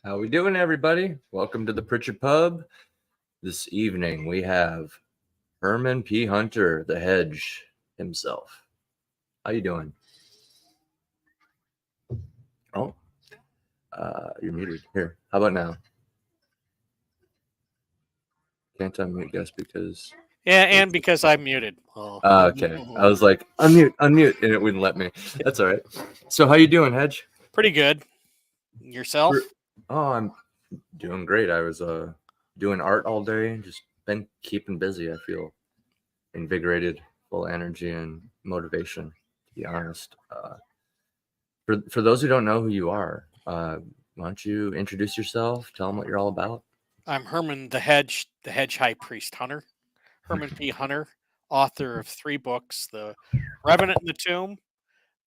How we doing, everybody? Welcome to the Pritchard Pub. This evening we have Herman P. Hunter, the Hedge himself. How you doing? Oh, you're muted. Here, how about now? Can't unmute, guess, because... Yeah, and because I'm muted. Oh. Okay. I was like, unmute, and it wouldn't let me. That's all right. So how you doing, Hedge? Pretty good. Yourself? Oh, I'm doing great. I was doing art all day, just been keeping busy. I feel invigorated, full energy and motivation, to be honest. For those who don't know who you are, why don't you introduce yourself, tell them what you're all about? I'm Herman the Hedge High Priest Hunter. Herman P. Hunter, author of 3 books, The Revenant in the Tomb,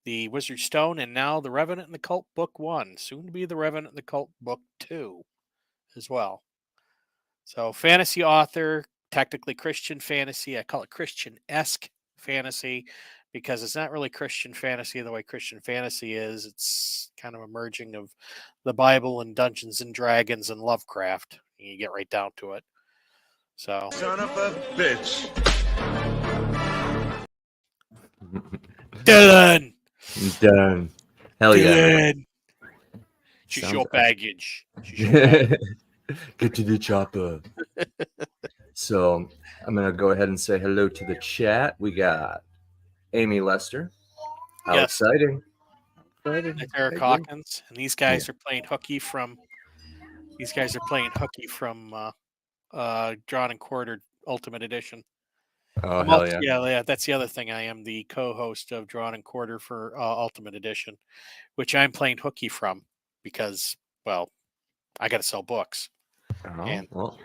The Wizard's Stone, and now The Revenant in the Cult Book 1, soon to be The Revenant in the Cult Book 2 as well. So fantasy author, technically Christian fantasy. I call it Christian-esque fantasy because it's not really Christian fantasy the way Christian fantasy is. It's kind of a merging of the Bible and Dungeons and Dragons and Lovecraft. You get right down to it. So, son of a bitch. Dylan. Done. Hell yeah. Dylan. She's your baggage. Get to the chopper. So I'm gonna go ahead and say hello to the chat. We got Amy Lester. How Yes. exciting! That's Eric Hawkins, and these guys are playing hooky from. These guys are playing hooky from Drawn and Quartered Ultimate Edition. Oh hell yeah! Yeah, that's the other thing. I am the co-host of Drawn and Quarter for Ultimate Edition, which I'm playing hooky from because, well, I got to sell books. Oh, and, well,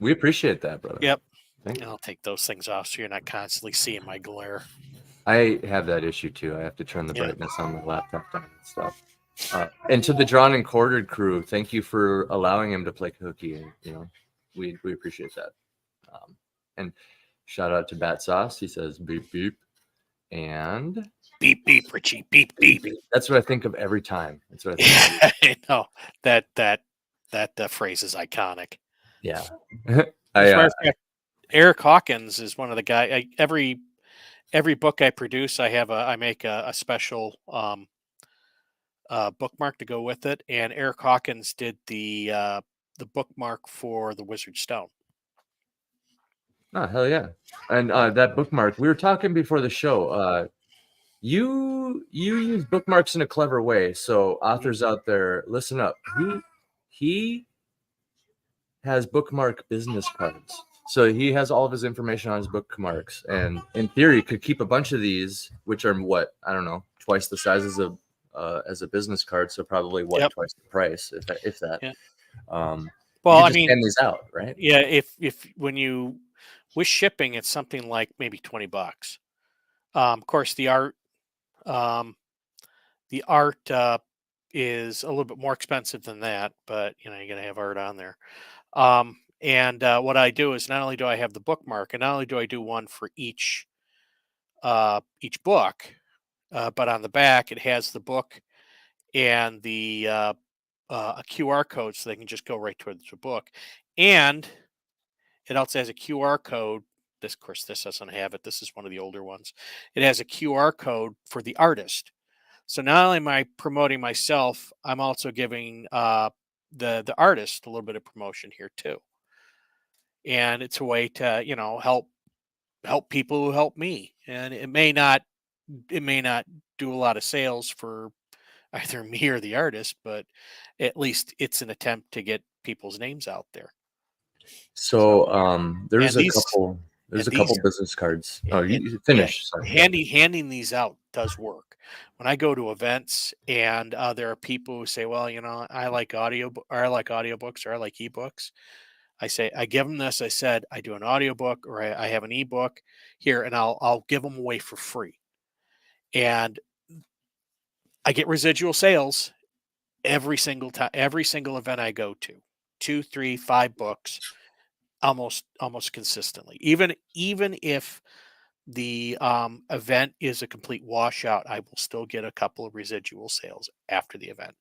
we appreciate that, brother. Yep. And I'll take those things off so you're not constantly seeing my glare. I have that issue too. I have to turn the brightness on my laptop down and stuff. And to the Drawn and Quartered crew, thank you for allowing him to play hooky. You know, we appreciate that. And shout out to Bat Sauce. He says beep beep and beep beep, Richie, beep beep. That's what I think of every time. That's what I think. I know that phrase is iconic. Yeah. Eric Hawkins is one of the guys. Every book I produce, I make a special bookmark to go with it, and Eric Hawkins did the bookmark for The Wizard's Stone. Oh hell yeah! And that bookmark, we were talking before the show. You use bookmarks in a clever way. So authors out there, listen up. He has bookmark business cards. So he has all of his information on his bookmarks, and in theory, could keep a bunch of these, which are what, I don't know, twice the size as a business card. So probably twice the price, if that. Yeah. Well, I mean, hand these out, right? Yeah. If when you with shipping, it's something like maybe $20. Of course, the art is a little bit more expensive than that, but you know, you're gonna have art on there. And what I do is not only do I have the bookmark, and not only do I do one for each book, but on the back it has the book and the a QR code, so they can just go right towards the book, and it also has a QR code. This, of course, this doesn't have it. This is one of the older ones. It has a QR code for the artist. So not only am I promoting myself, I'm also giving the artist a little bit of promotion here too. And it's a way to, you know, help people who help me. And it may not do a lot of sales for either me or the artist, but at least it's an attempt to get people's names out there. So there's a couple business cards. Oh, you finish. Yeah, handing these out does work. When I go to events and there are people who say, well, you know, I like audiobooks, or I like ebooks. I give them this. I said, I do an audiobook, or I have an ebook here, and I'll give them away for free. And I get residual sales every single time, every single event I go to, 2, 3, 5 books, almost consistently. Even if the event is a complete washout, I will still get a couple of residual sales after the event.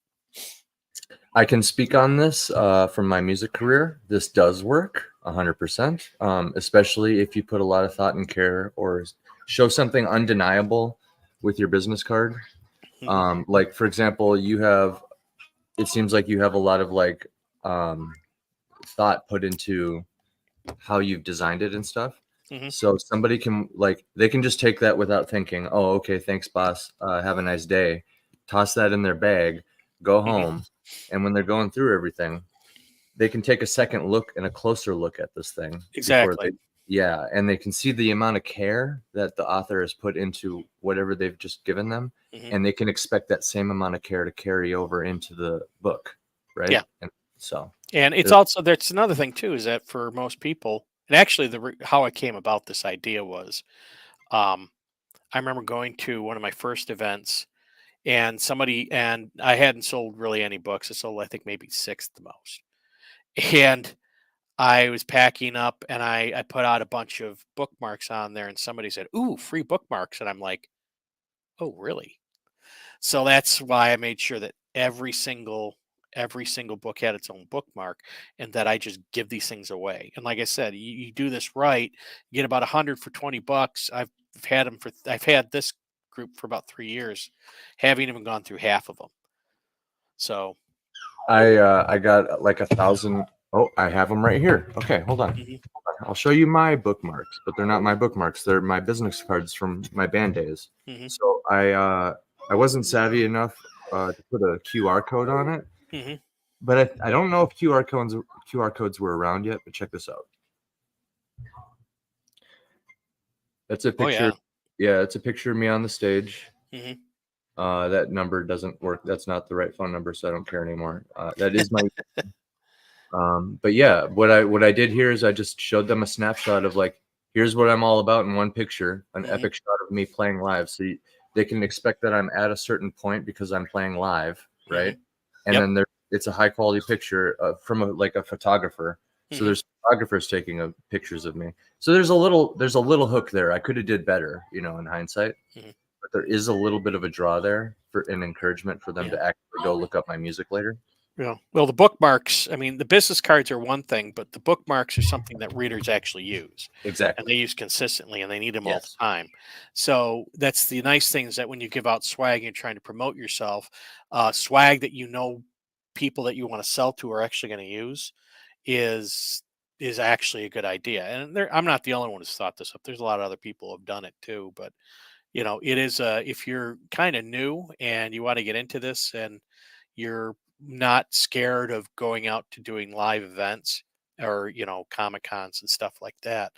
I can speak on this from my music career. This does work 100%, especially if you put a lot of thought and care or show something undeniable with your business card. Like, for example, it seems like you have a lot of like thought put into how you've designed it and stuff. Mhm. So somebody can they can just take that without thinking, oh, okay, thanks, boss. Have a nice day. Toss that in their bag, go Mhm. home. And when they're going through everything, they can take a second look and a closer look at this thing before Exactly. and they can see the amount of care that the author has put into whatever they've just given them. Mhm. And they can expect that same amount of care to carry over into the book. Right. Yeah. And so And it's also that's another thing too is that for most people, and actually how I came about this idea was, um, I remember going to one of my first events, and I hadn't sold really any books. I sold I think maybe six at the most, and I was packing up, and I put out a bunch of bookmarks on there, and somebody said, "Ooh, free bookmarks," and I'm like, "Oh, really?" So that's why I made sure that every single book had its own bookmark, and that I just give these things away. And like I said, you do this right, you get about 100 for $20. I've had this group for about 3 years, haven't even gone through half of them. So I got like 1,000. Oh, I have them right here. Okay, hold on. mhm, I'll show you my bookmarks, but they're not my bookmarks. They're my business cards from my band days. mhm, So I wasn't savvy enough to put a QR code on it, mhm. but I don't know if QR codes were around yet. But check this out. That's a Oh picture. yeah. Yeah, it's a picture of me on the stage. Mhm. That number doesn't work. That's not the right phone number, so I don't care anymore. That is my. But yeah, what I did here is I just showed them a snapshot of like, here's what I'm all about in one picture, an Mhm. epic shot of me playing live. So they can expect that I'm at a certain point because I'm playing live, right? Mhm. And Yep. then it's a high quality picture from a photographer. So Mhm. there's photographers taking pictures of me. So there's a little hook there. I could have did better, in hindsight, Mhm. but there is a little bit of a draw there for an encouragement for them Yeah. to actually go look up my music later. Yeah. Well, the bookmarks, I mean, the business cards are one thing, but the bookmarks are something that readers actually use and Exactly. they use consistently and they need them all Yes. the time. So that's the nice thing is that when you give out swag and you're trying to promote yourself, swag that people that you want to sell to are actually going to use is is actually a good idea. And I'm not the only one who's thought this up. There's a lot of other people who have done it too. But it is if you're kind of new and you want to get into this and you're not scared of going out to doing live events or comic cons and stuff like that,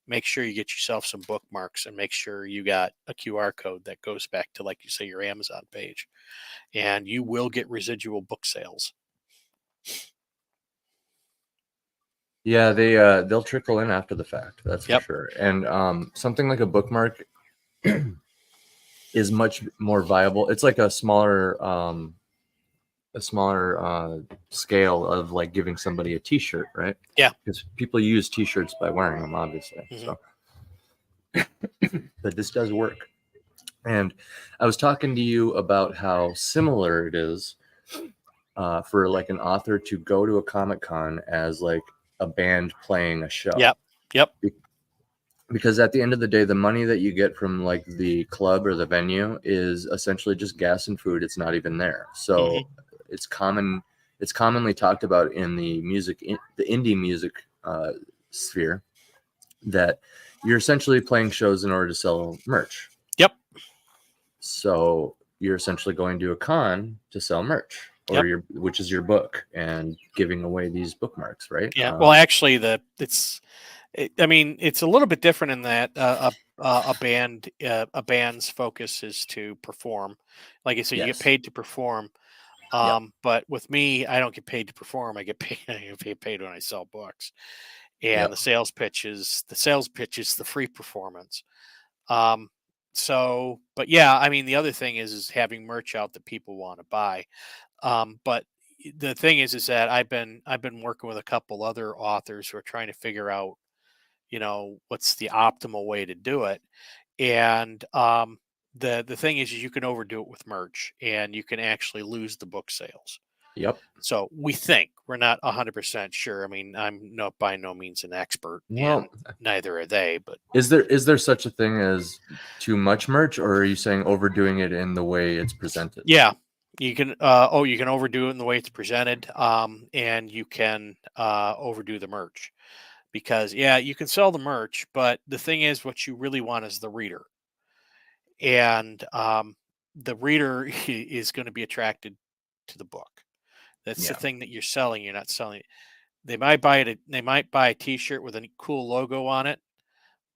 make sure you get yourself some bookmarks and make sure you got a QR code that goes back to, like you say, your Amazon page, and you will get residual book sales. Yeah, they'll trickle in after the fact, that's for Yep. sure. And something like a bookmark is much more viable. It's like a smaller scale of like giving somebody a T-shirt, right? Yeah. Because people use T-shirts by wearing them, obviously. Hmm. So, but this does work. And I was talking to you about how similar it is for like an author to go to a Comic Con as like a band playing a show. Yep. Yep. Because at the end of the day, the money that you get from like the club or the venue is essentially just gas and food. It's not even there. Hmm. So it's commonly talked about in the the indie music sphere, that you're essentially playing shows in order to sell merch. Yep. So you're essentially going to a con to sell merch, or Yep. which is your book, and giving away these bookmarks, right? Yeah. Well, actually, I mean, it's a little bit different in that a band's focus is to perform. Like I said, you get Yes. paid to perform. Yep. But with me, I don't get paid to perform. I get paid. I get paid when I sell books, and Yep. the sales pitch is the free performance. Um, but yeah, I mean, the other thing is having merch out that people want to buy. But the thing is that I've been working with a couple other authors who are trying to figure out, what's the optimal way to do it. And the thing is you can overdo it with merch and you can actually lose the book sales. Yep. So we think. We're not 100% sure. I mean, I'm not by no means an expert, Well, and neither are they. But is there such a thing as too much merch, or are you saying overdoing it in the way it's presented? yeah, you can. You can overdo it in the way it's presented, and you can overdo the merch because you can sell the merch, but the thing is, what you really want is the reader, and the reader is going to be attracted to the book. That's the Yeah. thing that you're selling. You're not selling it. They might buy it. They might buy a T-shirt with a cool logo on it,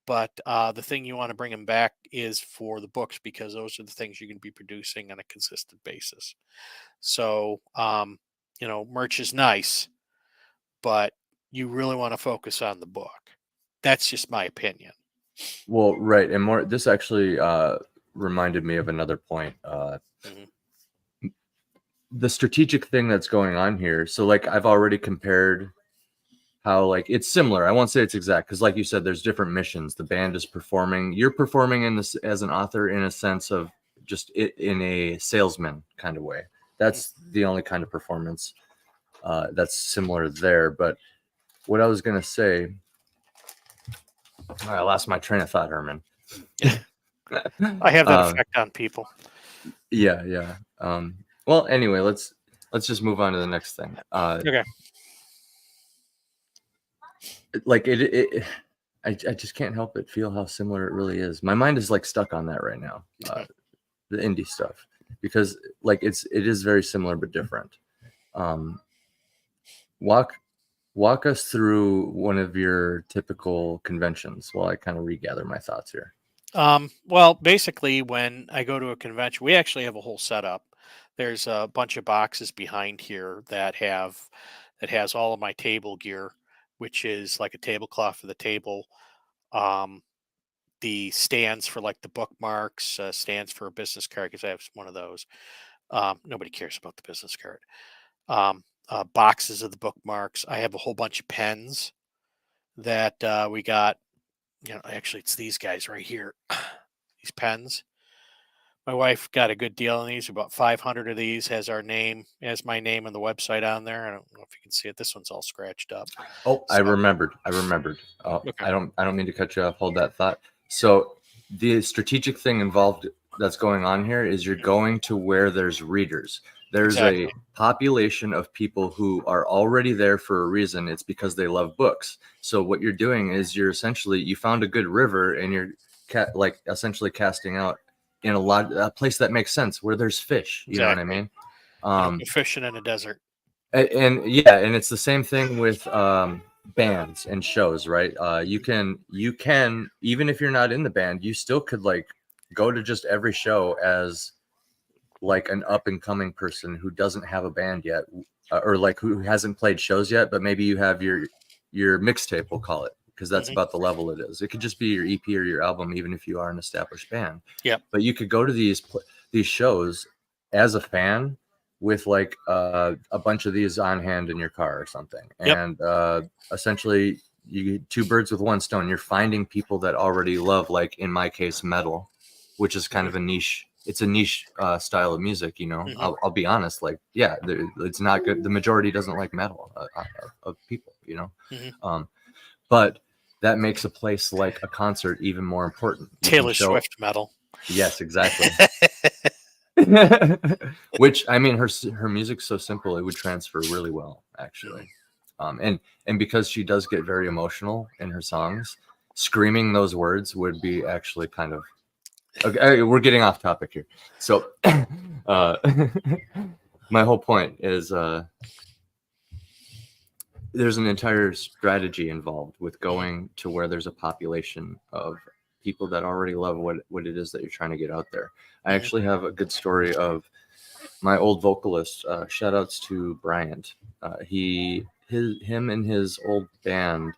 but the thing you want to bring them back is for the books because those are the things you're going to be producing on a consistent basis. So, merch is nice, but you really want to focus on the book. That's just my opinion. Well, right, and more. This actually reminded me of another point. Mhm. The strategic thing that's going on here. So, like, I've already compared how, like, it's similar. I won't say it's exact because, like you said, there's different missions. The band is performing. You're performing in this as an author in a sense of just in a salesman kind of way. That's the only kind of performance that's similar there. But what I was gonna say, I lost my train of thought, Herman. I have that effect on people. Yeah. Well, anyway, let's just move on to the next thing. Okay. Like I just can't help but feel how similar it really is. My mind is like stuck on that right now. The indie stuff, because like it is very similar but different. Walk us through one of your typical conventions while I kind of regather my thoughts here. Well, basically, when I go to a convention, we actually have a whole setup. There's a bunch of boxes behind here that has all of my table gear, which is like a tablecloth for the table. Um, the stands for like the bookmarks, stands for a business card because I have one of those. Nobody cares about the business card. Boxes of the bookmarks. I have a whole bunch of pens that we got. Actually, it's these guys right here. These pens. My wife got a good deal on these. About 500 of these has my name and the website on there. I don't know if you can see it. This one's all scratched up. Oh, I remembered. Oh, Okay. I don't mean to cut you off. Hold that thought. So the strategic thing involved that's going on here is you're going to where there's readers. There's Exactly. a population of people who are already there for a reason. It's because they love books. So what you're doing is you found a good river and you're essentially casting out in a place that makes sense where there's fish. You know what I Exactly. mean? You don't go fishing in a desert. And it's the same thing with bands and shows, right? You can even if you're not in the band, you still could like go to just every show as like an up and coming person who doesn't have a band yet, or like who hasn't played shows yet, but maybe you have your mixtape, we'll call it, because that's Mhm. about the level it is. It could just be your EP or your album, even if you are an established band. Yep. But you could go to these shows as a fan with like a bunch of these on hand in your car or something, Yep. and essentially you two birds with one stone. You're finding people that already love, like in my case, metal, which is kind of a niche. It's a niche style of music, Mhm. I'll be honest, like, yeah, it's not good. The majority doesn't like metal of people, Mhm. but that makes a place like a concert even more important. You can Taylor show, Swift metal. yes, exactly. Which, I mean, her music's so simple, it would transfer really well, actually. And because she does get very emotional in her songs, screaming those words would be actually kind of okay. We're getting off topic here. So my whole point is there's an entire strategy involved with going to where there's a population of people that already love what it is that you're trying to get out there. I Mhm. actually have a good story of my old vocalist. Shout outs to Bryant. Him and his old band,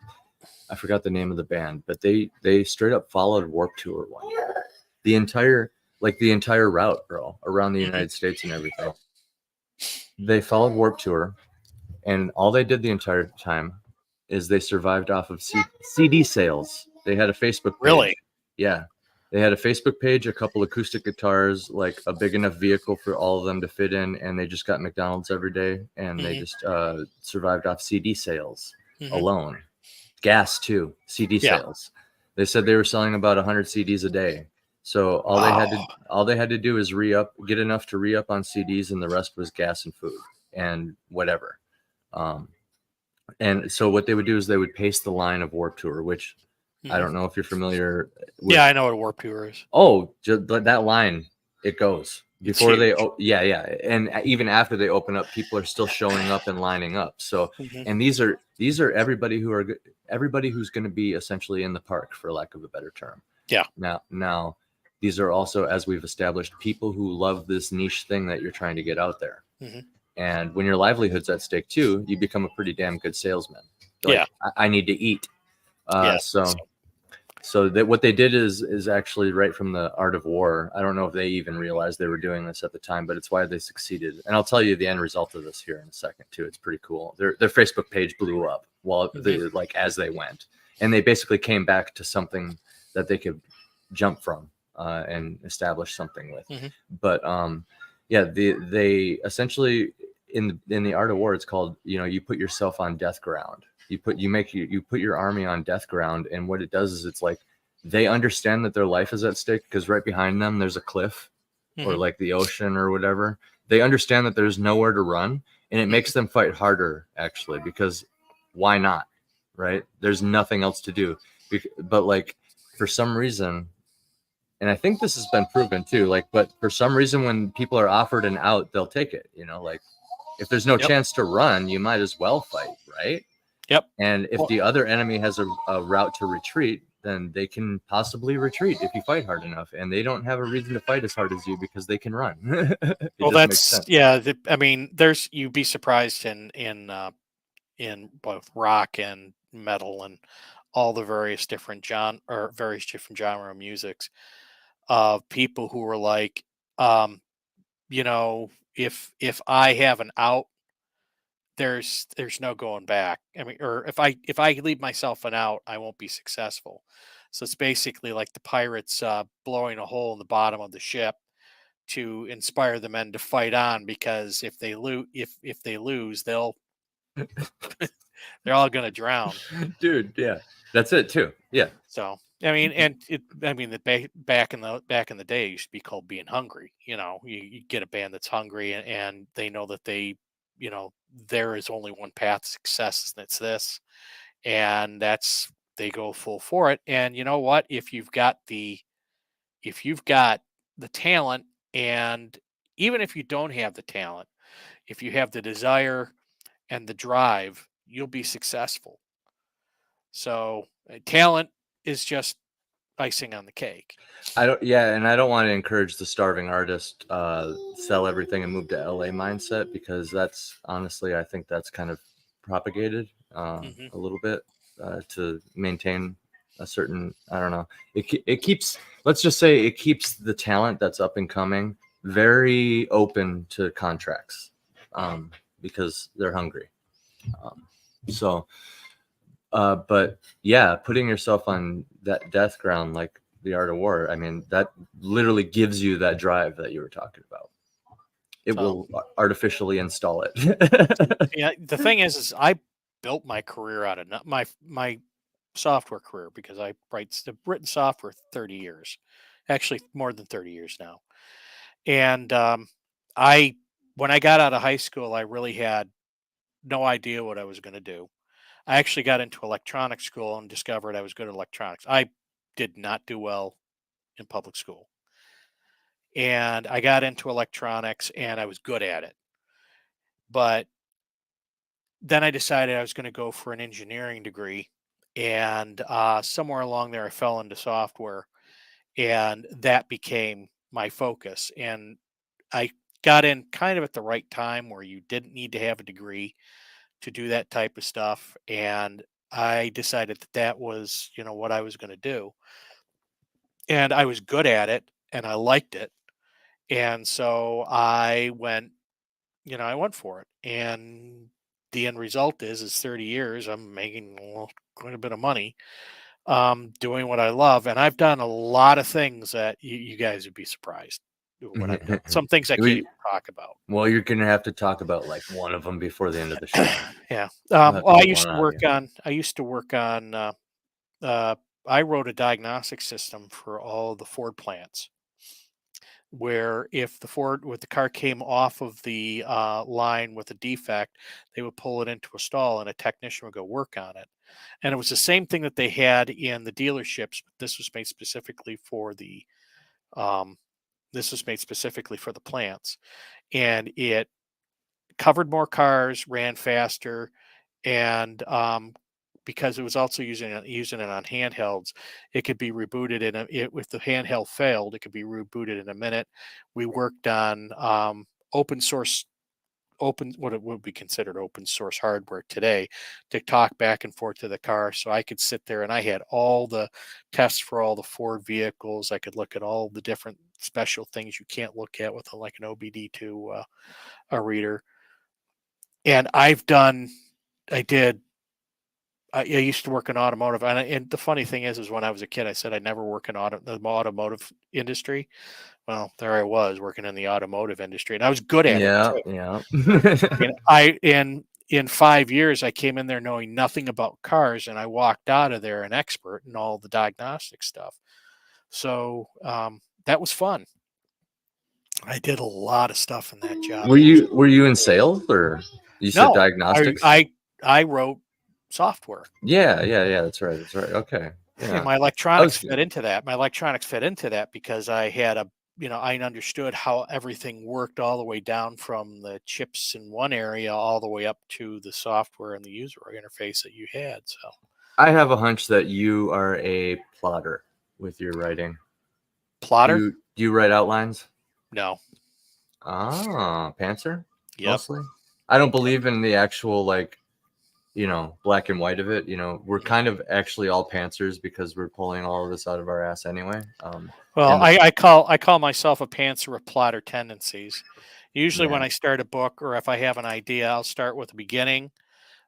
I forgot the name of the band, but they straight up followed Warped Tour one year. The entire route, bro, around the Mhm. United States and everything. They followed Warped Tour, and all they did the entire time is they survived off of CD sales. They had a Facebook page. Really? Yeah. They had a Facebook page, a couple acoustic guitars, like a big enough vehicle for all of them to fit in, and they just got McDonald's every day, and they just survived off CD sales alone. Gas too, CD Yeah. sales. They said they were selling about 100 CDs a day. So all they had to do is get enough to re-up on CDs, and the rest was gas and food and whatever. And so what they would do is they would pace the line of Warped Tour, which I don't know if you're familiar with. Yeah, I know what a Warped Tour is. Oh, just that line, it goes before It's they. huge. Yeah, and even after they open up, people are still showing up and lining up. So, and these are everybody who's going to be essentially in the park, for lack of a better term. Yeah. Now, these are also, as we've established, people who love this niche thing that you're trying to get out there. And when your livelihood's at stake too, you become a pretty damn good salesman. Like, Yeah. I need to eat. So that what they did is actually right from the Art of War. I don't know if they even realized they were doing this at the time, but it's why they succeeded. And I'll tell you the end result of this here in a second too. It's pretty cool. Their Facebook page blew up while as they went, and they basically came back to something that they could jump from and establish something with. But they essentially in the Art of War, it's called, you put yourself on death ground. You put your army on death ground, and what it does is it's like they understand that their life is at stake because right behind them there's a cliff or like the ocean or whatever. They understand that there's nowhere to run, and it makes them fight harder actually, because why not, right? There's nothing else to do. But like for some reason, and I think this has been proven too, but for some reason when people are offered an out, they'll take it. Like if there's no chance to run, you might as well fight, right? Yep. And if the other enemy has a route to retreat, then they can possibly retreat if you fight hard enough, and they don't have a reason to fight as hard as you because they can run. Well, that's I mean, you'd be surprised in both rock and metal and all the various different genre of musics of people who were like, if I have an out, there's no going back. I mean, or if I leave myself an out, I won't be successful. So it's basically like the pirates blowing a hole in the bottom of the ship to inspire the men to fight on, because if they lose, they're all going to drown. Dude, yeah, that's it too. Yeah. So I mean, back in the day, it used to be called being hungry. You get a band that's hungry, and they know that there is only one path to success, and it's this, and they go full for it. And you know what? If you've got the talent, and even if you don't have the talent, if you have the desire and the drive, you'll be successful. So talent is just icing on the cake. And I don't want to encourage the starving artist sell everything and move to LA mindset, because that's honestly, I think that's kind of propagated a little bit to maintain a certain, I don't know, it keeps, let's just say it keeps the talent that's up and coming very open to contracts because they're hungry. But yeah, putting yourself on that death ground, like the Art of War, I mean, that literally gives you that drive that you were talking about. It will artificially install it. Yeah, the thing is I built my career out of my software career, because I've written software 30 years, actually more than 30 years now. And when I got out of high school, I really had no idea what I was going to do. I actually got into electronics school and discovered I was good at electronics. I did not do well in public school. And I got into electronics and I was good at it. But then I decided I was going to go for an engineering degree. And somewhere along there, I fell into software, and that became my focus. And I got in kind of at the right time where you didn't need to have a degree to do that type of stuff. And I decided that was, what I was going to do. And I was good at it and I liked it. And so I went for it. And the end result is 30 years, I'm making quite a bit of money. doing what I love. And I've done a lot of things that you guys would be surprised what I've done. Some things I can't even talk about. Well, you're gonna have to talk about like one of them before the end of the show. Yeah. We'll have to Well, get one out of you. I used to work on, I wrote a diagnostic system for all the Ford plants where if the car came off of the line with a defect, they would pull it into a stall and a technician would go work on it. And it was the same thing that they had in the dealerships, but this was made specifically for the um, plants, and it covered more cars, ran faster, and because it was also using it on handhelds, it could be rebooted if the handheld failed, it could be rebooted in a minute. We worked on open source what it would be considered open source hardware today to talk back and forth to the car. So I could sit there and I had all the tests for all the Ford vehicles. I could look at all the different special things you can't look at with like an OBD2 a reader. And I used to work in automotive, and the funny thing is when I was a kid, I said I'd never work in the automotive industry. Well, there I was working in the automotive industry, and I was good at it too. Yeah. In 5 years, I came in there knowing nothing about cars, and I walked out of there an expert in all the diagnostic stuff. So that was fun. I did a lot of stuff in that job. Were you in sales or you said diagnostics? I wrote software. Yeah. That's right. Okay. Yeah. And my electronics fit into that. My electronics fit into that because I had I understood how everything worked all the way down from the chips in one area all the way up to the software and the user interface that you had. So I have a hunch that you are a plotter with your writing. Plotter? Do you write outlines? No. Pantser? Yep. Mostly. I don't believe in the actual black and white of it. We're kind of actually all pantsers because we're pulling all of this out of our ass anyway. Well, I call myself a pantser with plotter tendencies. Usually when I start a book or if I have an idea, I'll start with the beginning.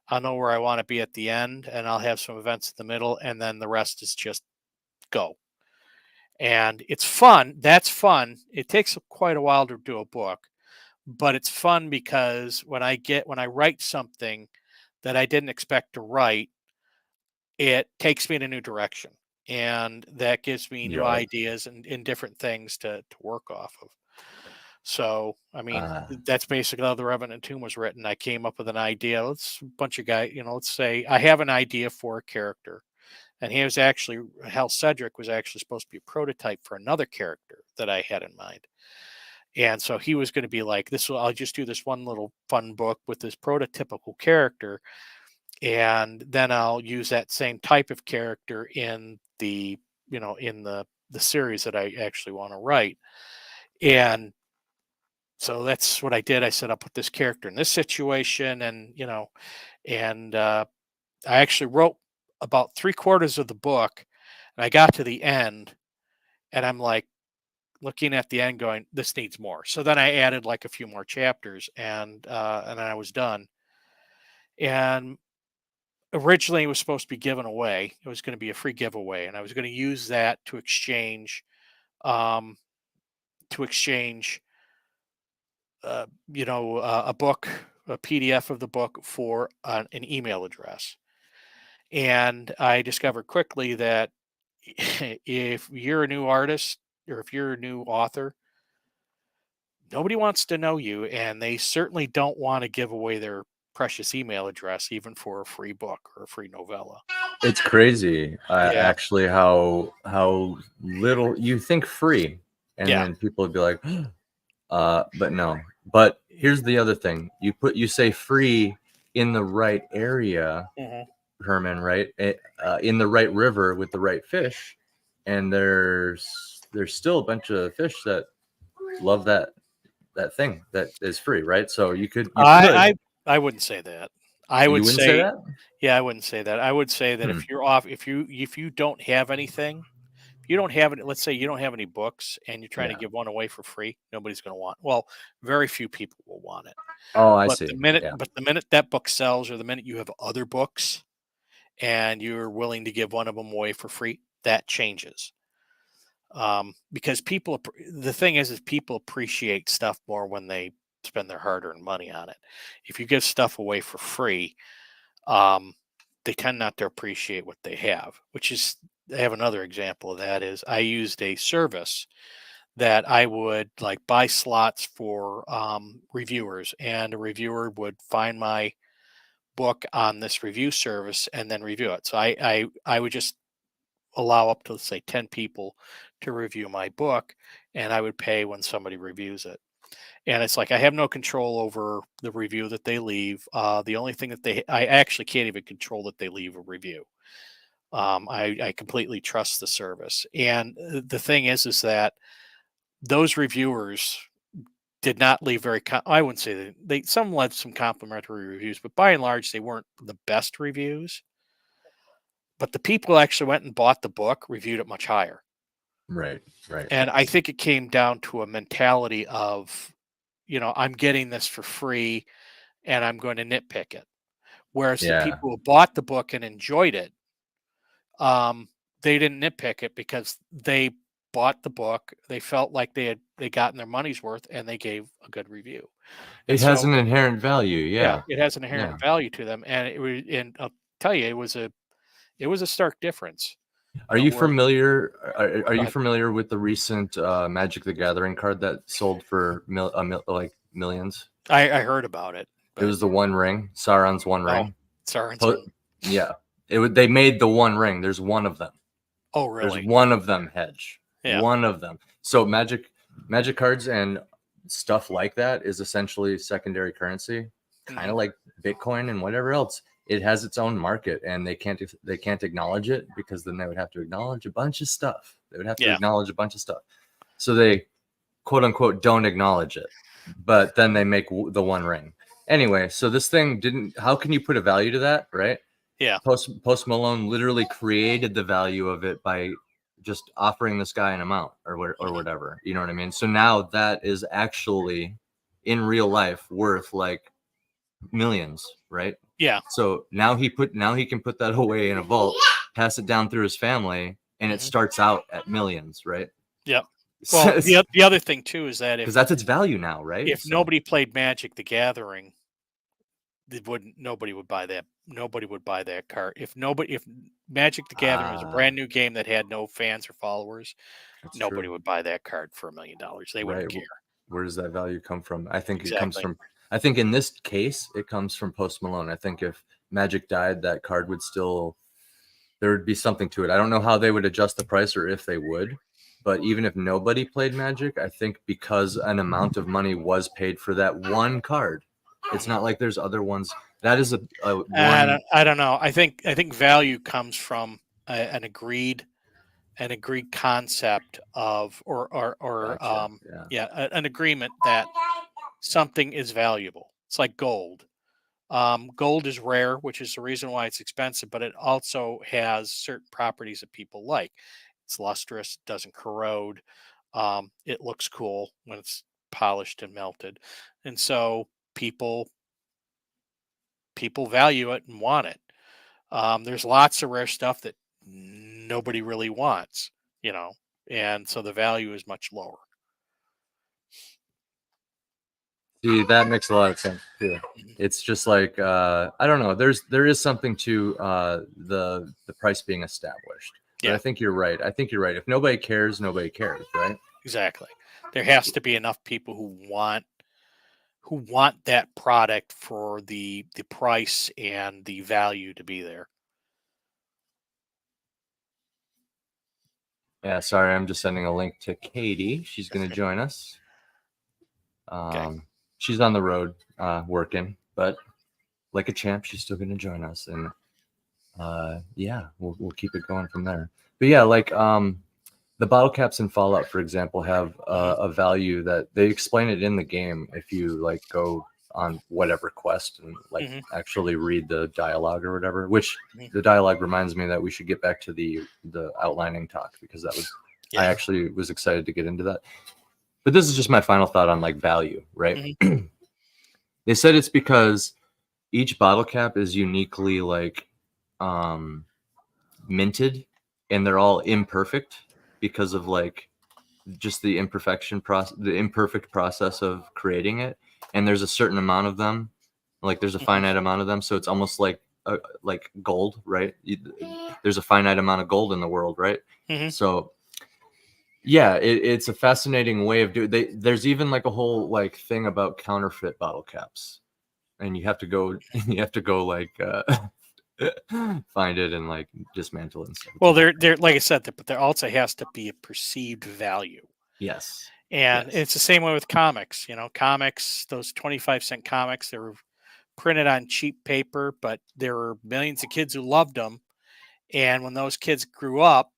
I'll know where I want to be at the end, and I'll have some events in the middle, and then the rest is just go. And it's fun. That's fun. It takes quite a while to do a book, but it's fun because when I write something that I didn't expect to write, it takes me in a new direction, and that gives me new ideas and different things to work off of. So, I mean, that's basically how the Revenant Tomb was written. I came up with an idea. Let's a bunch of guys, let's say I have an idea for a character. And Hal Cedric was actually supposed to be a prototype for another character that I had in mind. And so he was going to be like, I'll just do this one little fun book with this prototypical character. And then I'll use that same type of character in the series that I actually want to write. And so that's what I did. I said, I'll put this character in this situation. And I actually wrote about 3/4 of the book, and I got to the end, and I'm like looking at the end going, this needs more. So then I added like a few more chapters, and then I was done. And originally it was supposed to be given away. It was going to be a free giveaway, and I was going to use that to exchange a book, a PDF of the book for an email address. And I discovered quickly that if you're a new artist or if you're a new author, nobody wants to know you, and they certainly don't want to give away their precious email address, even for a free book or a free novella. It's crazy, actually, how little you think free, and then people would be like, but no. But here's the other thing: you say free in the right area. Mm-hmm. Herman, right? In the right river with the right fish, and there's still a bunch of fish that love that thing that is free, right? So you could. I wouldn't say that. I would say that. Yeah, I wouldn't say that. I would say that if you're off, if you don't have anything, if you don't have it, let's say you don't have any books and you're trying to give one away for free, nobody's going to want. Well, very few people will want it. Oh, I see. But the minute that book sells, or the minute you have other books, and you're willing to give one of them away for free, that changes. Because the thing is people appreciate stuff more when they spend their hard-earned money on it. If you give stuff away for free, they tend not to appreciate what they have. I have another example of that. Is I used a service that I would like buy slots for reviewers, and a reviewer would find my book on this review service and then review it. So I would just allow up to, say, 10 people to review my book, and I would pay when somebody reviews it. And it's like I have no control over the review that they leave. The only thing that I actually can't even control that they leave a review. I completely trust the service. And the thing is that those reviewers did not leave I wouldn't say that some left some complimentary reviews, but by and large, they weren't the best reviews. But the people who actually went and bought the book reviewed it much higher. Right. And I think it came down to a mentality of, I'm getting this for free and I'm going to nitpick it. Whereas the people who bought the book and enjoyed it, they didn't nitpick it because they bought the book. They felt like they gotten their money's worth, and they gave a good review. It has an inherent value. Yeah, it has an inherent value to them. And I'll tell you, it was a stark difference. Are you familiar? Are you familiar with the recent Magic the Gathering card that sold for like millions? I heard about it. It was the One Ring, Sauron's One Ring. Sauron's. Yeah, they made the One Ring. There's one of them. Oh, really? There's one of them, Hedge. Yeah. One of them. So magic cards and stuff like that is essentially secondary currency, kind of like Bitcoin and whatever else. It has its own market, and they can't acknowledge it, because then they would have to acknowledge a bunch of stuff. So they, quote unquote, don't acknowledge it, but then they make the One Ring. Anyway, so this thing how can you put a value to that, right? Yeah. Post Malone literally created the value of it by just offering this guy an amount or whatever. You know what I mean? So now that is actually in real life worth like millions, right? Yeah. So now he can put that away in a vault, pass it down through his family, and it starts out at millions, right? Yep. Well, the other thing too is that because that's its value now, right? If nobody played Magic the Gathering, nobody would buy that. Nobody would buy that card. If Magic the Gathering was a brand new game that had no fans or followers, nobody would buy that card for $1 million. They wouldn't care. Where does that value come from? I think it comes from. I think in this case, it comes from Post Malone. I think if Magic died, that card would there would be something to it. I don't know how they would adjust the price, or if they would, but even if nobody played Magic, I think because an amount of money was paid for that one card, it's not like there's other ones. That is one. I don't know. I think value comes from an agreed concept of an agreement that something is valuable. It's like gold. Gold is rare, which is the reason why it's expensive, but it also has certain properties that people like. It's lustrous, doesn't corrode. It looks cool when it's polished and melted. And so people value it and want it. There's lots of rare stuff that nobody really wants, and so the value is much lower. See, that makes a lot of sense too. It's just like I don't know. There is something to the price being established. But I think you're right. If nobody cares, nobody cares, right? Exactly. There has to be enough people who want that product for the price and the value to be there. Yeah, sorry, I'm just sending a link to Katie. She's going to join us. She's on the road working, but like a champ, she's still going to join us, and we'll keep it going from there. But yeah, like the bottle caps in Fallout, for example, have a value that they explain it in the game. If you like go on whatever quest and actually read the dialogue or whatever, which the dialogue reminds me that we should get back to the outlining talk, because that was I actually was excited to get into that. But this is just my final thought on like value, right? They said it's because each bottle cap is uniquely like minted, and they're all imperfect because of like just the imperfect process of creating it. And there's a certain amount of them, like there's a finite amount of them, so it's almost like gold, right? There's a finite amount of gold in the world, right? So yeah, it's a fascinating way of doing. There's even like a whole like thing about counterfeit bottle caps, and you have to go like find it and like dismantle it and stuff. Well, they're like I said, but there also has to be a perceived value. Yes. And it's the same way with comics. You know, comics, those 25-cent comics, they were printed on cheap paper, but there were millions of kids who loved them. And when those kids grew up,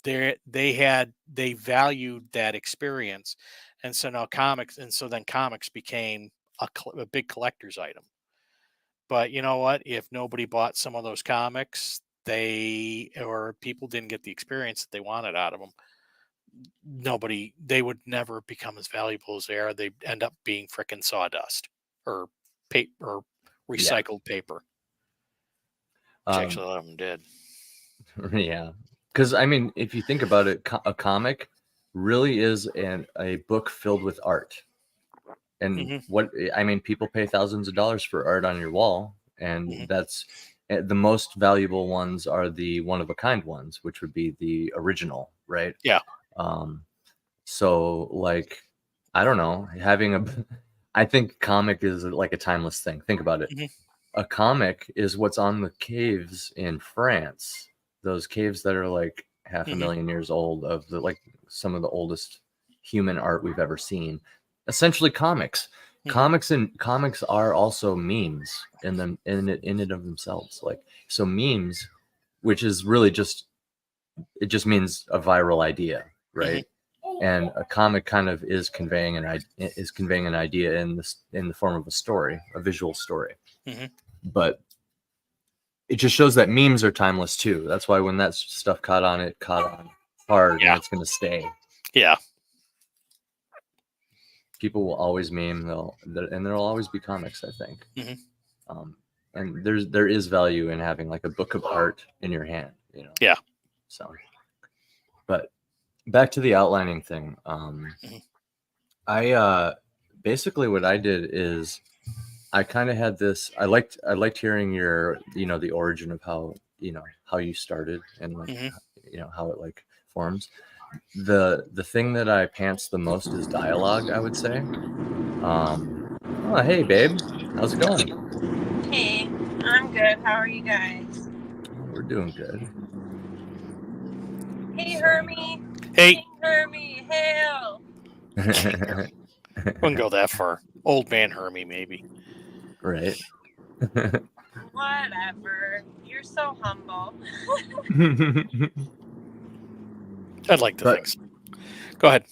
they valued that experience. And so now then comics became a big collector's item. But you know what? If nobody bought some of those comics, or people didn't get the experience that they wanted out of them, they would never become as valuable as they are. They end up being frickin' sawdust or paper or recycled paper. Which actually a lot of them did. Yeah. Because I mean, if you think about it, a comic really is a book filled with art. And people pay thousands of dollars for art on your wall, and that's the most valuable ones are the one of a kind ones, which would be the original, right? Yeah. So like, I don't know, I think comic is like a timeless thing. Think about it. A comic is what's on the caves in France. Those caves that are like 500,000 years old, of some of the oldest human art we've ever seen. Essentially comics. Comics are also memes in it of themselves. Like, so memes, which is really just means a viral idea, right? And a comic kind of is conveying an idea in the form of a story, a visual story. But it just shows that memes are timeless too. That's why when that stuff caught on hard, and it's going to stay. Yeah. People will always meme, and there'll always be comics, I think. And there is value in having like a book of art in your hand, you know? Yeah. So, but back to the outlining thing. I basically what I did is I kind of had this. I liked hearing your, the origin of how you started, and like how it like forms. The thing that I pants the most is dialogue, I would say. Oh, hey babe, how's it going? Hey, I'm good. How are you guys? We're doing good. Hey Hermy. Hey Hermy, hail. Wouldn't go that far. Old man Hermy, maybe. Right. Whatever. You're so humble. I'd like to think so. Go ahead.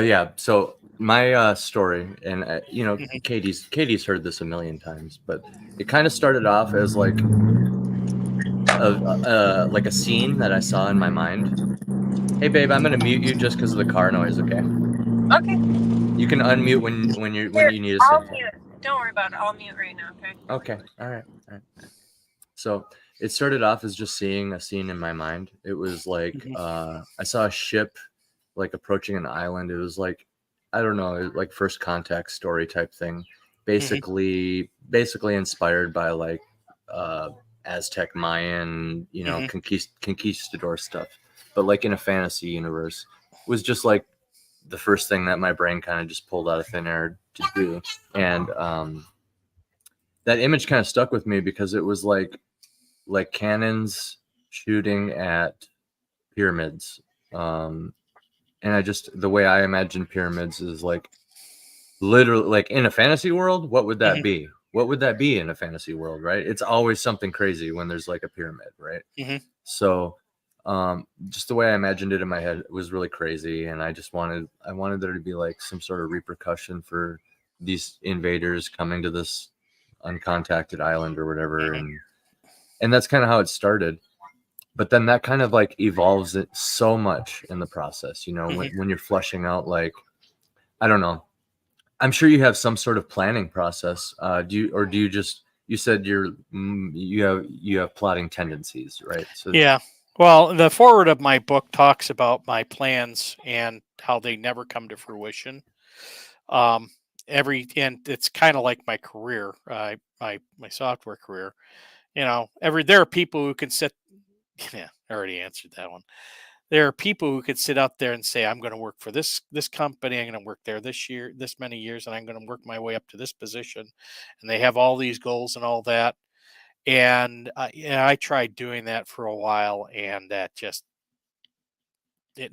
Yeah. So my story, and Katie's heard this a million times, but it kind of started off as like a scene that I saw in my mind. Hey babe, I'm gonna mute you just because of the car noise. Okay. Okay. You can unmute when you need to say. I'll mute. Don't worry about it. I'll mute right now. Okay. Okay. All right. So it started off as just seeing a scene in my mind. It was like I saw a ship like approaching an island. It was like, I don't know, like first contact story type thing. Basically inspired by like Aztec, Mayan, conquistador stuff, but like in a fantasy universe. It was just like the first thing that my brain kind of just pulled out of thin air to do. And that image kind of stuck with me because it was like cannons shooting at pyramids. And the way I imagine pyramids is like literally like in a fantasy world, what would that be? What would that be in a fantasy world, right? It's always something crazy when there's like a pyramid, right? So just the way I imagined it in my head was really crazy. And I wanted there to be like some sort of repercussion for these invaders coming to this uncontacted island or whatever. And that's kind of how it started. But then that kind of like evolves it so much in the process, when you're fleshing out, like, I don't know. I'm sure you have some sort of planning process. Do you you said you have plotting tendencies, right? So Yeah. Well, the forward of my book talks about my plans and how they never come to fruition. And it's kind of like my career, my software career. There are people who can sit. Yeah, I already answered that one. There are people who could sit out there and say, I'm going to work for this company, I'm going to work there this many years, and I'm going to work my way up to this position, and they have all these goals and all that. And I tried doing that for a while, and it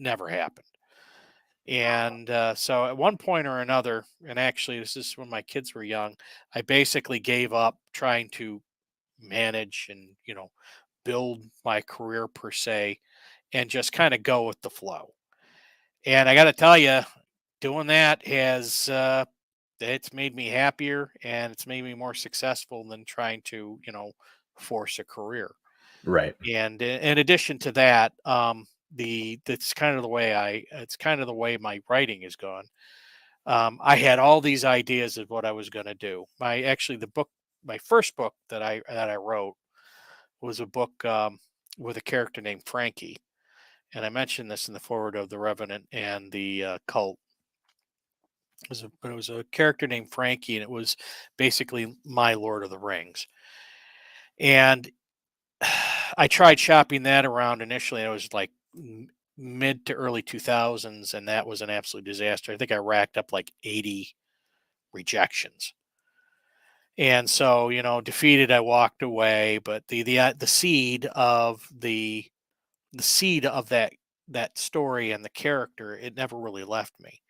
never happened. And so at one point or another, and actually this is when my kids were young, I basically gave up trying to manage and build my career per se, and just kind of go with the flow. And I got to tell you, doing that has it's made me happier, and it's made me more successful than trying to force a career. right. And in addition to that, it's kind of the way my writing has gone. I had all these ideas of what I was going to do. My first book that I wrote was a book with a character named Frankie, and I mentioned this in the forward of the Revenant and the Cult. It was a character named Frankie, and it was basically my Lord of the Rings. And I tried shopping that around initially, and it was like mid to early 2000s, and that was an absolute disaster. I think I racked up like 80 rejections. And so, defeated, I walked away. But the seed of that story and the character, it never really left me.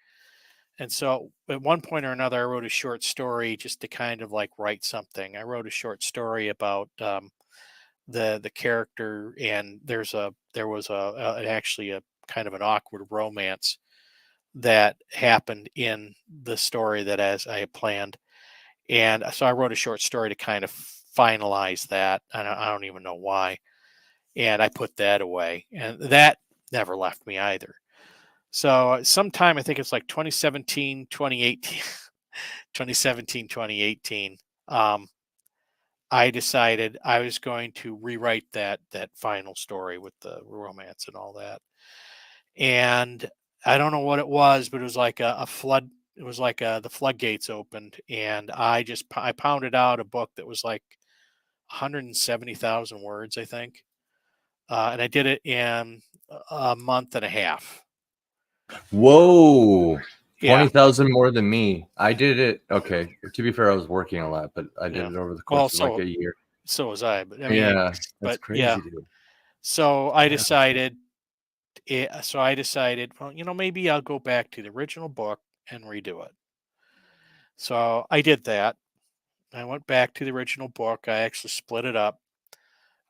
And so at one point or another, I wrote a short story just to kind of like write something. I wrote a short story about the character, and there was actually a kind of an awkward romance that happened in the story that as I had planned. And so I wrote a short story to kind of finalize that. I don't even know why. And I put that away, and that never left me either. So sometime, I think it's like 2017, 2018, 2017, 2018, I decided I was going to rewrite that final story with the romance and all that. And I don't know what it was, but it was like a flood. It was like the floodgates opened, and I pounded out a book that was like 170,000 words, I think, and I did it in a month and a half. Whoa. Yeah. 20,000 more than me. I did it. Okay. To be fair, I was working a lot, but I did Yeah. it over the course of like a year. So was I. But I mean, Yeah. That's crazy, yeah. dude. So I decided. Well, maybe I'll go back to the original book and redo it. So I did that. I went back to the original book. I actually split it up,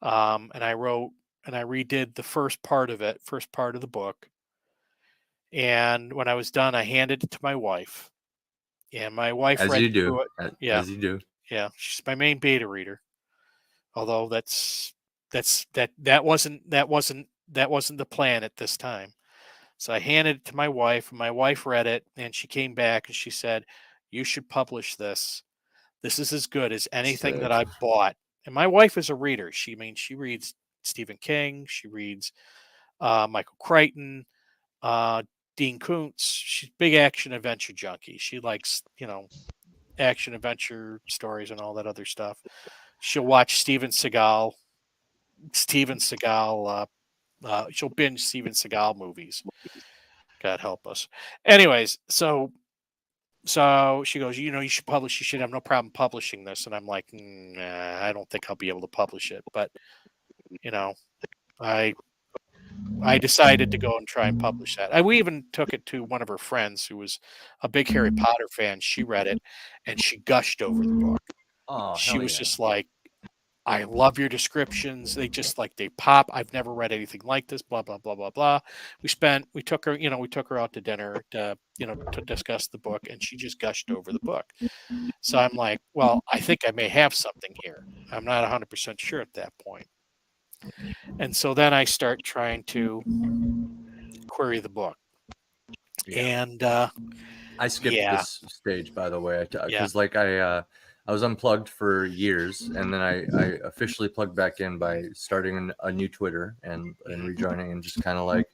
and I redid the first part of the book. And when I was done, I handed it to my wife, and my wife As read you do. through it. Yeah, As you do. yeah, she's my main beta reader. Although that wasn't the plan at this time. So I handed it to my wife, and my wife read it, and she came back and she said, "You should publish this. This is as good as anything that I bought." And my wife is a reader. She reads Stephen King. She reads Michael Crichton, Dean Koontz. She's a big action adventure junkie. She likes, action adventure stories and all that other stuff. She'll watch Steven Seagal. She'll binge Steven Seagal movies. God help us. Anyways, so she goes, you should publish. You should have no problem publishing this. And I'm like, nah, I don't think I'll be able to publish it. But I decided to go and try and publish that. We even took it to one of her friends who was a big Harry Potter fan. She read it, and she gushed over the book. Oh, She was just like, "I love your descriptions. They pop. I've never read anything like this." Blah blah blah blah blah. We took her out to dinner to discuss the book, and she just gushed over the book. So I'm like, well, I think I may have something here. I'm not 100% sure at that point. And so then I start trying to query the book. Yeah. And I skipped this stage, by the way, because I was unplugged for years, and then I officially plugged back in by starting a new Twitter and rejoining and just kind of like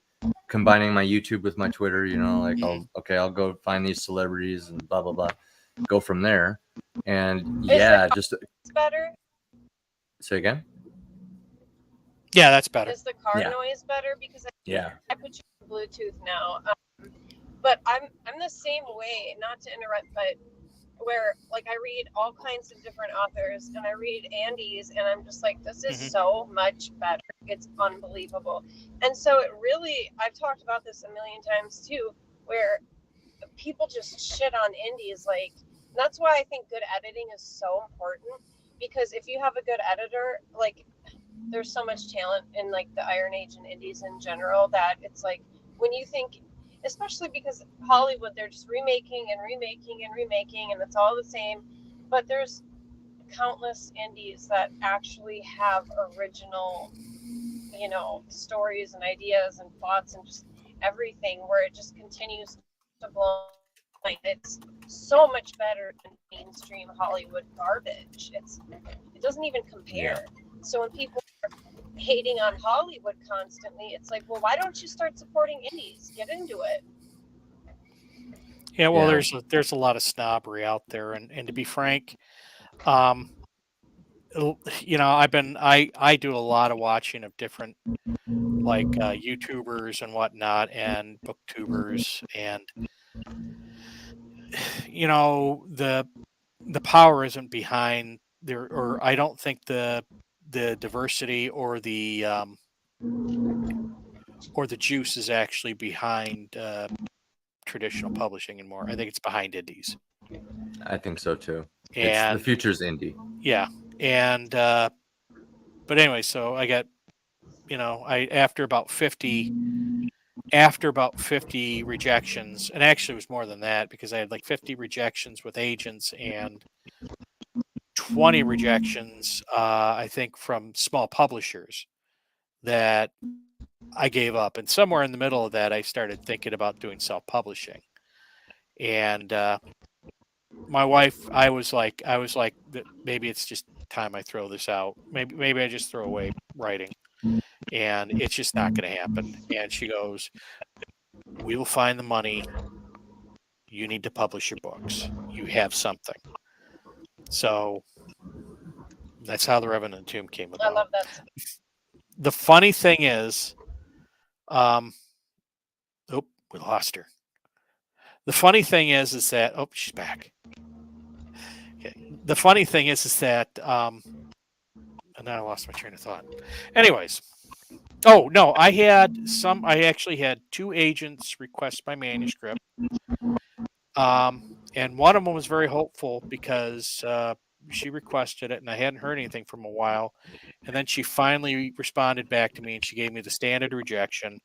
combining my YouTube with my Twitter. You know, like I'll go find these celebrities and blah blah blah, go from there. And yeah, just better. say again. Yeah, that's better. Is the car Yeah. noise better? Because Yeah. I put you on Bluetooth now. But I'm the same way. Not to interrupt, but where like I read all kinds of different authors, and I read Andy's, and I'm just like, this is so much better. It's unbelievable. And so it really, I've talked about this a million times too, where people just shit on indies. Like, that's why I think good editing is so important, because if you have a good editor, like, there's so much talent in like the Iron Age and indies in general that it's like, when you think, especially because Hollywood, they're just remaking and it's all the same. But there's countless indies that actually have original, you know, stories and ideas and thoughts and just everything, where it just continues to blow. Like, it's so much better than mainstream Hollywood garbage. It doesn't even compare. So when people are hating on Hollywood constantly, it's like, well, why don't you start supporting indies? Get into it. Yeah, well, Yeah. there's a lot of snobbery out there, and to be frank, you know, I do a lot of watching of different like YouTubers and whatnot, and booktubers, and you know, the power isn't behind there, or I don't think the diversity or the juice is actually behind traditional publishing anymore. I think it's behind indies. I think so too. And the future's indie. Yeah, and but anyway, so I got, you know, after about 50 rejections, and actually it was more than that, because I had like 50 rejections with agents and 20 rejections, I think, from small publishers, that I gave up. And somewhere in the middle of that, I started thinking about doing self-publishing. And my wife, I was like, maybe it's just time I throw this out. Maybe I just throw away writing, and it's just not going to happen. And she goes, "We will find the money. You need to publish your books. You have something." So that's how the Revenant Tomb came about. I love that. The funny thing is, we lost her. The funny thing is that, she's back. Okay. The funny thing is that, and now I lost my train of thought. Anyways, I actually had 2 agents request my manuscript. And one of them was very hopeful, because she requested it and I hadn't heard anything from a while. And then she finally responded back to me, and she gave me the standard rejection.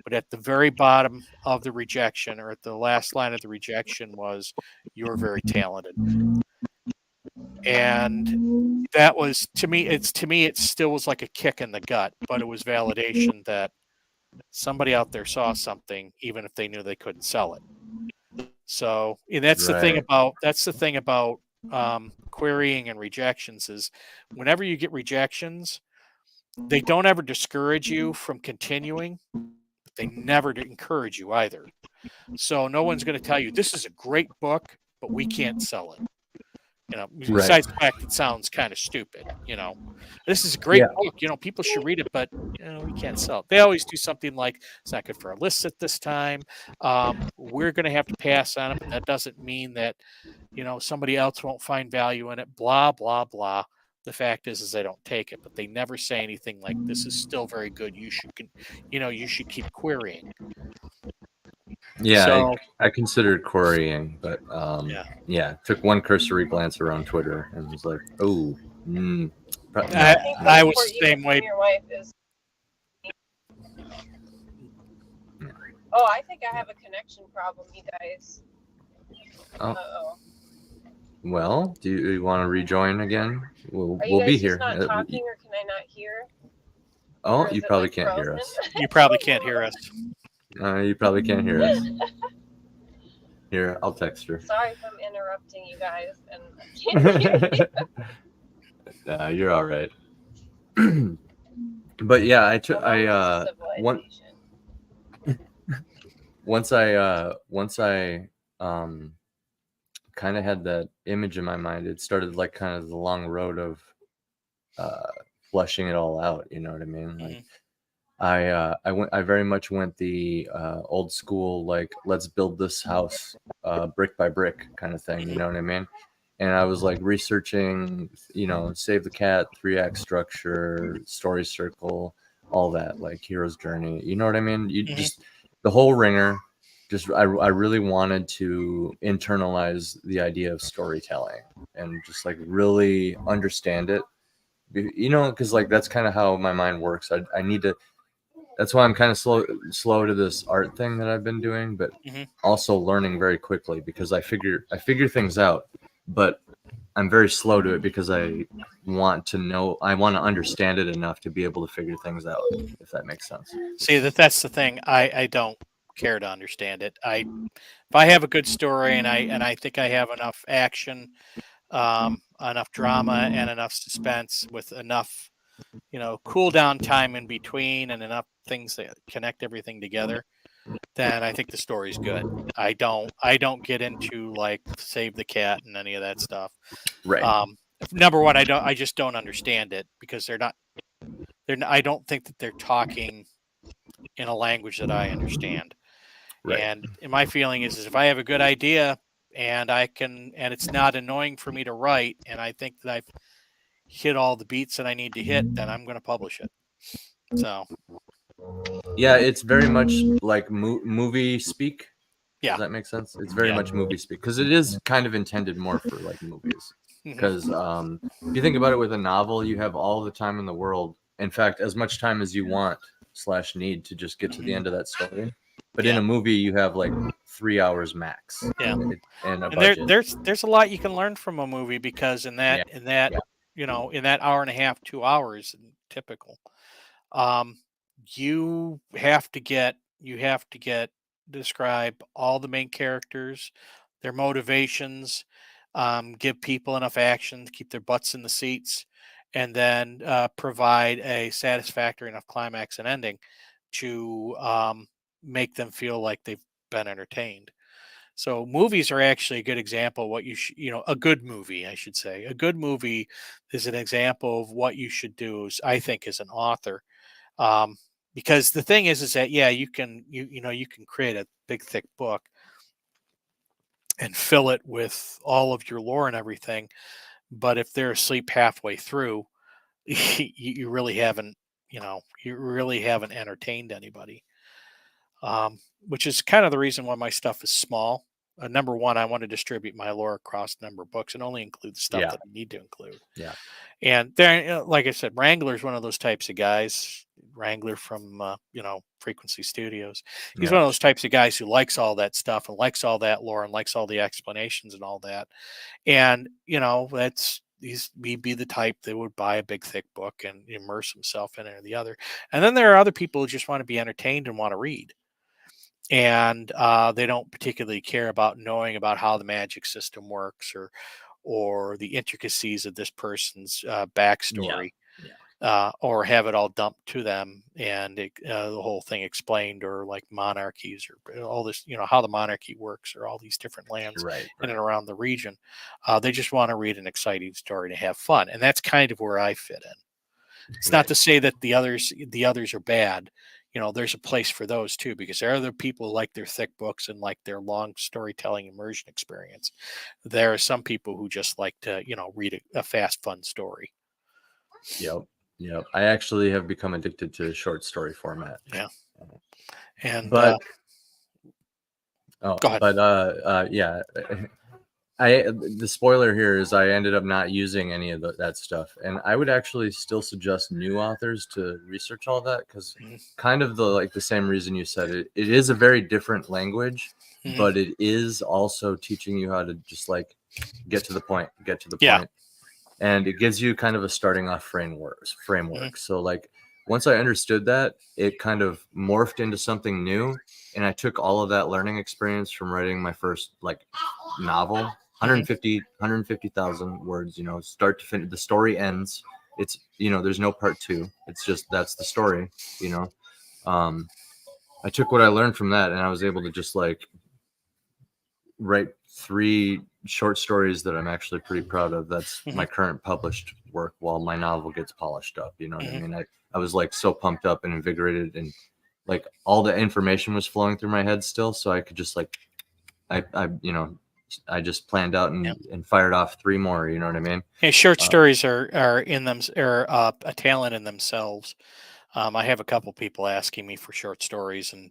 But at the very bottom of the rejection, or at the last line of the rejection, was, "You're very talented." And that was, to me, it still was like a kick in the gut, but it was validation that somebody out there saw something, even if they knew they couldn't sell it. So, and that's the thing about querying and rejections, is whenever you get rejections, they don't ever discourage you from continuing, but they never encourage you either. So no one's going to tell you, this is a great book, but we can't sell it. You know, besides the fact it sounds kind of stupid, you know, this is a great book, you know, people should read it, but, you know, we can't sell it. They always do something like, it's not good for our lists at this time. We're going to have to pass on it, but that doesn't mean that, you know, somebody else won't find value in it, blah, blah, blah. The fact is they don't take it, but they never say anything like, this is still very good. You should keep querying. Yeah, So, I considered querying, but took one cursory glance around Twitter and was like, "Oh, I was the same way." Your wife is. Oh, I think I have a connection problem, you guys. Oh. Well, do you want to rejoin again? We'll be here. Are you guys just not talking, or can I not hear? Oh, you probably can't hear us. You probably can't hear us. You probably can't hear us. Here, I'll text her. Sorry if I'm interrupting you guys and I can't hear you. Nah, you're all right. But yeah, once I kind of had that image in my mind, it started like kind of the long road of fleshing it all out. You know what I mean? Like I very much went the old school, like, let's build this house brick by brick kind of thing. You know what I mean? And I was like researching, Save the Cat, 3-act structure, story circle, all that, like hero's journey. You know what I mean? You just the whole ringer. Just I really wanted to internalize the idea of storytelling and just like really understand it. Because like that's kind of how my mind works. I need to. That's why I'm kind of slow to this art thing that I've been doing, but also learning very quickly because I figure things out, but I'm very slow to it because I want to understand it enough to be able to figure things out, if that makes sense. See, that's the thing. I don't care to understand it. If I have a good story and I think I have enough action, enough drama and enough suspense with enough, cool down time in between and enough things that connect everything together, then I think the story's good. I don't get into like Save the Cat and any of that stuff. Right. Number one, I just don't understand it because I don't think that they're talking in a language that I understand. Right. And my feeling is if I have a good idea and it's not annoying for me to write, and I think that I've hit all the beats that I need to hit, then I'm going to publish it. So. Yeah, it's very much like movie speak. Yeah. Does that make sense? It's very much movie speak because it is kind of intended more for like movies. Because if you think about it, with a novel, you have all the time in the world. In fact, as much time as you want / need to just get to the end of that story. But in a movie, you have like 3 hours max. Yeah, and a budget. There's a lot you can learn from a movie because in that hour and a half, 2 hours, typical, you have to describe all the main characters, their motivations, give people enough action to keep their butts in the seats, and then provide a satisfactory enough climax and ending to make them feel like they've been entertained. So movies are actually a good example of what a good movie, I should say. A good movie is an example of what you should do, I think, as an author. Because the thing is that, you can create a big, thick book and fill it with all of your lore and everything. But if they're asleep halfway through, you really haven't entertained anybody. Which is kind of the reason why my stuff is small. Number one, I want to distribute my lore across a number of books and only include the stuff that I need to include. Yeah. And there, like I said, Wrangler's one of those types of guys. Wrangler from Frequency Studios. He's one of those types of guys who likes all that stuff and likes all that lore and likes all the explanations and all that. And he'd be the type that would buy a big thick book and immerse himself in it or the other. And then there are other people who just want to be entertained and want to read. And they don't particularly care about knowing about how the magic system works or the intricacies of this person's backstory, or have it all dumped to them and the whole thing explained, or like monarchies or all this, how the monarchy works, or all these different lands in and around the region. They just want to read an exciting story to have fun, and that's kind of where I fit in. It's not to say that the others are bad. There's a place for those too, because there are other people who like their thick books and like their long storytelling immersion experience. There are some people who just like to, read a fast, fun story. Yep. I actually have become addicted to short story format. Yeah. And go ahead. The spoiler here is I ended up not using any of that stuff, and I would actually still suggest new authors to research all that, because kind of the same reason you said it is a very different language, but it is also teaching you how to just like get to the point, and it gives you kind of a starting off framework. So like once I understood that, it kind of morphed into something new. And I took all of that learning experience from writing my first like novel, 150,000 words, you know, start to finish. The story ends. It's, you know, there's no part two. It's just, that's the story, you know. I took what I learned from that and I was able to just like write 3 short stories that I'm actually pretty proud of. That's my current published work while my novel gets polished up. You know what I mean? I was like so pumped up and invigorated, and like all the information was flowing through my head still. So I could just like, I you know, I just planned out and fired off 3 more. You know what I mean? And short stories are in them, are a talent in themselves. I have a couple people asking me for short stories, and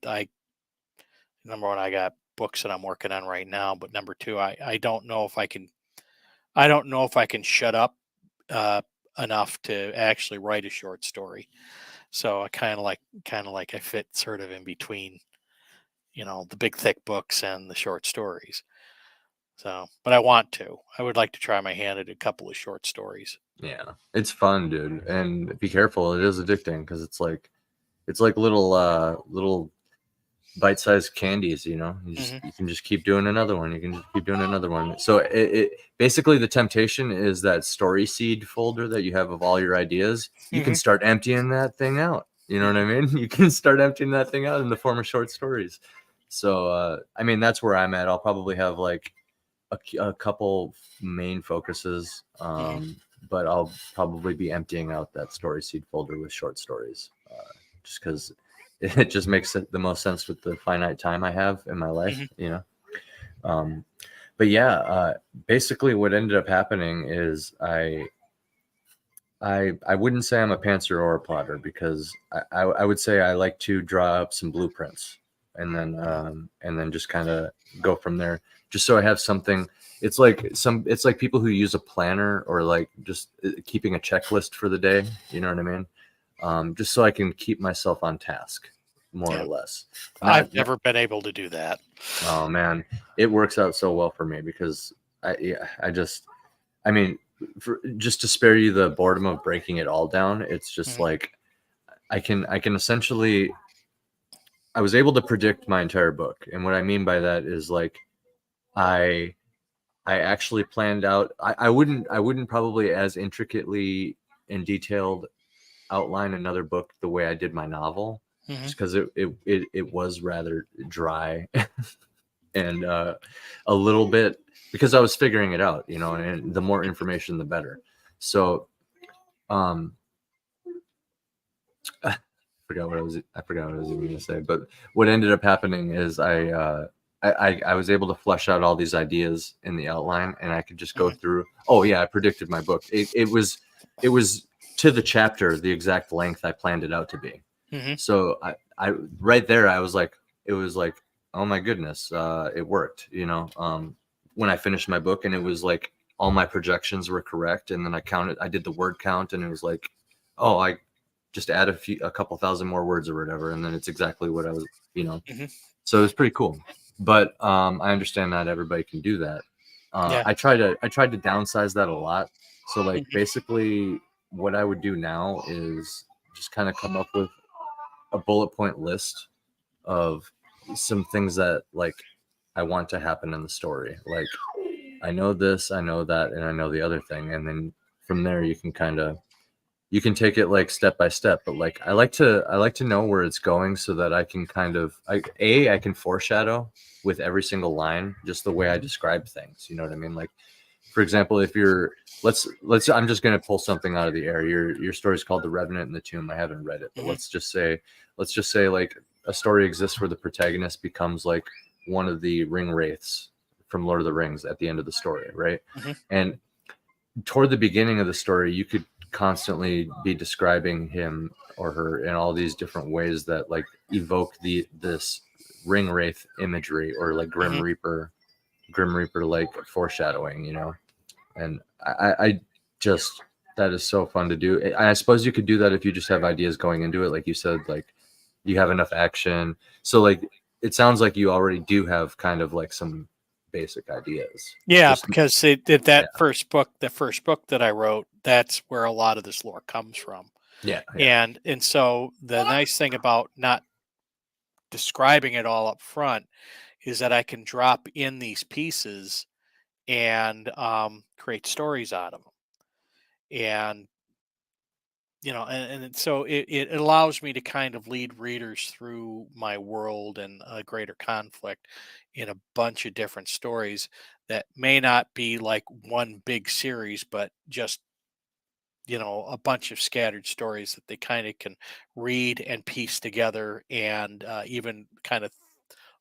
number one, I got books that I'm working on right now, but number two, I don't know if I can shut up enough to actually write a short story. So I kind of like I fit sort of in between, you know, the big thick books and the short stories. So, but I would like to try my hand at a couple of short stories. Yeah, it's fun, dude. And be careful, it is addicting because it's like little bite-sized candies, you know. You can just keep doing another one. You can just keep doing another one. So it basically, the temptation is that story seed folder that you have of all your ideas. You can start emptying that thing out. You know what I mean? You can start emptying that thing out in the form of short stories. So I mean, that's where I'm at. I'll probably have like a couple main focuses, but I'll probably be emptying out that story seed folder with short stories, just because it just makes the most sense with the finite time I have in my life, you know. But yeah, basically what ended up happening is I wouldn't say I'm a pantser or a plotter, because I would say I like to draw up some blueprints and then just kind of go from there, just so I have something. It's like people who use a planner, or like just keeping a checklist for the day, you know what I mean? Just so I can keep myself on task, more or less. I've never been able to do that. Oh man, it works out so well for me, because I mean, just to spare you the boredom of breaking it all down, it's just like I can essentially, I was able to predict my entire book. And what I mean by that is like I actually planned out, I wouldn't probably as intricately and detailed outline another book the way I did my novel, just because it was rather dry and a little bit, because I was figuring it out, you know, and the more information the better. So I forgot what I was even going to say, but what ended up happening is I was able to flesh out all these ideas in the outline, and I could just go through. Oh yeah, I predicted my book. It was to the chapter the exact length I planned it out to be. So I right there I was like, it was like, oh my goodness, it worked, you know. When I finished my book, and it was like all my projections were correct, and then I did the word count, and it was like, oh, I just add a couple thousand more words or whatever, and then it's exactly what I was, you know. So it was pretty cool. But I understand not everybody can do that. I tried to downsize that a lot. So like basically what I would do now is just kind of come up with a bullet point list of some things that like I want to happen in the story. Like, I know this, I know that, and I know the other thing. And then from there you can take it like step by step. But like I like to know where it's going, so that I can kind of I can foreshadow with every single line, just the way I describe things. You know what I mean? Like, for example, if you're let's I'm just gonna pull something out of the air. Your story is called The Revenant in the Tomb. I haven't read it, but let's just say like a story exists where the protagonist becomes like one of the ring wraiths from Lord of the Rings at the end of the story, right? And toward the beginning of the story, you could constantly be describing him or her in all these different ways that like evoke this ring wraith imagery, or like grim reaper like foreshadowing, you know. And I just, that is so fun to do. I suppose you could do that if you just have ideas going into it, like you said, like you have enough action. So like it sounds like you already do have kind of like some basic ideas. Yeah, because the first book that I wrote, that's where a lot of this lore comes from. Yeah. Yeah. And so the nice thing about not describing it all up front is that I can drop in these pieces and create stories out of them. And so it allows me to kind of lead readers through my world and a greater conflict in a bunch of different stories that may not be like one big series, but just a bunch of scattered stories that they kind of can read and piece together, and even kind of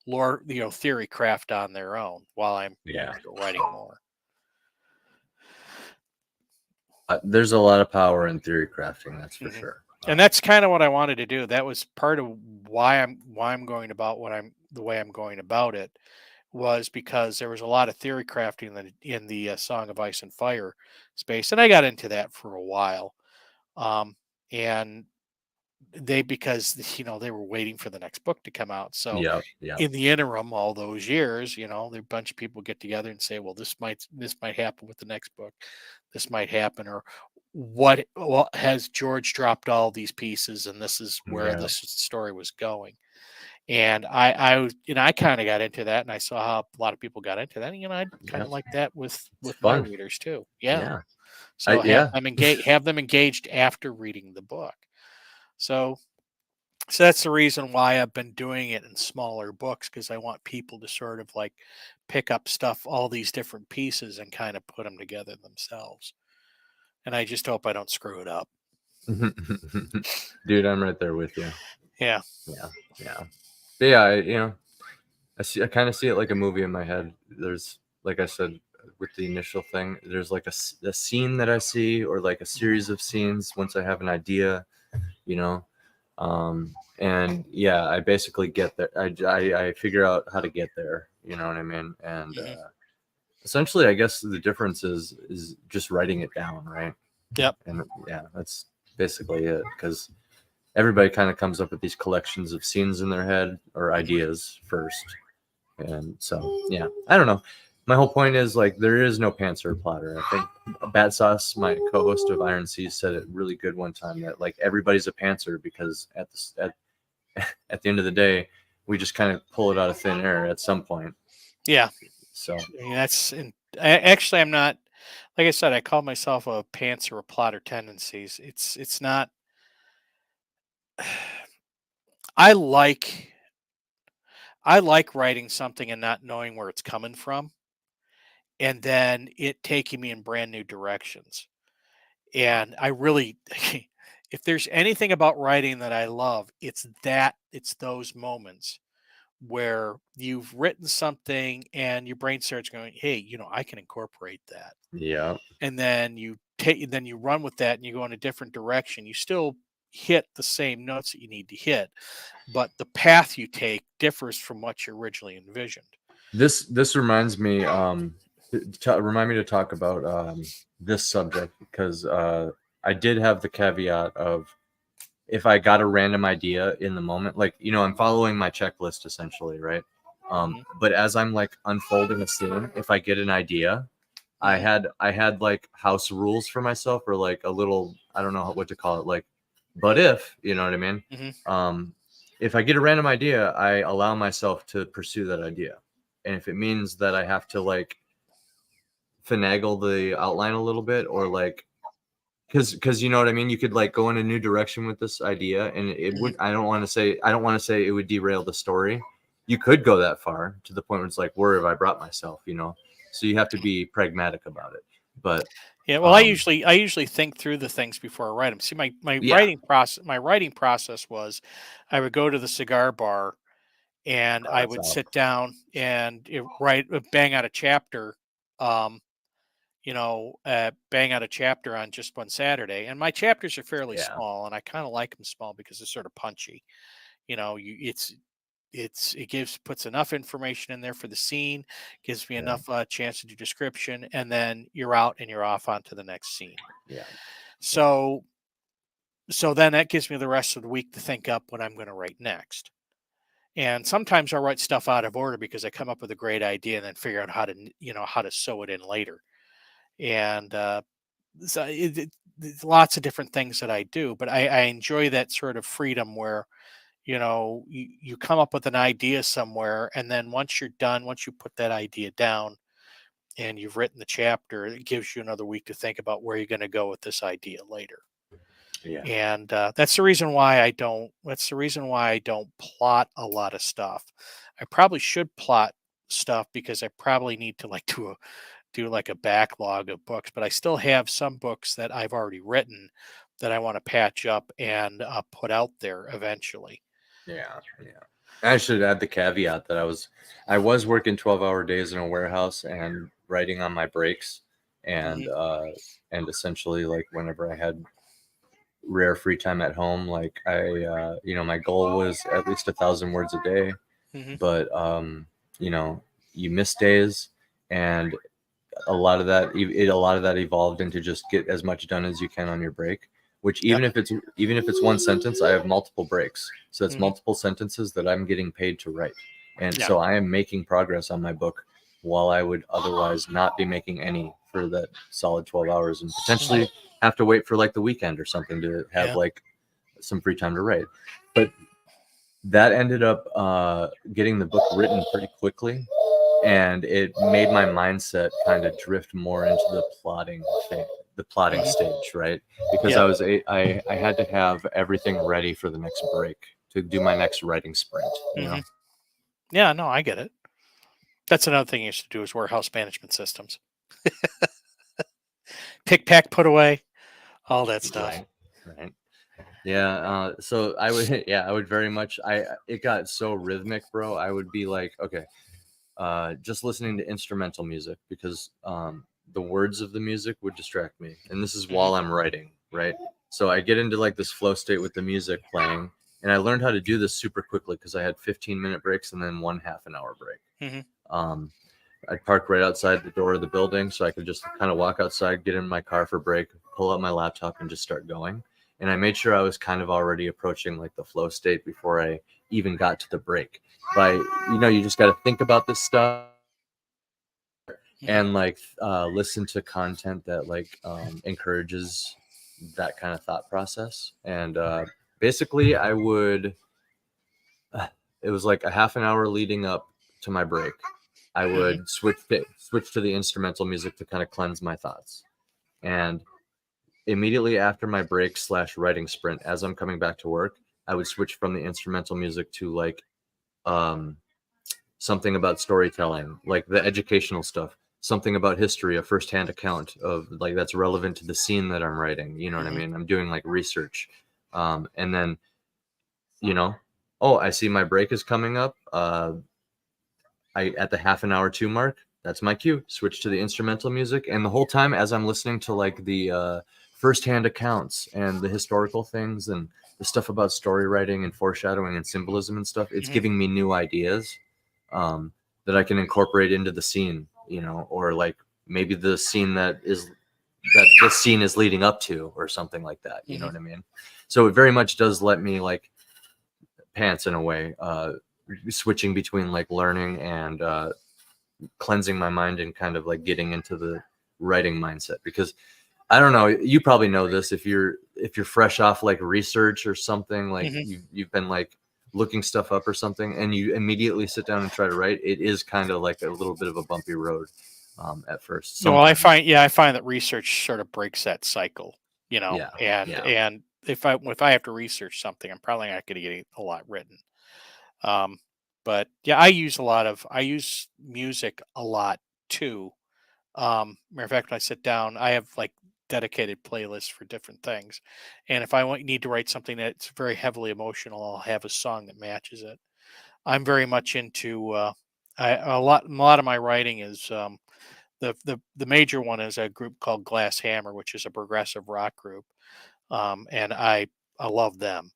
lore, theory craft on their own while I'm Yeah. writing more. There's a lot of power in theory crafting, that's for Mhm. sure. And that's kind of what I wanted to do. That was part of why I'm going about the way I'm going about it, was because there was a lot of theory crafting in the Song of Ice and Fire space, and I got into that for a while. And because they were waiting for the next book to come out, so Yeah. Yeah. in the interim, all those years, a bunch of people get together and say, well, this might happen with the next book, this might happen, or what has George dropped all these pieces, and this is where Yeah. this story was going. And I kind of got into that, and I saw how a lot of people got into that. And, I'd kind Yeah. of like that with my fun. readers too. Yeah. Yeah. So Yeah. have them engaged after reading the book. So that's the reason why I've been doing it in smaller books, because I want people to sort of like pick up stuff, all these different pieces, and kind of put them together themselves. And I just hope I don't screw it up. Dude, I'm right there with you. Yeah. Yeah. Yeah. But yeah, I kind of see it like a movie in my head. There's, like I said, with the initial thing, there's like a scene that I see, or like a series of scenes once I have an idea, and yeah, I basically get there. I figure out how to get there, you know what I mean? And Mhm. essentially, I guess the difference is just writing it down, right? Yep. And yeah, that's basically it, because everybody kind of comes up with these collections of scenes in their head or ideas first. And so, yeah, I don't know. My whole point is, like, there is no pantser plotter. I think Bat Sauce, my co-host of Iron Seas, said it really good one time, that like everybody's a pantser, because at the end of the day, we just kind of pull it out of thin air at some point. Yeah. So Actually, I'm not. Like I said, I call myself a pantser or plotter tendencies. It's not. I like writing something and not knowing where it's coming from, and then it taking me in brand new directions. And I really, if there's anything about writing that I love, it's those moments where you've written something and your brain starts going, hey, I can incorporate that. yeah, And then you run with that, and you go in a different direction. You still hit the same notes that you need to hit, but the path you take differs from what you originally envisioned. this reminds me, remind me to talk about this subject, because I did have the caveat of, if I got a random idea in the moment, like, I'm following my checklist essentially, right? But as I'm like unfolding a scene, if I get an idea, I had like house rules for myself, or like a little, I don't know what to call it, like, but if, you know what I mean? If I get a random idea, I allow myself to pursue that idea. And if it means that I have to like finagle the outline a little bit, or like, because you know what I mean, you could like go in a new direction with this idea, and it would, I don't want to say it would derail the story. You could go that far to the point where it's like, where have I brought myself, so you have to be pragmatic about it. But Yeah, well, I usually think through the things before I write them. See, my Yeah. writing process was, I would go to the cigar bar, and I that's would out. sit down and bang out a chapter, bang out a chapter on just one Saturday. And my chapters are fairly Yeah. small, and I kind of like them small because they're sort of punchy. It puts enough information in there for the scene, gives me Yeah. enough chance to do description, and then you're out and you're off onto the next scene. Yeah. So then that gives me the rest of the week to think up what I'm going to write next. And sometimes I'll write stuff out of order because I come up with a great idea and then figure out how to sew it in later. And so there's lots of different things that I do, but I enjoy that sort of freedom where, you come up with an idea somewhere, and then once you're done, once you put that idea down and you've written the chapter, it gives you another week to think about where you're going to go with this idea later. Yeah. And that's the reason why I don't. That's the reason why I don't plot a lot of stuff. I probably should plot stuff because I probably need to like do like a backlog of books, but I still have some books that I've already written that I want to patch up and put out there eventually. Yeah. I should add the caveat that I was working 12-hour days in a warehouse and writing on my breaks, and essentially like whenever I had rare free time at home, like my goal was at least 1,000 words a day, but you miss days, and a lot of that evolved into just get as much done as you can on your break, which even if it's one sentence, I have multiple breaks, so it's multiple sentences that I'm getting paid to write, and so I am making progress on my book while I would otherwise not be making any for that solid 12 hours and potentially have to wait for like the weekend or something to have like some free time to write. But that ended up getting the book written pretty quickly, and it made my mindset kind of drift more into the plotting stage, right? Because I had to have everything ready for the next break to do my next writing sprint. Yeah, no, I get it. That's another thing you should do is warehouse management systems. Pick, pack, put away, all that stuff. Right. Yeah. So I would very much. It got so rhythmic, bro. I would be like, okay, just listening to instrumental music because the words of the music would distract me, and this is while I'm writing, right? So I get into like this flow state with the music playing, and I learned how to do this super quickly because I had 15-minute breaks and then 1/2 an hour break. I'd park right outside the door of the building so I could just kind of walk outside, get in my car for break, pull out my laptop, and just start going. And I made sure I was kind of already approaching like the flow state before I even got to the break. You just got to think about this stuff and like listen to content that like encourages that kind of thought process. And basically it was like a 1/2 an hour leading up to my break. I would switch to the instrumental music to kind of cleanse my thoughts. And immediately after my break / writing sprint, as I'm coming back to work, I would switch from the instrumental music to like something about storytelling, like the educational stuff, something about history, a firsthand account of like that's relevant to the scene that I'm writing. You know what I mean? I'm doing like research. And then, I see my break is coming up. At the 1/2 an hour 2 mark, that's my cue. Switch to the instrumental music, and the whole time as I'm listening to like the firsthand accounts and the historical things and the stuff about story writing and foreshadowing and symbolism and stuff, it's giving me new ideas that I can incorporate into the scene, or like maybe the scene that this scene is leading up to, or something like that. You know what I mean? So it very much does let me like pants in a way. Switching between like learning and cleansing my mind and kind of like getting into the writing mindset, because I don't know, you probably know this if you're fresh off like research or something, like you've been like looking stuff up or something and you immediately sit down and try to write, it is kind of like a little bit of a bumpy road at first. Well, I find that research sort of breaks that cycle, and if I have to research something, I'm probably not going to get a lot written. But yeah, I use music a lot too. Matter of fact, when I sit down, I have like dedicated playlists for different things. And if I need to write something that's very heavily emotional, I'll have a song that matches it. I'm very much into a lot of my writing is the major one is a group called Glass Hammer, which is a progressive rock group. And I love them.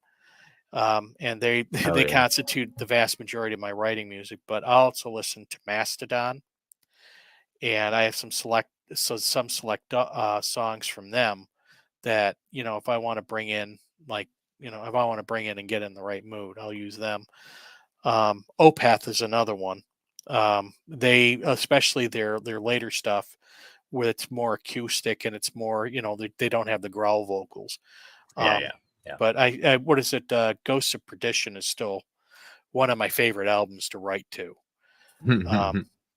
And they constitute the vast majority of my writing music, but I also listen to Mastodon, and I have some select songs from them that, if I want to bring in and get in the right mood, I'll use them. Opath is another one. They, especially their later stuff, where it's more acoustic and it's more, they don't have the growl vocals. Yeah. But I what is it? Ghosts of Perdition is still one of my favorite albums to write to.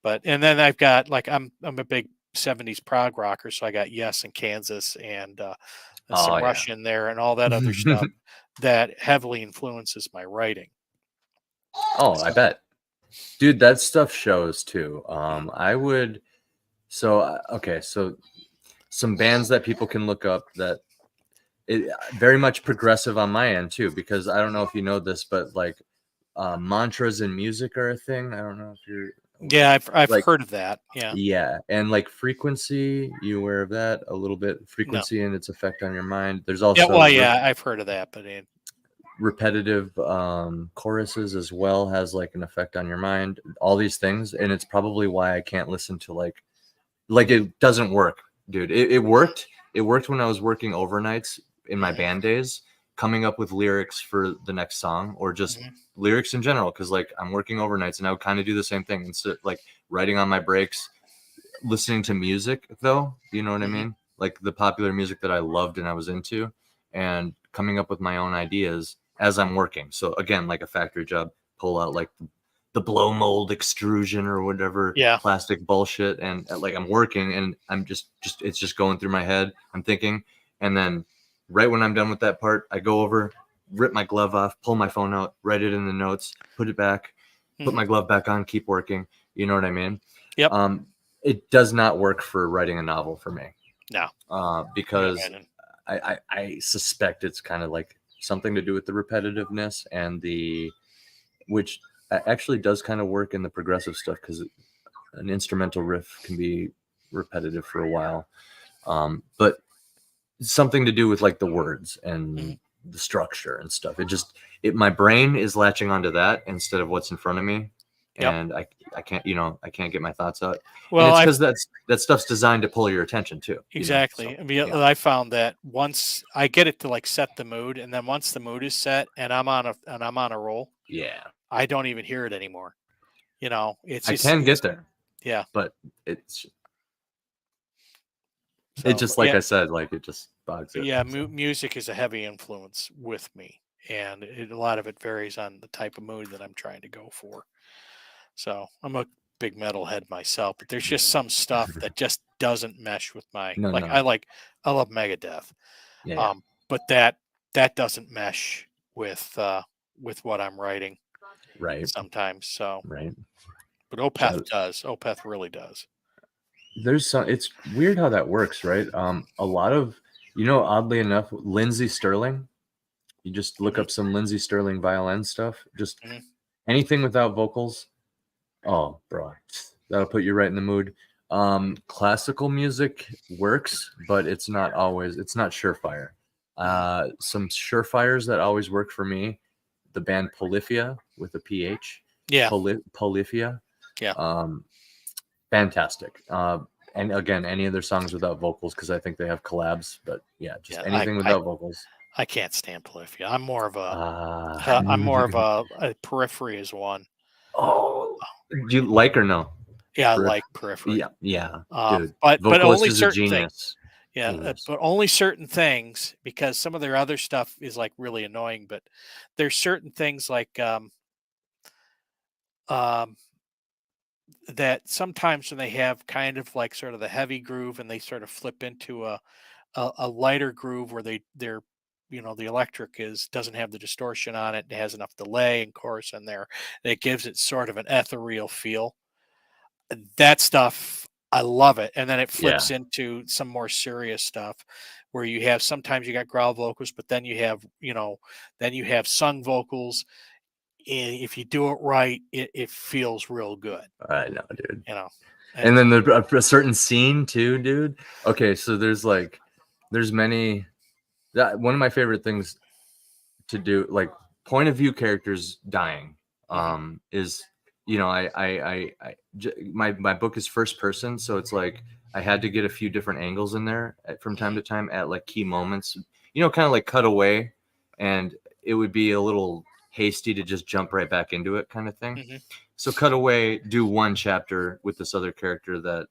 But and then I've got like I'm a big 70s prog rocker, so I got Yes and Kansas and some Rush in there and all that other stuff that heavily influences my writing. Oh, I bet. Dude, that stuff shows too. So some bands that people can look up that very much progressive on my end too, because I don't know if you know this, but like mantras in music are a thing. I don't know if you're I've like, heard of that. Yeah, and like frequency, you aware of that a little bit? Frequency and its effect on your mind. There's also I've heard of that, but repetitive choruses as well has like an effect on your mind. All these things, and it's probably why I can't listen to like it doesn't work, dude. It worked when I was working overnights in my band days, coming up with lyrics for the next song or just lyrics in general, because like I'm working overnights and I would kind of do the same thing instead, like writing on my breaks, listening to music though, you know what I mean, like the popular music that I loved and I was into, and coming up with my own ideas as I'm working. So again, like a factory job, pull out like the blow mold extrusion or whatever plastic bullshit, and like I'm working and I'm just it's just going through my head, I'm thinking, and then right when I'm done with that part, I go over, rip my glove off, pull my phone out, write it in the notes, put it back, put my glove back on, keep working. You know what I mean? Yep. It does not work for writing a novel for me. No. Because I suspect it's kind of like something to do with the repetitiveness and which actually does kind of work in the progressive stuff, because an instrumental riff can be repetitive for a while. But something to do with like the words and the structure and stuff. My brain is latching onto that instead of what's in front of me. And I can't get my thoughts out. Well, and it's because that stuff's designed to pull your attention too. Exactly. So, I mean, I found that once I get it to like set the mood, and then once the mood is set and I'm on a roll, I don't even hear it anymore. It's just, I can get there. Yeah. But it's just like I said, like it just bogs it. Yeah, music is a heavy influence with me, and a lot of it varies on the type of mood that I'm trying to go for. So I'm a big metalhead myself, but there's just some stuff that just doesn't mesh with my I love Megadeth. But that doesn't mesh with what I'm writing. Right. Sometimes. So right. But Opeth does. Opeth really does. It's weird how that works, right? A lot of, oddly enough, Lindsey Stirling, you just look up some Lindsey Stirling violin stuff, just anything without vocals. Oh, bro, that'll put you right in the mood. Classical music works, but it's not surefire. Some surefires that always work for me, the band Polyphia with a PH. Yeah. Polyphia. Yeah. Fantastic. And again, any of their songs without vocals, because I think they have collabs, but anything without vocals. I can't stand Polyphia. I'm more of a Periphery is one. Oh, do you like or no? Yeah, I like Periphery. Yeah. Dude, but only certain things. Yeah, genius. But only certain things, because some of their other stuff is like really annoying. But there's certain things like that sometimes when they have kind of like sort of the heavy groove and they sort of flip into a lighter groove where they're the electric doesn't have the distortion on it. It has enough delay and chorus in there. And it gives it sort of an ethereal feel. That stuff, I love it. And then it flips into some more serious stuff where sometimes you got growl vocals, but then you have sung vocals. And if you do it right, it feels real good. I know, dude. And then a certain scene too, dude. Okay, so there's many. One of my favorite things to do, like point of view characters dying, is my book is first person, so it's like I had to get a few different angles in there from time to time at like key moments, kind of like cut away, and it would be a little hasty to just jump right back into it kind of thing. So cut away, do one chapter with this other character that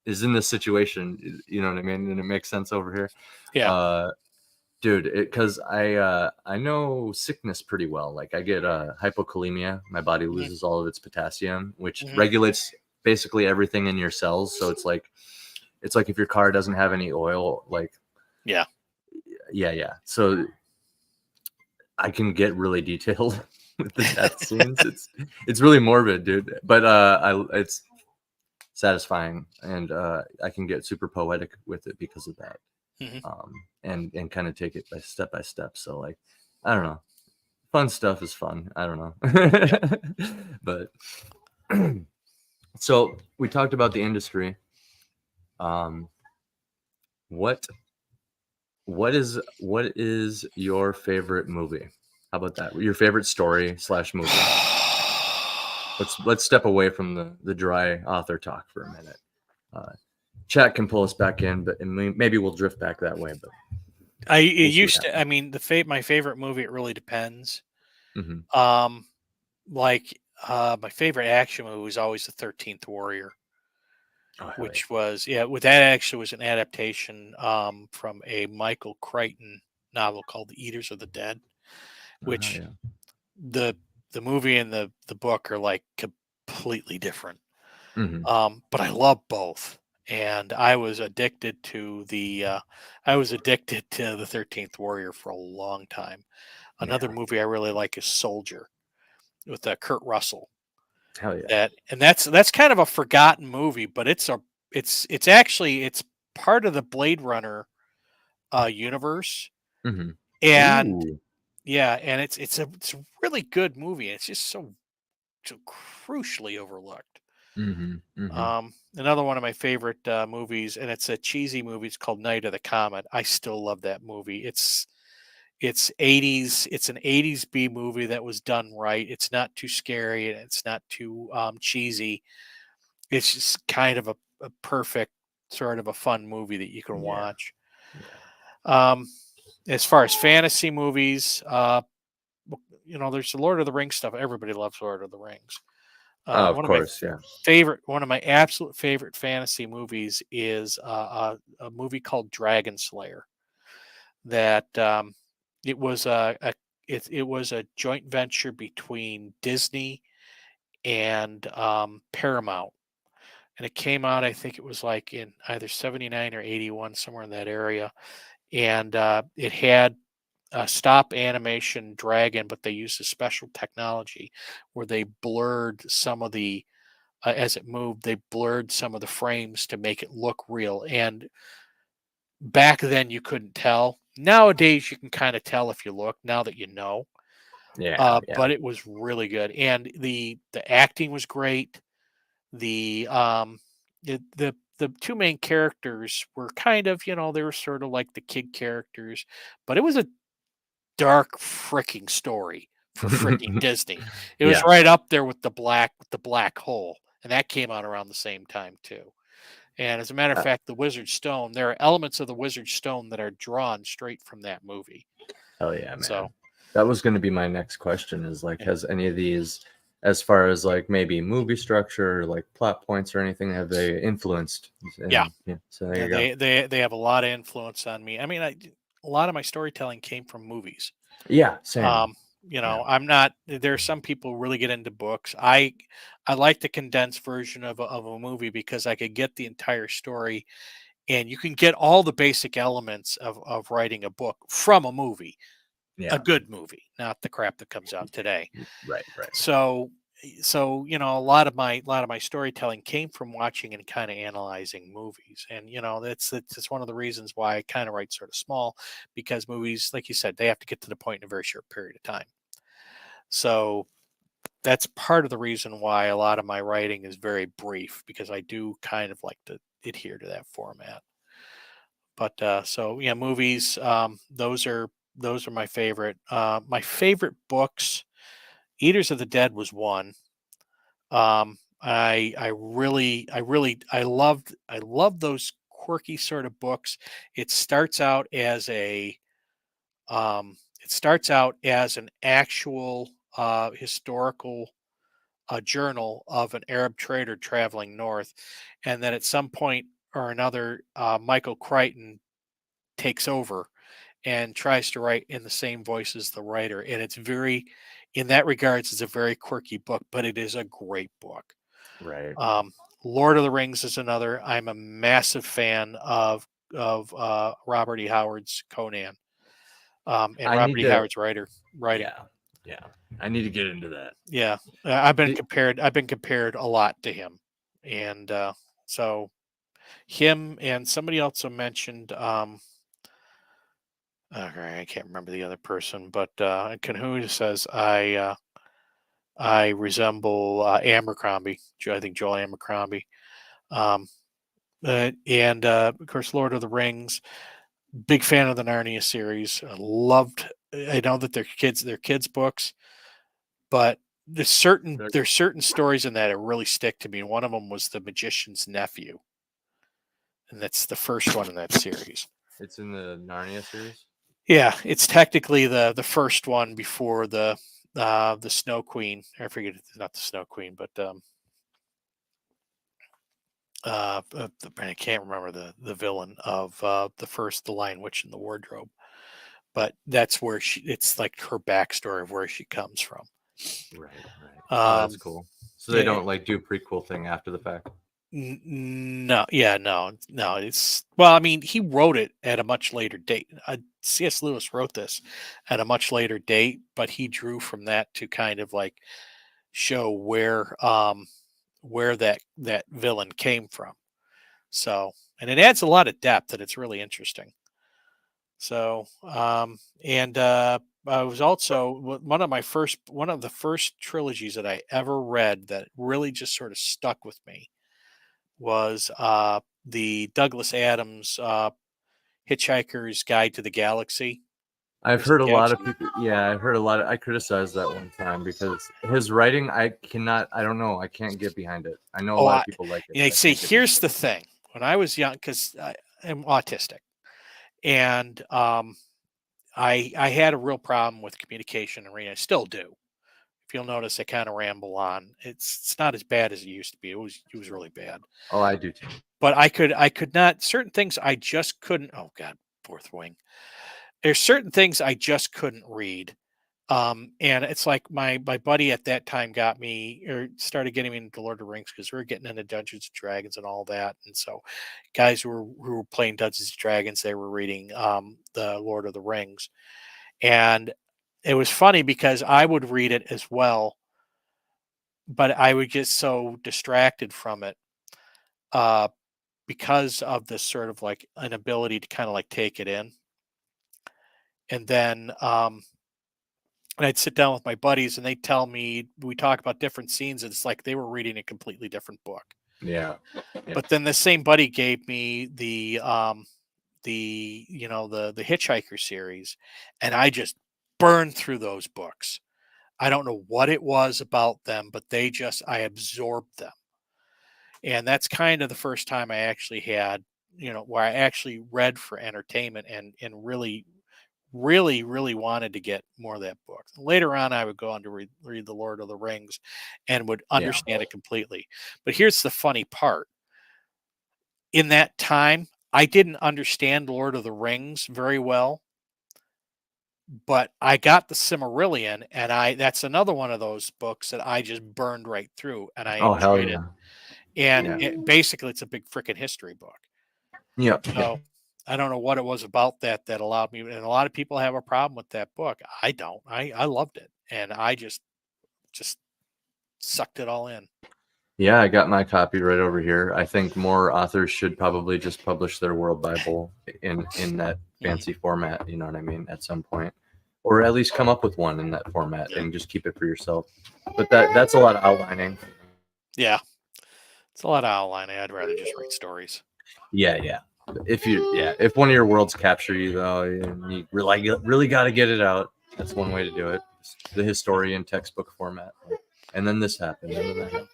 is in this situation, you know what I mean, and it makes sense over here. Yeah. Dude, because I know sickness pretty well. Like I get hypokalemia. My body Mhm. loses all of its potassium, which Mhm. regulates basically everything in your cells. So it's like if your car doesn't have any oil, like Yeah. yeah. So I can get really detailed with the death scenes. It's really morbid, dude. But it's satisfying, and I can get super poetic with it because of that. Mhm. And kind of take it by step. So like, I don't know, fun stuff is fun. I don't know, but so we talked about the industry. What is your favorite movie? How about that? Your favorite story / movie? Let's step away from the dry author talk for a minute. Chat can pull us back in, but maybe we'll drift back that way. But I it we'll see what used to. I happens. mean, my favorite movie. It really depends. Mhm. Like my favorite action movie was always The 13th Warrior, Oh, hell yeah. which was with that actually was an adaptation from a Michael Crichton novel called The Eaters of the Dead, which Yeah. the movie and the book are like completely different. Mhm. But I love both. And I was addicted to the 13th Warrior for a long time. Another Yeah. movie I really like is Soldier with Kurt Russell. Hell yeah. That's kind of a forgotten movie, but it's actually it's part of the Blade Runner universe. Mhm. And Ooh. yeah, and it's a really good movie. It's just so crucially overlooked. Mhm. Mhm. Another one of my favorite movies, and it's a cheesy movie. It's called Night of the Comet. I still love that movie. It's 80s. It's an 80s B movie that was done right. It's not too scary and it's not too cheesy. It's just kind of a perfect sort of a fun movie that you can Yeah. watch. Yeah. Um, as far as fantasy movies, there's the Lord of the Rings stuff. Everybody loves Lord of the Rings. Oh, of One of my course. Yeah. one of my absolute favorite fantasy movies is a movie called Dragon Slayer. That it was it was a joint venture between Disney and Paramount, and it came out. I think it was like in either '79 or '81, somewhere in that area. And it had a stop animation dragon, but they used a special technology where they blurred some of the as it moved, they blurred some of the frames to make it look real. And back then, you couldn't tell. Nowadays, you can kind of tell if you look. Now that you know, Yeah. Yeah. but it was really good, and the acting was great. The the two main characters were kind of they were sort of like the kid characters, but it was a dark freaking story for freaking Disney. It was Yeah. right up there with the black hole, and that came out around the same time too. And as a matter of Uh, fact, the Wizard Stone, there are elements of the Wizard Stone that are drawn straight from that movie. Hell yeah, So man. That was going to be my next question. Is like, yeah, has any of these, as far as like maybe movie structure, or like plot points or anything, have they influenced? yeah, And yeah. So there yeah, you go. they have a lot of influence on me. I mean, a lot of my storytelling came from movies. Yeah. Same. Um, Yeah. I'm not. There are some people who really get into books. I like the condensed version of a movie because I could get the entire story, and you can get all the basic elements of writing a book from a movie, a Yeah. good movie, not the crap that comes out today. Right. Right. So a lot of my storytelling came from watching and kind of analyzing movies. And that's one of the reasons why I kind of write sort of small, because movies, like you said, they have to get to the point in a very short period of time. So that's part of the reason why a lot of my writing is very brief, because I do kind of like to adhere to that format. But so yeah, movies, those are my favorite. My favorite books, Eaters of the Dead was one. I love those quirky sort of books. It starts out as an actual historical a journal of an Arab trader traveling north, and then at some point or another, Michael Crichton takes over and tries to write in the same voice as the writer. And it's very, in that regards, it's a very quirky book, but it is a great book. Right. Lord of the Rings is another. I'm a massive fan of Robert E. Howard's Conan, and I Robert need E. to- Howard's writing. Yeah. I need to get into that. Yeah, I've been The- compared a lot to him, and so him and somebody else I mentioned. Okay, I can't remember the other person, but Canhu says I resemble Abercrombie. I think Joel Abercrombie. And of course, Lord of the Rings. Big fan of the Narnia series. I know that they're kids books, but there's certain stories in that that really stick to me. And one of them was the Magician's Nephew, and that's the first one in that series. It's in the Narnia series. Yeah, it's technically the first one before the Snow Queen. I forget, it's not the Snow Queen, but I can't remember the villain of the Lion Witch in the Wardrobe. But that's where it's like her backstory of where she comes from. Right. Oh, that's cool. So they yeah, don't like do a prequel thing after the fact. No. It's, well, I mean, he wrote it at a much later date. C.S. Lewis wrote this at a much later date, but he drew from that to kind of like show where that villain came from. So, and it adds a lot of depth, and it's really interesting. So, I was also one of the first trilogies that I ever read that really just sort of stuck with me was the Douglas Adams Hitchhiker's Guide to the Galaxy. I've heard a lot of people. Yeah, I've heard a lot. I criticized that one time because his writing, I don't know. I can't get behind it. I know a lot of people like it. Yeah, see, here's the thing. When I was young, because I'm autistic, and I had a real problem with communication and reading. I still do. If you'll notice, I kind of ramble on. It's not as bad as it used to be. It was really bad. Oh, I do too. But I could not, certain things I just couldn't. Oh God, Fourth Wing. There's certain things I just couldn't read. And it's like my buddy at that time got me, or started getting me into Lord of the Rings, because we were getting into Dungeons and Dragons and all that. And so guys who were playing Dungeons and Dragons, they were reading the Lord of the Rings. And it was funny because I would read it as well, but I would get so distracted from it because of this sort of like an ability to kind of like take it in. And then and I'd sit down with my buddies and they'd tell me, we talk about different scenes, and it's like they were reading a completely different book. Yeah. But then the same buddy gave me the Hitchhiker series, and I just burned through those books. I don't know what it was about them, but I absorbed them. And that's kind of the first time I actually had, where I actually read for entertainment and really, really, really wanted to get more of that book. Later on, I would go on to read The Lord of the Rings and would understand it completely. But here's the funny part. In that time, I didn't understand Lord of the Rings very well, but I got the Silmarillion, and that's another one of those books that I just burned right through, and I enjoyed it. And basically, it's a big freaking history book. Yeah. So I don't know what it was about that allowed me, and a lot of people have a problem with that book. I don't. I loved it, and I just sucked it all in. Yeah, I got my copy right over here. I think more authors should probably just publish their World Bible in that fancy format. You know what I mean? At some point, or at least come up with one in that format and just keep it for yourself. But that's a lot of outlining. Yeah, it's a lot of outlining. I'd rather just write stories. Yeah. If one of your worlds capture you though, and you really got to get it out. That's one way to do it. The historian textbook format. And then this happened. And then that happened.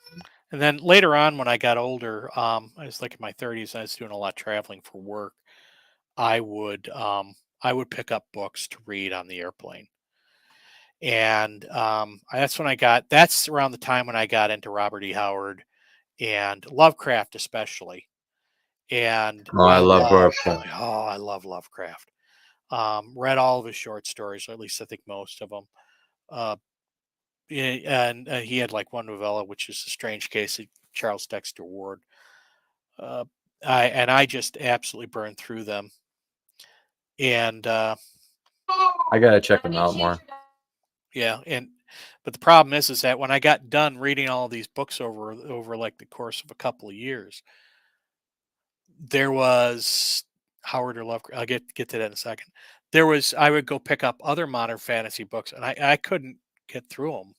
And then later on, when I got older, I was like in my 30s. I was doing a lot of traveling for work. I would pick up books to read on the airplane, And that's around the time when I got into Robert E. Howard and Lovecraft especially. And Oh, I love Lovecraft. I love Lovecraft. Read all of his short stories, or at least I think most of them. And he had like one novella, which is The Strange Case of Charles Dexter Ward. I just absolutely burned through them. And I gotta check them out more. yeah, but the problem is that when I got done reading all of these books over like the course of a couple of years, there was Howard or Lovecraft. I'll get to that in a second. I would go pick up other modern fantasy books, and I couldn't get through them.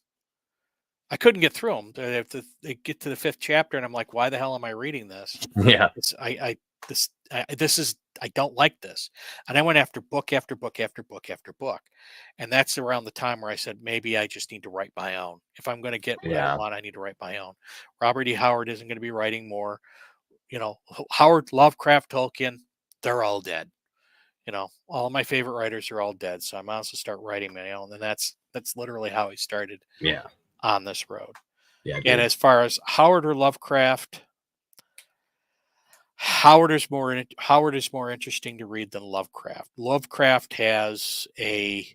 I couldn't get through them. They get to the 5th chapter, and I'm like, why the hell am I reading this? Yeah. I don't like this. And I went after book after book after book after book. And that's around the time where I said, maybe I just need to write my own. If I'm going to get what I want, I need to write my own. Robert E. Howard isn't going to be writing more. Howard, Lovecraft, Tolkien, they're all dead. All of my favorite writers are all dead. So I might as well start writing my own. And that's literally how I started on this road. Yeah. And as far as Howard or Lovecraft, Howard is more interesting to read than Lovecraft. Lovecraft has a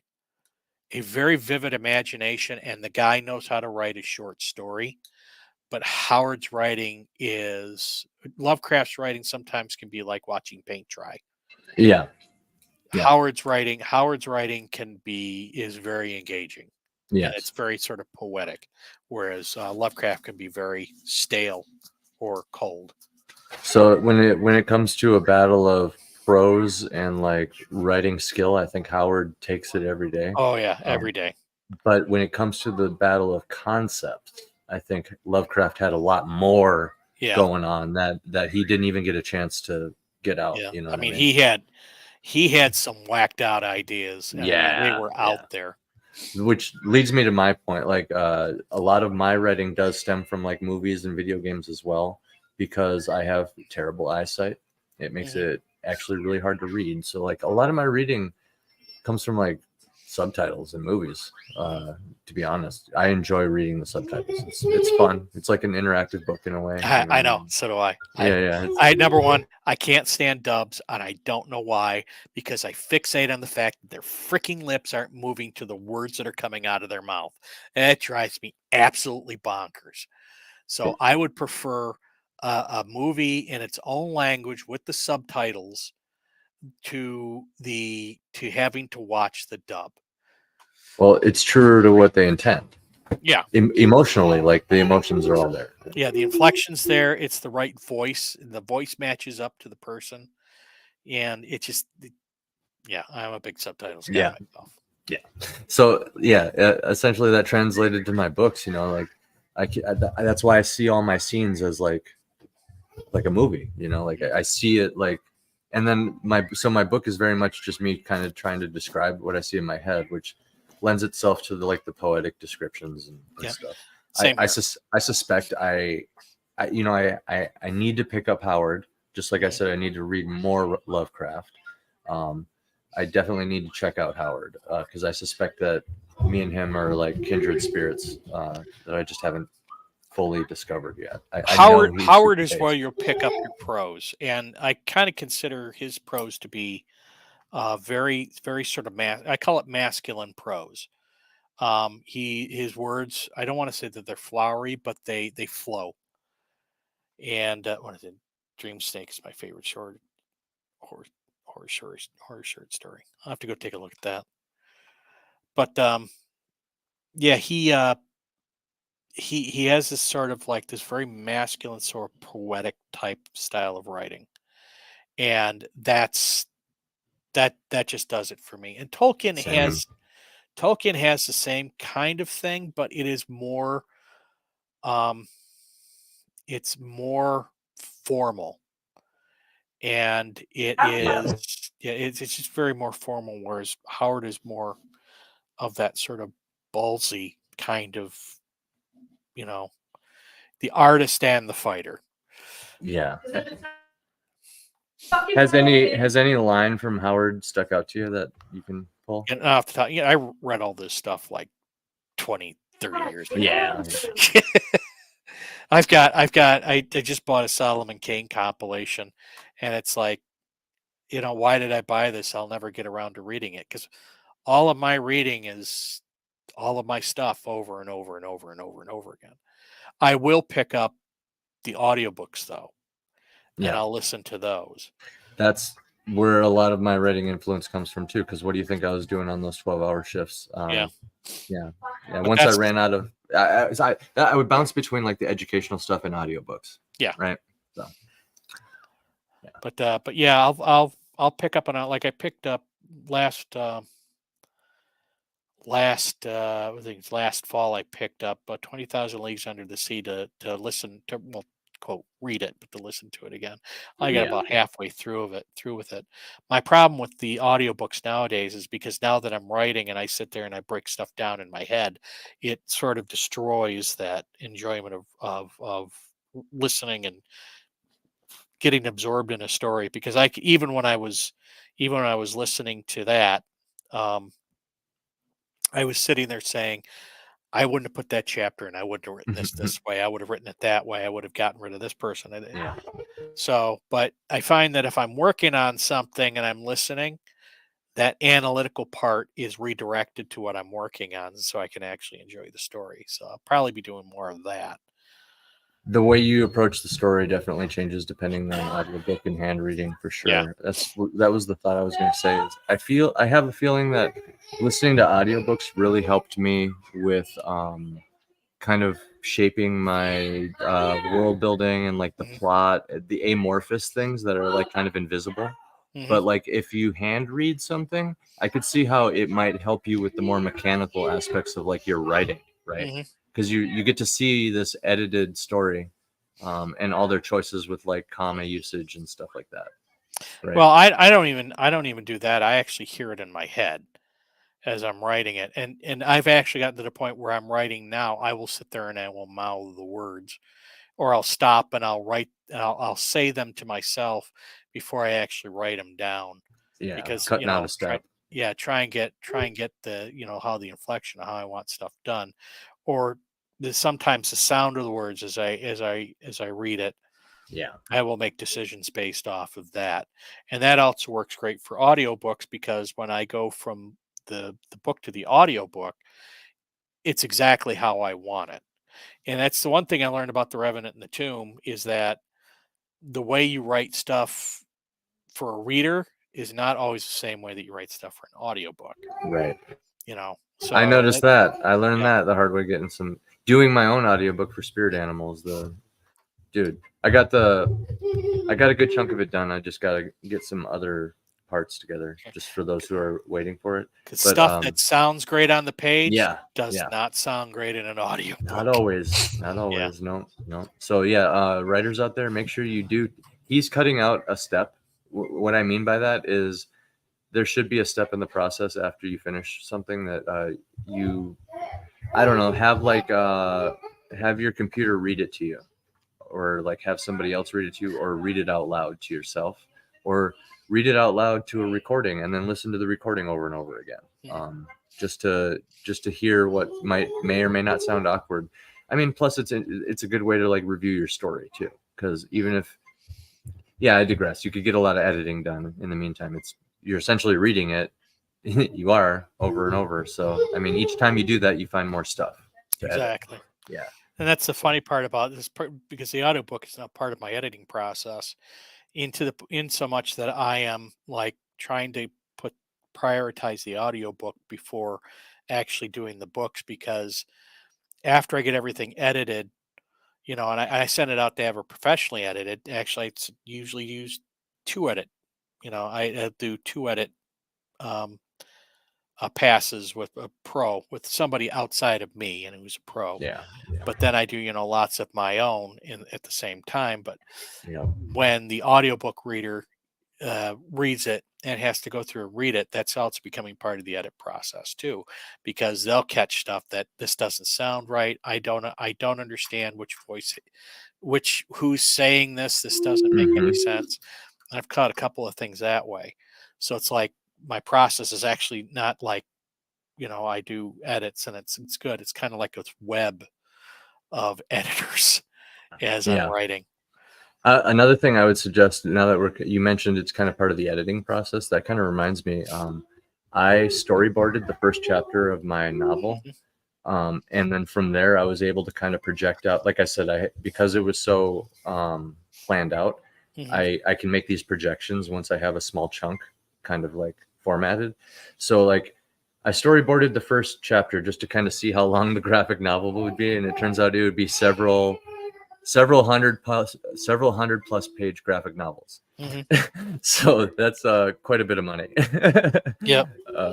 very vivid imagination, and the guy knows how to write a short story. But Lovecraft's writing sometimes can be like watching paint dry. Yeah. Howard's writing is very engaging. Yeah, it's very sort of poetic, whereas Lovecraft can be very stale or cold. So when it comes to a battle of prose and like writing skill, I think Howard takes it every day. Oh yeah, every day. But when it comes to the battle of concepts, I think Lovecraft had a lot more going on that he didn't even get a chance to get out. Yeah. I mean, he had some whacked out ideas. And they were out there. Which leads me to my point. Like a lot of my writing does stem from like movies and video games as well, because I have terrible eyesight. It makes it actually really hard to read. So like a lot of my reading comes from like subtitles and movies. To be honest, I enjoy reading the subtitles. It's fun. It's like an interactive book in a way. I know. So do I. Yeah. Number one, I can't stand dubs, and I don't know why, because I fixate on the fact that their freaking lips aren't moving to the words that are coming out of their mouth. It drives me absolutely bonkers. So I would prefer a movie in its own language with the subtitles to having to watch the dub. Well, it's true to what they intend. Yeah. Emotionally, like the emotions are all there. Yeah, the inflection's there. It's the right voice. And the voice matches up to the person. And it just, I'm a big subtitles guy myself. Yeah. So, essentially that translated to my books, like that's why I see all my scenes as like a movie, like I see it like, and then my book is very much just me kind of trying to describe what I see in my head, which lends itself to the poetic descriptions and stuff. I suspect I need to pick up Howard. Just like I said, I need to read more Lovecraft. I definitely need to check out Howard because I suspect that me and him are like kindred spirits that I just haven't fully discovered yet. Howard is where you'll pick up your prose, and I kind of consider his prose to be very, very sort of I call it masculine prose. His words, I don't want to say that they're flowery, but they flow. And what is it? Dream Snake is my favorite horror short story. I'll have to go take a look at that. But he has this sort of like this very masculine sort of poetic type style of writing, and that just does it for me. And Tolkien has the same kind of thing, but it is more it's more formal, and it is it's just very more formal, whereas Howard is more of that sort of ballsy kind of, the artist and the fighter. Yeah. Has any line from Howard stuck out to you that you can pull? And off the top, I read all this stuff like 20, 30 years ago. Yeah. I just bought a Solomon Kane compilation, and it's like, why did I buy this? I'll never get around to reading it, because all of my reading is all of my stuff over and over and over and over and over again. I will pick up the audiobooks though, and Yeah. I'll listen to those. That's where a lot of my writing influence comes from too. Because what do you think I was doing on those 12-hour shifts? Yeah. Once I ran out of, I would bounce between like the educational stuff and audiobooks. Yeah. Right. So. Yeah. But yeah, I'll pick up on it. Like I picked up last I think it's last fall. I picked up 20,000 Leagues Under the Sea to listen to, well, quote, read it, but to listen to it again. I got about halfway through with it. My problem with the audiobooks nowadays is because now that I'm writing and I sit there and I break stuff down in my head, it sort of destroys that enjoyment of listening and getting absorbed in a story. Because even when I was listening to that, I was sitting there saying, I wouldn't have put that chapter in. I wouldn't have written this way. I would have written it that way. I would have gotten rid of this person. Yeah. So, but I find that if I'm working on something and I'm listening, that analytical part is redirected to what I'm working on, so I can actually enjoy the story. So I'll probably be doing more of that. The way you approach the story definitely changes depending on audiobook and hand reading, for sure. Yeah. That was the thought I was going to say. Is I have a feeling that listening to audiobooks really helped me with kind of shaping my world building and like the plot, the amorphous things that are like kind of invisible. But like if you hand read something, I could see how it might help you with the more mechanical aspects of like your writing, right? Because you get to see this edited story and all their choices with like comma usage and stuff like that. Right? Well, I don't even do that. I actually hear it in my head as I'm writing it. And I've actually gotten to the point where I'm writing now, I will sit there and I will mouth the words, or I'll stop and I'll write and I'll say them to myself before I actually write them down. Yeah, because cutting out a step. Try and get the how the inflection of how I want stuff done, or sometimes the sound of the words as I read it. Yeah, I will make decisions based off of that. And that also works great for audiobooks, because when I go from the book to the audiobook, it's exactly how I want it. And that's the one thing I learned about The Revenant and the Tomb, is that the way you write stuff for a reader is not always the same way that you write stuff for an audiobook. right. So I noticed that. I learned that the hard way, doing my own audiobook for Spirit Animals. I got a good chunk of it done. I just got to get some other parts together just for those who are waiting for it. Because stuff that sounds great on the page does not sound great in an audio book. Not always. No. So writers out there, make sure you do. He's cutting out a step. What I mean by that is there should be a step in the process after you finish something that have your computer read it to you, or like have somebody else read it to you, or read it out loud to yourself, or read it out loud to a recording and then listen to the recording over and over again. Just to hear what may or may not sound awkward. I mean, plus it's a good way to like review your story too, because even if I digress, you could get a lot of editing done in the meantime. You're essentially reading it. You are over and over. So I mean, each time you do that, you find more stuff. Exactly. Yeah. And that's the funny part about this, because the audiobook is not part of my editing process, in so much that I am like trying to prioritize the audiobook before actually doing the books, because after I get everything edited, and I send it out to have it professionally edited. Actually, it's usually used to edit. I do 2 edit passes with a pro, with somebody outside of me and who's a pro. Yeah. But then I do lots of my own at the same time. But Yeah. when the audiobook reader reads it and has to go through and read it, that's also becoming part of the edit process too, because they'll catch stuff that this doesn't sound right. I don't understand who's saying this. This doesn't make any sense. And I've caught a couple of things that way. So it's like my process is actually not like, I do edits and it's good. It's kind of like a web of editors as I'm Yeah. writing. Another thing I would suggest, now that you mentioned it's kind of part of the editing process, that kind of reminds me, I storyboarded the first chapter of my novel. And then from there, I was able to kind of project out, like I said, because it was so planned out, I can make these projections once I have a small chunk kind of like formatted. So like I storyboarded the first chapter just to kind of see how long the graphic novel would be. And it turns out it would be several hundred plus page graphic novels. So that's quite a bit of money. Yep.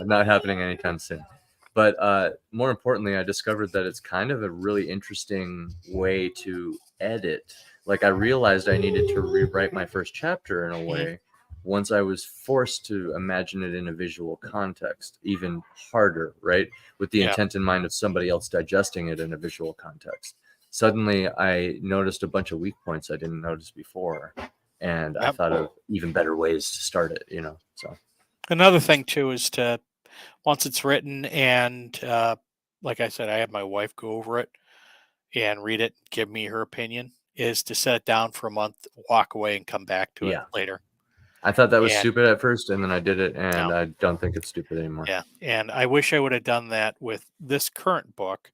Not happening anytime soon. But more importantly, I discovered that it's kind of a really interesting way to edit. Like I realized I needed to rewrite my first chapter in a way once I was forced to imagine it in a visual context, even harder, right? With the intent in mind of somebody else digesting it in a visual context. Suddenly I noticed a bunch of weak points I didn't notice before. And I thought of even better ways to start it, so. Another thing too is to, once it's written and like I said, I have my wife go over it and read it, give me her opinion, is to set it down for a month, walk away and come back to it later. I thought that was stupid at first, and then I did it, and I don't think it's stupid anymore. Yeah, and I wish I would have done that with this current book,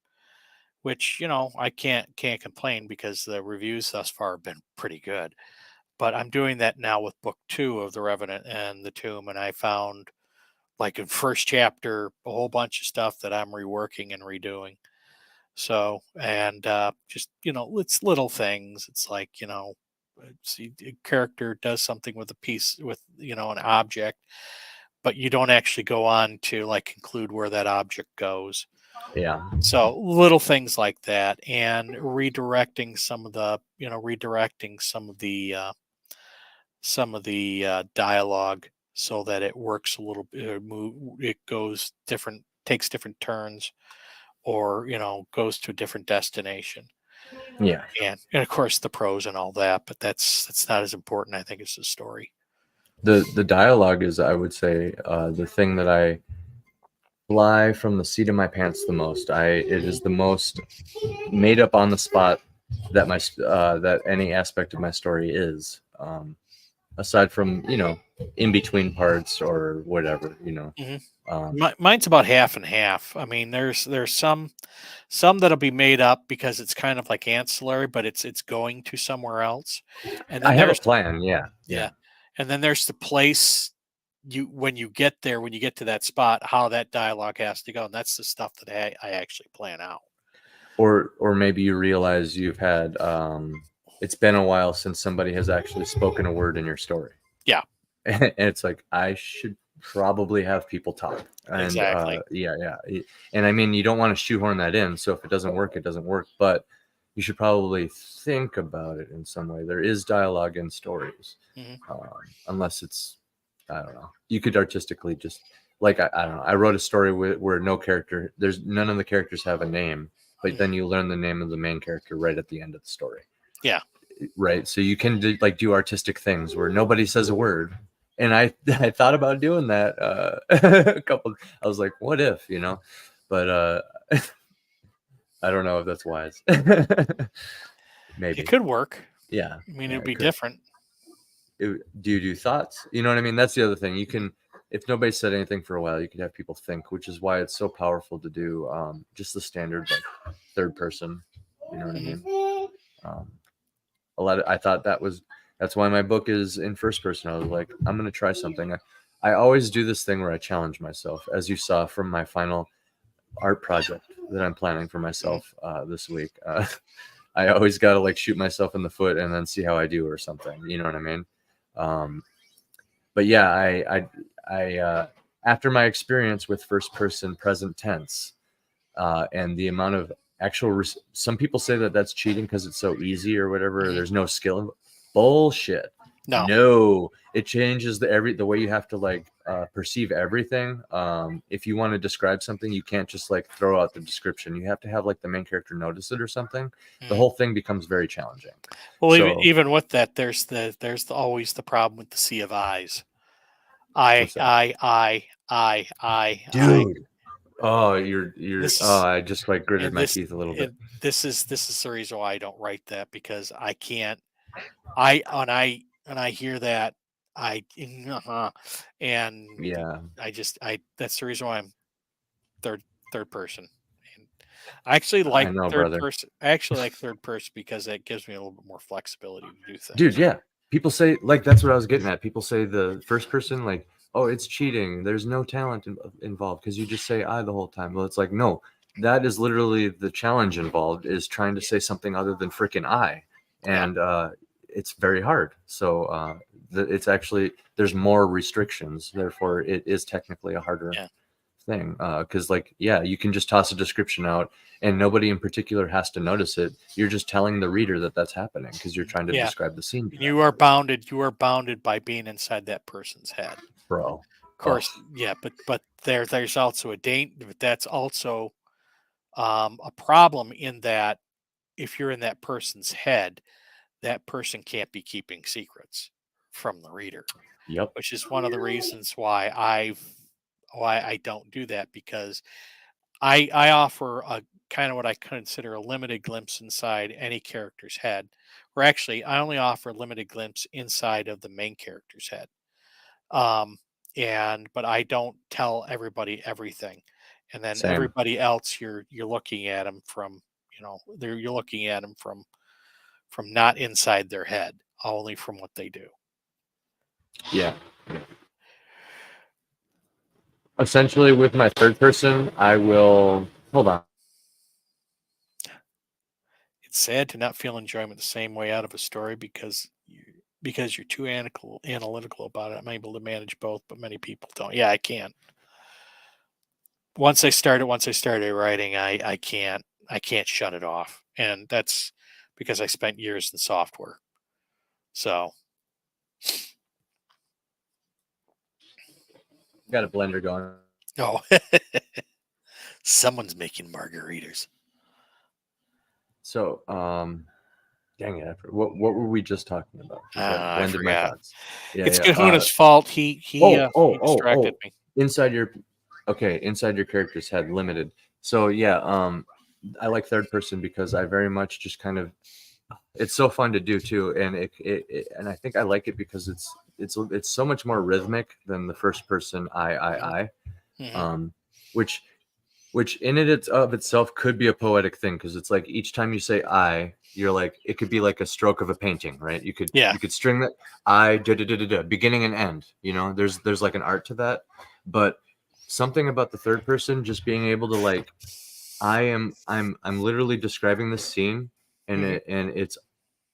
which, I can't complain because the reviews thus far have been pretty good. But I'm doing that now with book 2 of The Revenant and the Tomb, and I found, like in first chapter, a whole bunch of stuff that I'm reworking and redoing. So, and just, it's little things. It's like, a character does something with a piece, with, an object, but you don't actually go on to like conclude where that object goes. Yeah. So little things like that, and redirecting some of the dialogue so that it works a little bit, it goes different, takes different turns, or goes to a different destination. Yeah. And of course the prose and all that, but that's not as important, I think, as the story. The dialogue is, I would say, the thing that I fly from the seat of my pants the most. It is the most made up on the spot that that any aspect of my story is, aside from in between parts or whatever. Mine's about half and half. I mean, there's some that'll be made up because it's kind of like ancillary, but it's going to somewhere else. And then I have a plan. Yeah. And then there's the place when you get there, when you get to that spot, how that dialogue has to go, and that's the stuff that I actually plan out. Or maybe you realize you've had it's been a while since somebody has actually spoken a word in your story. Yeah. And it's like, I should probably have people talk. And, exactly. Yeah. And I mean, you don't want to shoehorn that in. So if it doesn't work, it doesn't work. But you should probably think about it in some way. There is dialogue in stories, unless it's, I don't know. You could artistically just, like, I don't know. I wrote a story where none of the characters have a name, but then you learn the name of the main character right at the end of the story. Yeah. Right. So you can do artistic things where nobody says a word. And I thought about doing that I was like, what if, but I don't know if that's wise. Maybe it could work. Yeah. I mean, it'd be different. Do you do thoughts? You know what I mean? That's the other thing. You can, if nobody said anything for a while, you could have people think, which is why it's so powerful to do just the standard like third person. You know what I mean? I thought that's why my book is in first person. I was like, I'm going to try something. I always do this thing where I challenge myself, as you saw from my final art project that I'm planning for myself this week. I always got to like shoot myself in the foot and then see how I do or something. You know what I mean? But yeah, I after my experience with first person present tense and the amount of actual some people say that that's cheating because it's so easy or whatever. There's no skill. Bullshit. No, it changes the way you have to like perceive everything. If you want to describe something, you can't just like throw out the description. You have to have like the main character notice it or something. The whole thing becomes very challenging. Well, even with that, there's always the problem with the sea of eyes. What's that? I. Dude. Oh, you're. This Oh, is I just like gritted and my teeth a little bit. this is the reason why I don't write that, because I can't. When I hear that, and Yeah, I that's the reason why I'm third person. And I actually I like know, third brother. person. I actually like third person because it gives me a little bit more flexibility to do things. Dude, yeah. People say, like, that's what I was getting at. People say the first person, like, oh, it's cheating. There's no talent involved because you just say I the whole time. Well, it's like, no, that is literally the challenge involved, is trying to say something other than freaking I. And it's very hard. So it's actually, there's more restrictions. Therefore, it is technically a harder thing. Because, like, yeah, you can just toss a description out and nobody in particular has to notice it. You're just telling the reader that that's happening because you're trying to describe the scene. You are bounded by being inside that person's head, Bro. Of course, but there's also but that's also a problem, in that if you're in that person's head, that person can't be keeping secrets from the reader. Yep. Which is one of the reasons why I don't do that, because I offer a kind of what I consider a limited glimpse inside any character's head. Or actually, I only offer a limited glimpse inside of the main character's head. But I don't tell everybody everything. And then Same. everybody else, you're looking at them from, you're looking at them from not inside their head, only from what they do. Yeah. Essentially, with my third person, I will hold on. It's sad to not feel enjoyment the same way out of a story because you're too analytical about it. I'm able to manage both, but many people don't. Yeah, I can't. Once I started writing, I can't shut it off, and that's because I spent years in software. So, Got a blender going. oh, someone's making margaritas. So, dang it! What were we just talking about? I forgot. Yeah, it's Kahuna's fault. He distracted me. Inside your character's head, limited. So yeah, I like third person because I very much just kind of, it's so fun to do too, and and I think I like it because it's so much more rhythmic than the first person I. Mm-hmm. Which in it of itself could be a poetic thing, because it's like each time you say I, you're like, it could be like a stroke of a painting, right? You could string that I beginning and end. There's like an art to that, but something about the third person just being able to, like, I'm literally describing this scene, and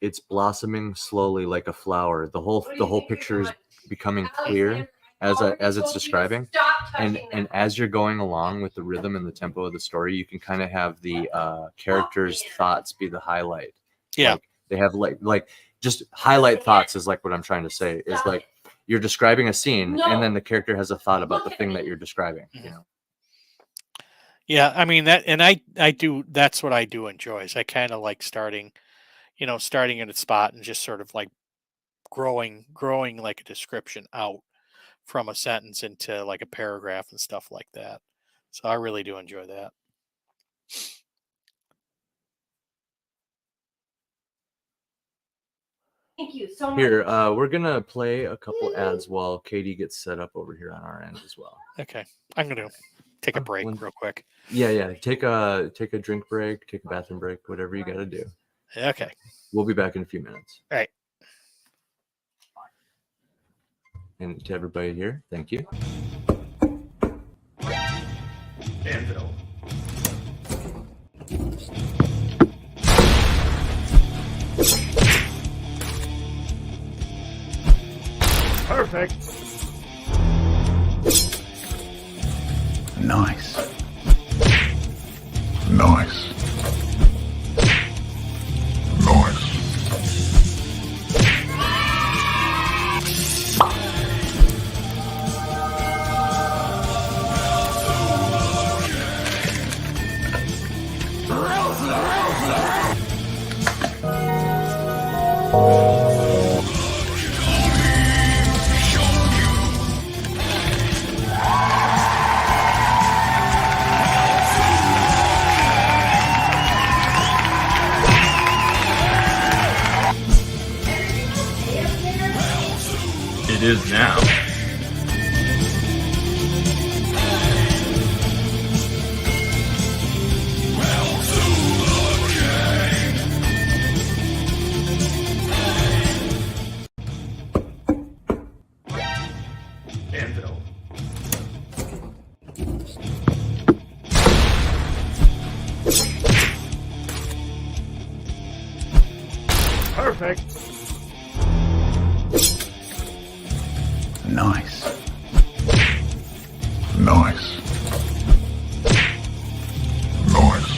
it's blossoming slowly like a flower. The whole picture is becoming clear as it's describing, and as you're going along with the rhythm and the tempo of the story, you can kind of have the characters' thoughts be the highlight. Yeah, like, they have like just highlight thoughts is like what I'm trying to say is like you're describing a scene, and then the character has a thought about the thing that you're describing. Yeah, I mean that, and I do. That's what I do enjoy. Is I kind of like starting in a spot and just sort of like growing like a description out from a sentence into like a paragraph and stuff like that. So I really do enjoy that. Thank you so much. Here, we're gonna play a couple ads while Katie gets set up over here on our end as well. Okay, I'm gonna take a break real quick. Yeah. Take a drink break, take a bathroom break, whatever you got to do. Okay. We'll be back in a few minutes. All right. And to everybody here, thank you. Anvil. Perfect. Nice. Nice. Nice. It is now. Anvil. Perfect. Nice. Nice. Nice.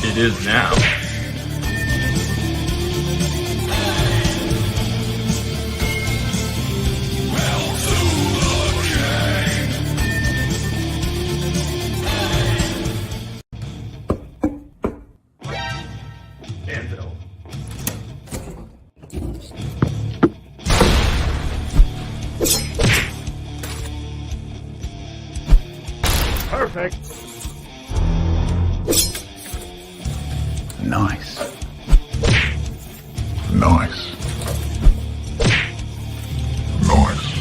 It is now. Anvil. Perfect. Nice. Nice. Nice.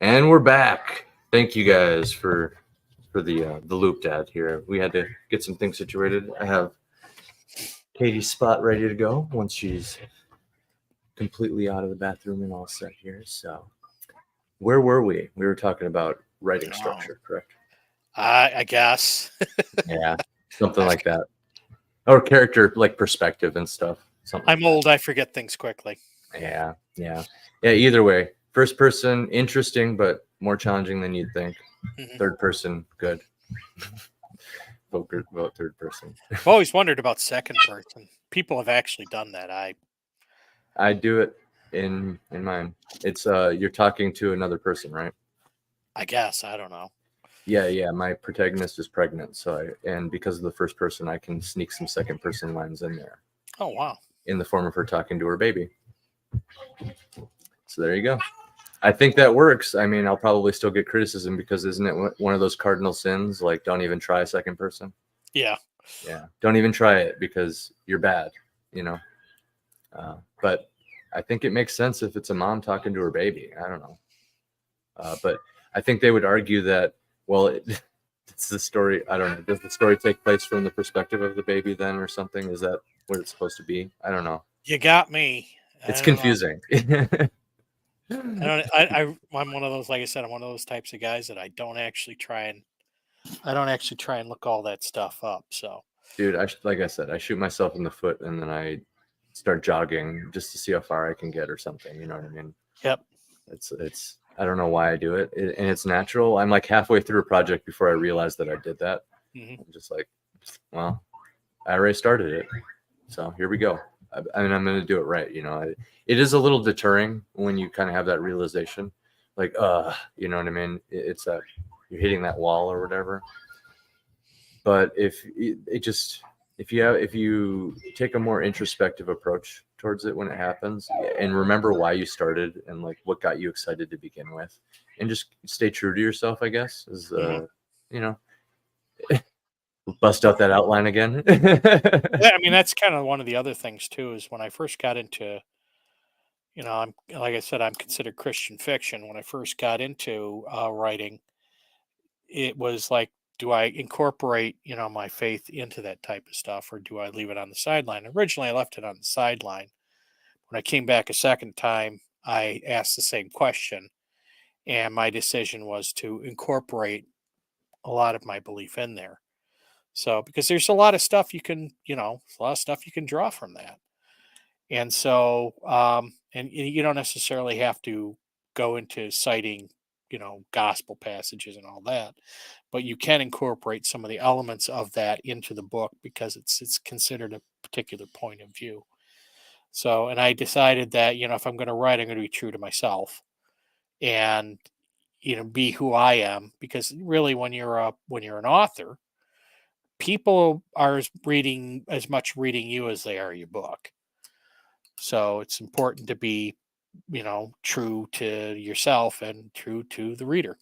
And we're back. Thank you guys for the loop dad here. We had to get some things situated. I have Katie's spot ready to go once she's completely out of the bathroom and all set here. So where were we? We were talking about writing structure, correct? I guess. Yeah, something like that. Or character like perspective and stuff. Something I'm like old. I forget things quickly. that. Yeah. Either way, first person, interesting, but more challenging than you'd think. Mhm. Third person, good. vote third person. I've always wondered about second person. People have actually done that. I do it in mine. It's you're talking to another person, right? I guess. I don't know. Yeah. My protagonist is pregnant, so and because of the first person, I can sneak some second person lines in there Oh, wow. in the form of her talking to her baby. So there you go. I think that works. I mean, I'll probably still get criticism because isn't it one of those cardinal sins? Like, don't even try a second person. Yeah. Yeah, don't even try it because you're bad, you know. But I think it makes sense if it's a mom talking to her baby. I don't know. But I think they would argue that, well, it's the story. I don't know. Does the story take place from the perspective of the baby then or something? Is that what it's supposed to be? I don't know. You got me. It's I don't know. confusing. I'm one of those, like I said, I'm one of those types of guys that I don't actually try and look all that stuff up. So, Dude, like I said, I shoot myself in the foot and then I start jogging just to see how far I can get or something. You know what I mean? yep. It's I don't know why I do it, and it's natural. I'm like halfway through a project before I realize that I did that. Mhm. I'm just like, well, I already started it, so here we go. I mean, I'm going to do it right. You know, it is a little deterring when you kind of have that realization, like, you know what I mean? It's that you're hitting that wall or whatever. But if you take a more introspective approach towards it when it happens and remember why you started and like what got you excited to begin with and just stay true to yourself, I guess is you know, bust out that outline again. Yeah, I mean, that's kind of one of the other things too, is when I first got into, I'm, like I said, I'm considered Christian fiction. When I first got into writing, it was like, do I incorporate, my faith into that type of stuff, or do I leave it on the sideline? Originally, I left it on the sideline, When I came back a second time, I asked the same question, and my decision was to incorporate a lot of my belief in there. So, because there's a lot of stuff you can, a lot of stuff you can draw from that. And so, and you don't necessarily have to go into citing, gospel passages and all that, but you can incorporate some of the elements of that into the book because it's considered a particular point of view. So, and I decided that, if I'm going to write, I'm going to be true to myself and, be who I am, because really when you're an author, people are as much reading you as they are your book. So it's important to be, true to yourself and true to the reader.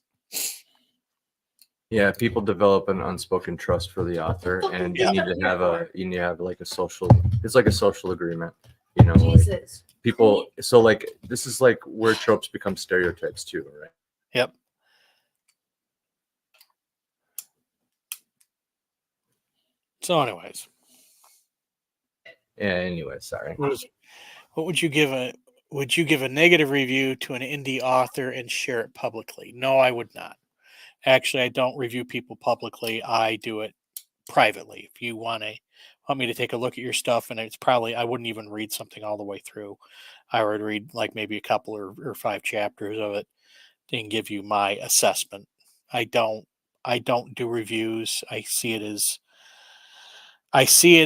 Yeah, people develop an unspoken trust for the author, and you need to have like a social. It's like a social agreement, like people. So like this is like where tropes become stereotypes too, right? Yep. So, anyways. Yeah. Anyway, sorry. What would you give a negative review to an indie author and share it publicly? No, I would not. Actually, I don't review people publicly. I do it privately. If you want me to take a look at your stuff, and it's probably, I wouldn't even read something all the way through. I would read like maybe a couple or 5 chapters of it and give you my assessment. I don't do reviews. I see it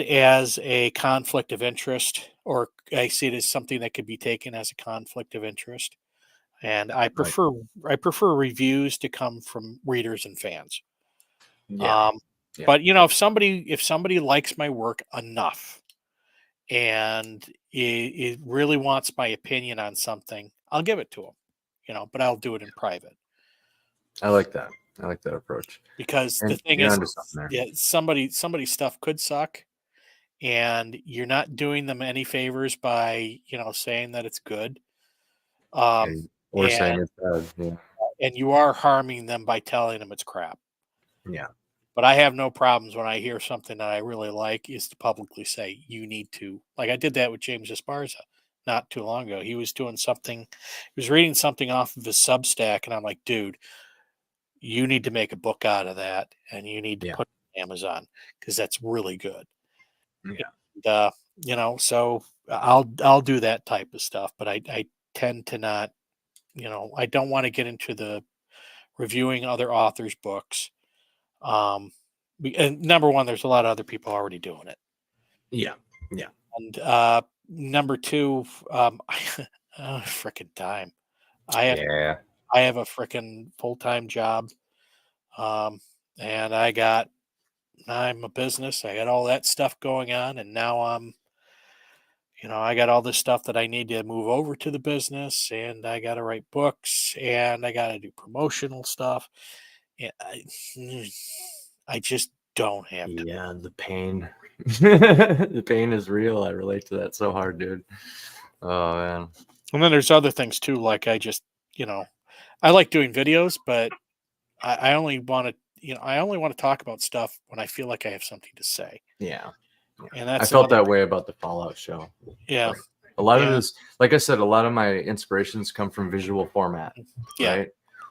as a conflict of interest, or I see it as something that could be taken as a conflict of interest. And I prefer reviews to come from readers and fans. Yeah. But if somebody likes my work enough and it really wants my opinion on something, I'll give it to them. But I'll do it in private. I like that. I like that approach. Because And the thing you're is, onto something there. somebody's stuff could suck, and you're not doing them any favors by saying that it's good. Or saying it's bad. Yeah. And you are harming them by telling them it's crap. Yeah. But I have no problems when I hear something that I really like is to publicly say, you need to, like I did that with James Esparza not too long ago. He was doing something, he was reading something off of his Substack, and I'm like, dude, you need to make a book out of that, and you need to put it on Amazon because that's really good. Yeah. And, so I'll do that type of stuff, but I tend to not, I don't want to get into the reviewing other authors' books. And number one, there's a lot of other people already doing it. Yeah. Yeah. And number two, frickin' time. I have a frickin' full-time job. And I'm a business. I got all that stuff going on, and now I got all this stuff that I need to move over to the business, and I got to write books, and I got to do promotional stuff. And I just don't have time. Yeah, the pain. The pain is real. I relate to that so hard, dude. Oh man. And then there's other things too, like I just, I like doing videos, but I only want to talk about stuff when I feel like I have something to say. Yeah. And that's I felt that way about the Fallout show. Yeah. Like, a lot of this, like I said, a lot of my inspirations come from visual format. Yeah. Right.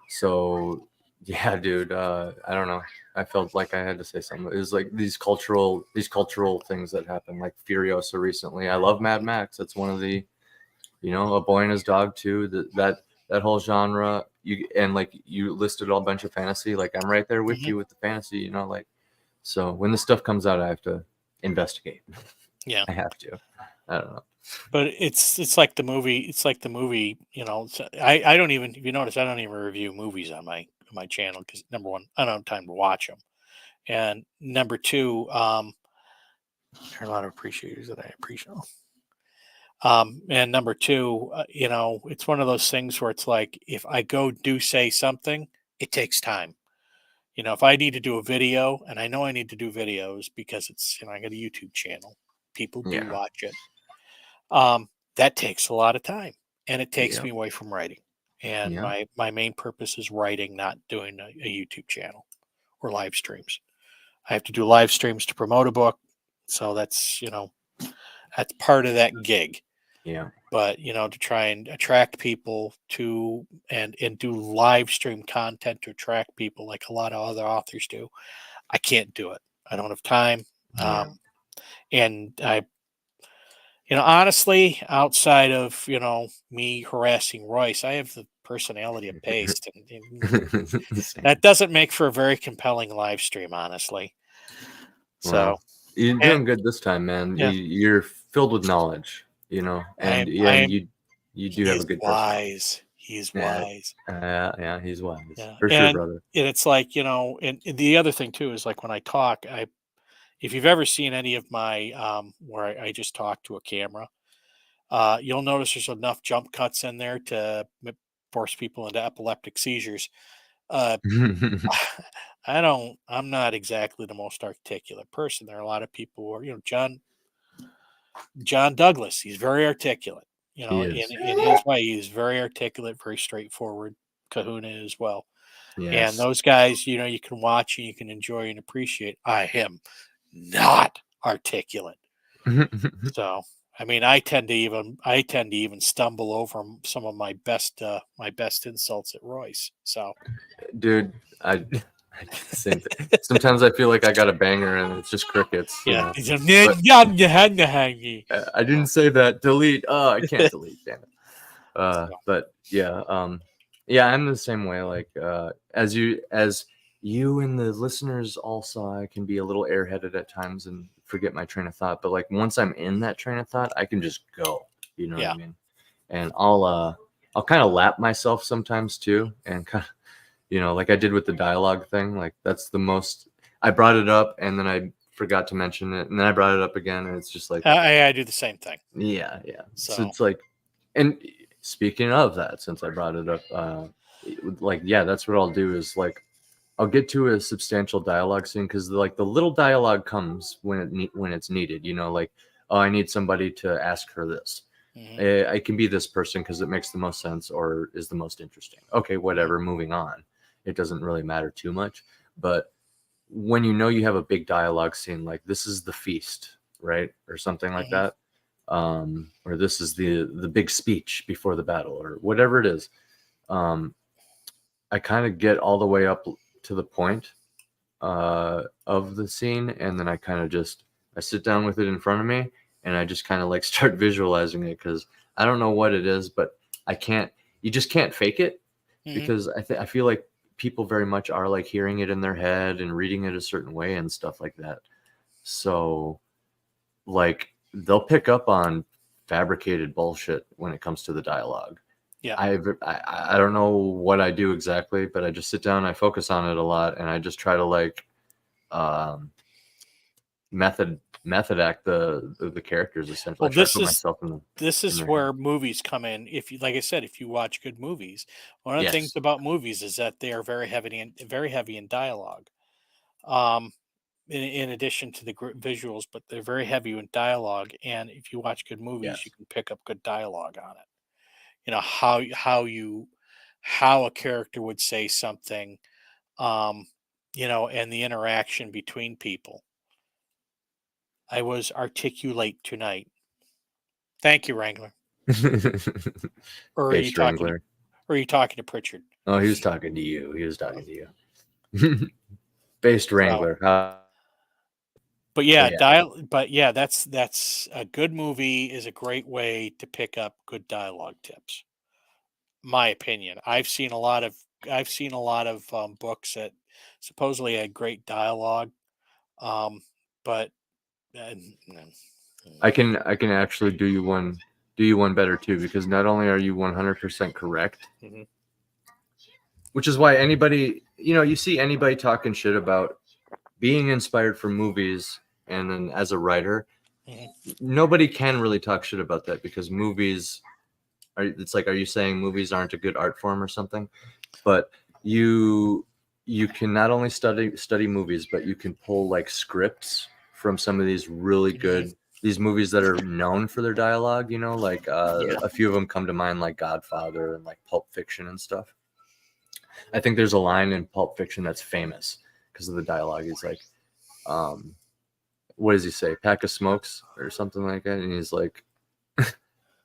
So yeah, dude. I don't know. I felt like I had to say something. It was like these cultural things that happen, like Furiosa recently. I love Mad Max. That's one of the, A Boy and His Dog too. That whole genre. You listed a bunch of fantasy. Like I'm right there with you with the fantasy. So when this stuff comes out, I have to investigate. Yeah, I have to. I don't know. But it's like the movie. It's like the movie. I don't even. If you notice, I don't even review movies on my channel because number one, I don't have time to watch them, and number two, there are a lot of appreciators that I appreciate. And number two, it's one of those things where it's like if I go do say something, it takes time. If I need to do a video, and I know I need to do videos because it's I got a YouTube channel, people do watch it. That takes a lot of time, and it takes me away from writing. And my main purpose is writing, not doing a YouTube channel or live streams. I have to do live streams to promote a book, so that's that's part of that gig. Yeah. But to try and attract people to and do live stream content to attract people like a lot of other authors do, I can't do it. I don't have time. Yeah. And I, honestly, outside of me harassing Royce, I have the personality of Paste, and that doesn't make for a very compelling live stream, honestly. So Well, you're doing good this time, man. Yeah. You're filled with knowledge, and you do have a good personality. wise. He's Yeah. wise. Yeah, he's wise. Yeah. For sure, brother. And it's like, and the other thing too is like when I talk, if you've ever seen any of my where I just talk to a camera, you'll notice there's enough jump cuts in there to force people into epileptic seizures. I'm not exactly the most articulate person. There are a lot of people who are, John Douglas, he's very articulate, He in is. his way. He's very articulate, very straightforward. Kahuna as well. Yes. And those guys, you can watch and you can enjoy and appreciate. I am not articulate. So, I mean, I tend to even stumble over some of my best insults at Royce. So, Dude, I do the same thing. Sometimes I feel like I got a banger and it's just crickets. yeah. I didn't say that. Delete. Oh, I can't delete. Damn it. But yeah, yeah, I'm the same way. Like, as you and the listeners all saw, I can be a little airheaded at times and forget my train of thought. But like once I'm in that train of thought, I can just go. You know what I mean? And I'll kind of lap myself sometimes too, and kind of, like I did with the dialogue thing. Like that's the most. I brought it up and then I forgot to mention it, and then I brought it up again, and it's just like I do the same thing. Yeah. So it's like, and speaking of that, since I brought it up, that's what I'll do is like I'll get to a substantial dialogue scene because like the little dialogue comes when it's needed. Like, oh, I need somebody to ask her this. Mhm. I can be this person because it makes the most sense or is the most interesting. Okay, whatever. Moving on. It doesn't really matter too much. But when you have a big dialogue scene, like this is the feast, right, or something like that, or this is the big speech before the battle, or whatever it is. I kind of get all the way up to the point of the scene, and then I kind of I sit down with it in front of me, and I just kind of like start visualizing it because I don't know what it is, but you just can't fake it because I feel like people very much are like hearing it in their head and reading it a certain way and stuff like that. So like they'll pick up on fabricated bullshit when it comes to the dialogue. Yeah. I don't know what I do exactly, but I just sit down, I focus on it a lot, and I just try to like method act the characters essentially. Well, this is where movies come in. If you, like I said, if you watch good movies, one of the things about movies is that they are very heavy in dialogue. In addition to the visuals, but they're very heavy in dialogue. And if you watch good movies, you can pick up good dialogue on it. How a character would say something, and the interaction between people. I was articulate tonight. Thank you, Wrangler. Or are you talking? Or are you talking to Pritchard? Oh, he was talking to you. Based Wrangler. But yeah, that's a good movie is a great way to pick up good dialogue tips. My opinion. I've seen a lot of books that supposedly had great dialogue, but I can actually do you one better too, because not only are you 100% correct, which is why anybody, you see anybody talking shit about being inspired from movies, and then as a writer, nobody can really talk shit about that because movies it's like, are you saying movies aren't a good art form or something? But you can not only study movies, but you can pull like scripts from some of these really good these movies that are known for their dialogue, like a few of them come to mind, like Godfather and like Pulp Fiction and stuff. I think there's a line in Pulp Fiction that's famous because of the dialogue. He's like, what does he say? Pack of smokes or something like that. And he's like,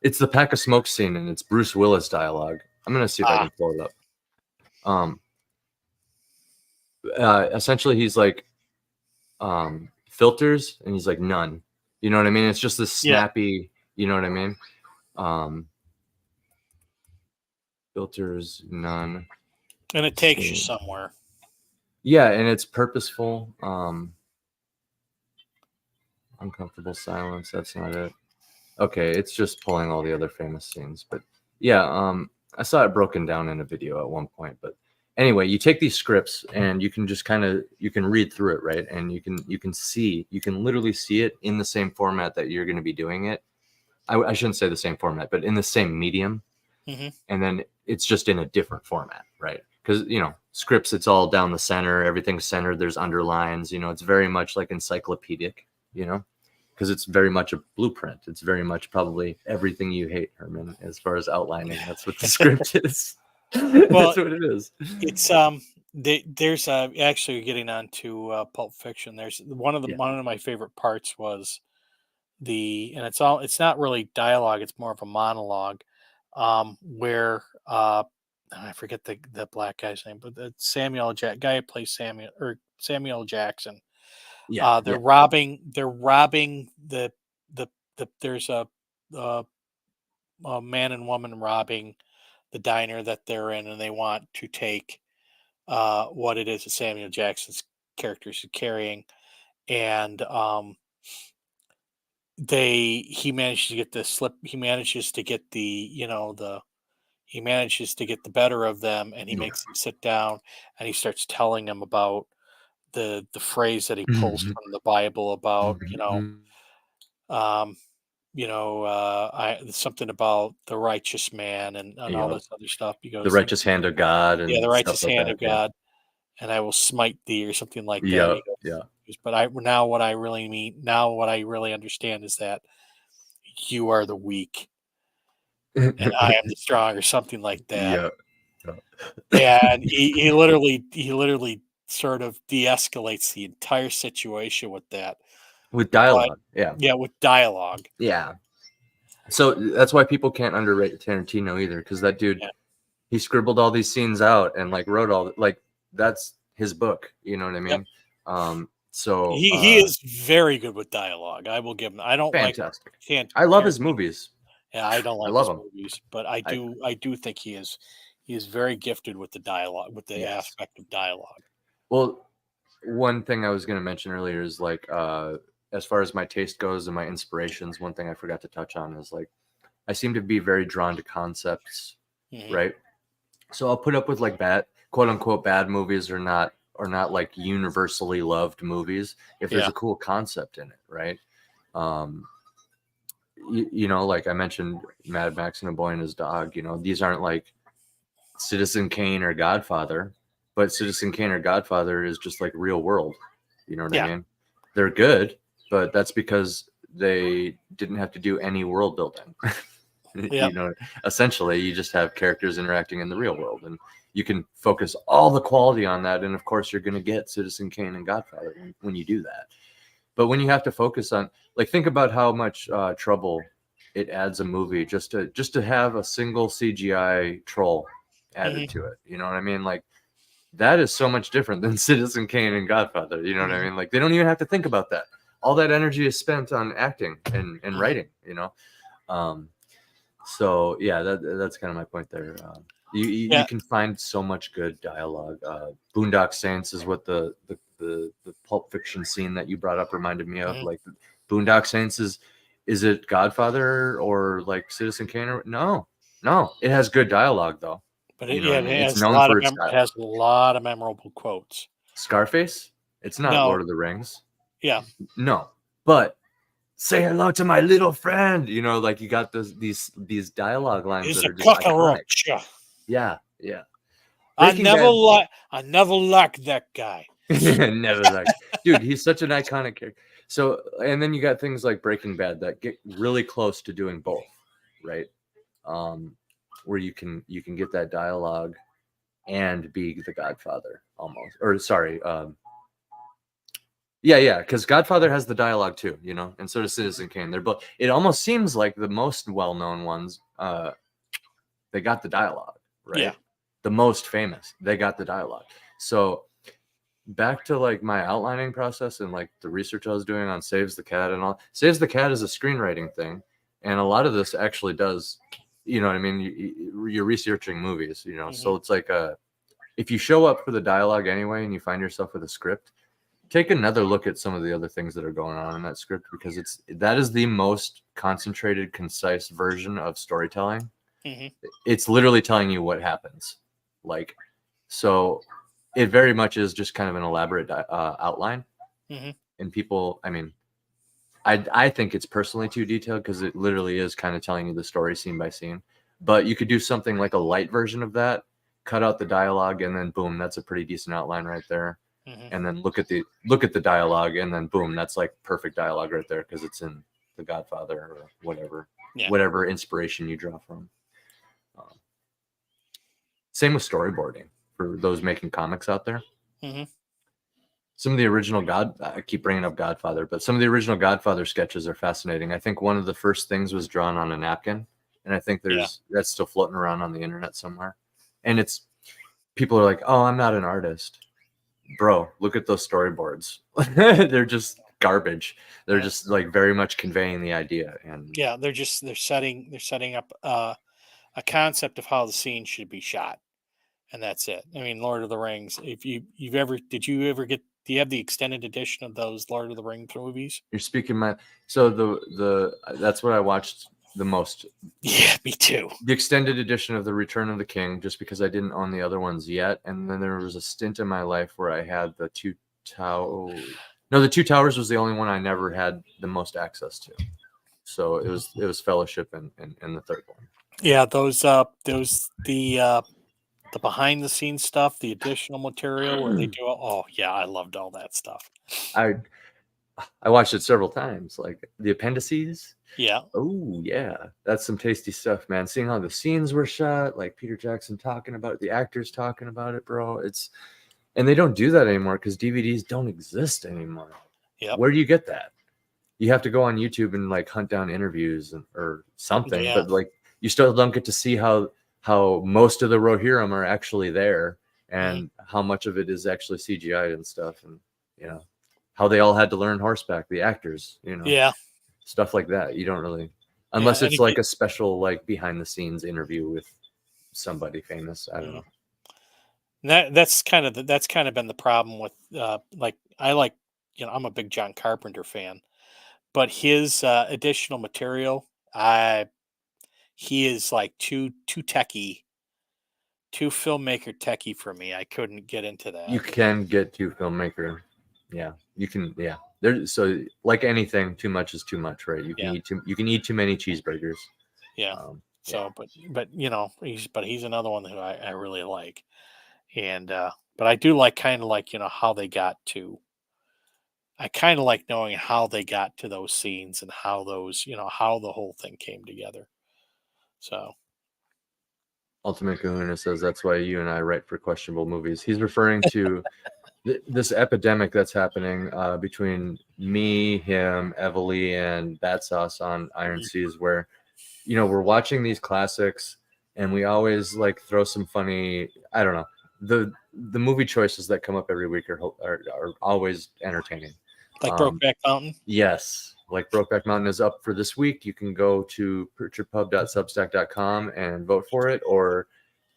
It's the pack of smoke scene, and it's Bruce Willis dialogue. I'm gonna see if I can pull it up. Essentially, he's like, filters, and he's like none. You know what I mean? It's just this snappy. You know what I mean? Filters, none. And it takes you somewhere. Yeah, and it's purposeful. Uncomfortable silence. That's not it. Okay, it's just pulling all the other famous scenes. But yeah, I saw it broken down in a video at one point. But anyway, you take these scripts and you can just you can read through it, right? And you can literally see it in the same format that you're going to be doing it. I shouldn't say the same format, but in the same medium. Mm-hmm. And then it's just in a different format, right? Because, scripts, it's all down the center, everything's centered, there's underlines, it's very much like encyclopedic, because it's very much a blueprint. It's very much probably everything you hate, Herman, as far as outlining. That's what the script is. Well, that's what it is. It's there's actually getting on to Pulp Fiction. There's one of my favorite parts was and it's not really dialogue, it's more of a monologue, where I forget the black guy's name, but the guy who plays Samuel Jackson. Yeah, they're robbing the there's a man and woman robbing the diner that they're in, and they want to take what it is that Samuel Jackson's character is carrying, and he manages to get the slip. He manages to get he manages to get the better of them, and he makes them sit down, and he starts telling them about the phrase that he pulls from the Bible about something about the righteous man and all this other stuff. He goes, the righteous hand of God, and the righteous like hand that, of God, and I will smite thee, or something like that. Yeah, He goes, yeah. But what I really understand is that you are the weak and I am the strong, or something like that. And he literally sort of de-escalates the entire situation with that. With dialogue, with dialogue. Yeah. So that's why people can't underrate Tarantino either, because that dude, he scribbled all these scenes out and wrote that's his book. You know what I mean? Yep. So he is very good with dialogue. I will give him. I don't fantastic. I love his movies. Yeah, I don't like his movies, but I do think he is very gifted with the dialogue, with the aspect of dialogue. Well, one thing I was going to mention earlier is as far as my taste goes and my inspirations, one thing I forgot to touch on is I seem to be very drawn to concepts, right? So I'll put up with bad, quote unquote, bad movies or not universally loved movies if there's a cool concept in it, right? Like I mentioned, Mad Max and A Boy and His Dog. These aren't Citizen Kane or Godfather, but Citizen Kane or Godfather is just real world. You know what I mean? They're good, but that's because they didn't have to do any world building. Essentially, you just have characters interacting in the real world, and you can focus all the quality on that. And of course, you're going to get Citizen Kane and Godfather when you do that. But when you have to focus on, think about how much trouble it adds a movie just to have a single CGI troll added to it. You know what I mean? That is so much different than Citizen Kane and Godfather. You know what I mean? They don't even have to think about that. All that energy is spent on acting and writing. So yeah, that's kind of my point there. You can find so much good dialogue. Boondock Saints is what the Pulp Fiction scene that you brought up reminded me of. Boondock Saints is it Godfather or Citizen Kane? No, it has good dialogue though. But it has a lot of memorable quotes. Scarface? It's not Lord of the Rings. Yeah. No, but say hello to my little friend. You got these dialogue lines that are just iconic. Yeah. I never liked that guy. Never liked. Dude, he's such an iconic character. So, and then you got things like Breaking Bad that get really close to doing both, right? Where you can get that dialogue and be the Godfather almost, or sorry, Yeah, because Godfather has the dialogue too, you know, and so does Citizen Kane. They're both. It almost seems like the most well-known ones, they got the dialogue, right? Yeah. The most famous, they got the dialogue. So back to like my outlining process and like the research I was doing on Saves the Cat and all. Saves the Cat is a screenwriting thing, and a lot of this actually does, you know what I mean? You're researching movies, you know, so it's like if you show up for the dialogue anyway and you find yourself with a script, take another look at some of the other things that are going on in that script, because that is the most concentrated, concise version of storytelling. It's literally telling you what happens. Like, so it very much is just kind of an elaborate outline. And people, I mean, I think it's personally too detailed because it literally is kind of telling you the story scene by scene. But you could do something like a light version of that, cut out the dialogue, and then boom, that's a pretty decent outline right there. And then look at the dialogue, and then boom, that's like perfect dialogue right there because it's in The Godfather or whatever inspiration you draw from. Same with storyboarding for those making comics out there. Some of the original I keep bringing up Godfather, but some of the original Godfather sketches are fascinating. I think one of the first things was drawn on a napkin, and I think that's still floating around on the internet somewhere. And people are like, "Oh, I'm not an artist." Bro, look at those storyboards. They're just garbage. They're just like very much conveying the idea. And they're setting up a concept of how the scene should be shot, and that's it. I mean, Lord of the Rings. If do you have the extended edition of those Lord of the Rings movies? You're speaking that's what I watched the most. Yeah, me too. The extended edition of The Return of the King, just because I didn't own the other ones yet. And then there was a stint in my life where I had the Two Towers. No, the Two Towers was the only one I never had the most access to. So it was Fellowship and the third one. Yeah, the behind the scenes stuff, the additional material where they do. Oh yeah, I loved all that stuff. I watched it several times, like the appendices. Yeah. Oh yeah, that's some tasty stuff, man. Seeing how the scenes were shot, like Peter Jackson talking about it, the actors talking about it, bro. And they don't do that anymore because DVDs don't exist anymore. Yeah. Where do you get that? You have to go on YouTube and like hunt down interviews or something. Yeah. But like you still don't get to see how most of the Rohirrim are actually there and how much of it is actually CGI and stuff, and you know how they all had to learn horseback, the actors, you know. Yeah. Stuff like that. You don't really, unless it's like a special, like behind the scenes interview with somebody famous. I don't know. That's kind of been the problem with I'm a big John Carpenter fan, but his additional material, he is like too techie, too filmmaker techie for me. I couldn't get into that. You can get too filmmaker. Yeah, you can. Yeah, so like anything, too much is too much, right? You can eat too many cheeseburgers. Yeah. But you know, he's another one who I really like, and but I do like kind of like, you know, how they got to. I kind of like knowing how they got to those scenes and how those, you know, how the whole thing came together. So. Ultimate Kahuna says that's why you and I write for questionable movies. He's referring to this epidemic that's happening between me, him, Evely, and Bat Sauce on Iron Seas, where, you know, we're watching these classics and we always like throw some funny, I don't know, the movie choices that come up every week are always entertaining. Like Brokeback Mountain? Yes. Like Brokeback Mountain is up for this week. You can go to pritchardpub.substack.com and vote for it, or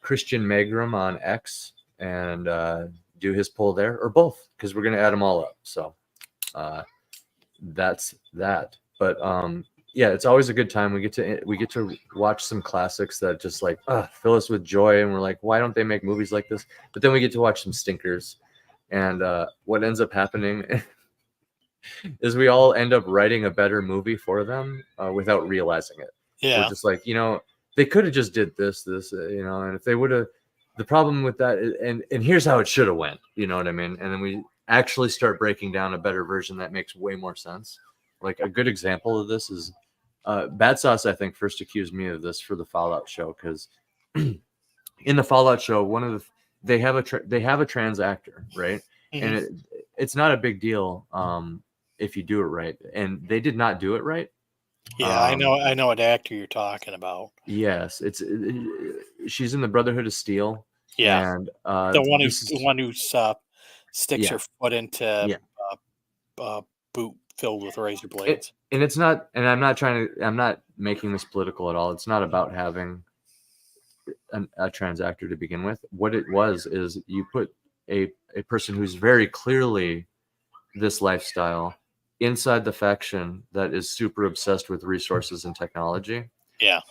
Christian Megrum on X and do his poll there, or both, because we're going to add them all up. So that's that. But yeah, it's always a good time. We get to watch some classics that just like fill us with joy, and we're like, why don't they make movies like this? But then we get to watch some stinkers, and what ends up happening is we all end up writing a better movie for them without realizing it. Yeah, we're just like, you know, they could have just did this, you know, and if they would have. The problem with that is, and here's how it should have went, you know what I mean? And then we actually start breaking down a better version that makes way more sense. Like a good example of this is Bad Sauce, I think, first accused me of this for the Fallout show, because in the Fallout show, they have a trans actor, right? And it's not a big deal if you do it right, and they did not do it right. Yeah, I know what actor you're talking about. Yes, she's in the Brotherhood of Steel. Yeah, and the one who sticks her foot into Yeah. boot filled with razor blades. And it's not, and I'm not making this political at all. It's not about having a trans actor to begin with. What it was is you put a person who's very clearly this lifestyle inside the faction that is super obsessed with resources and technology. Yeah.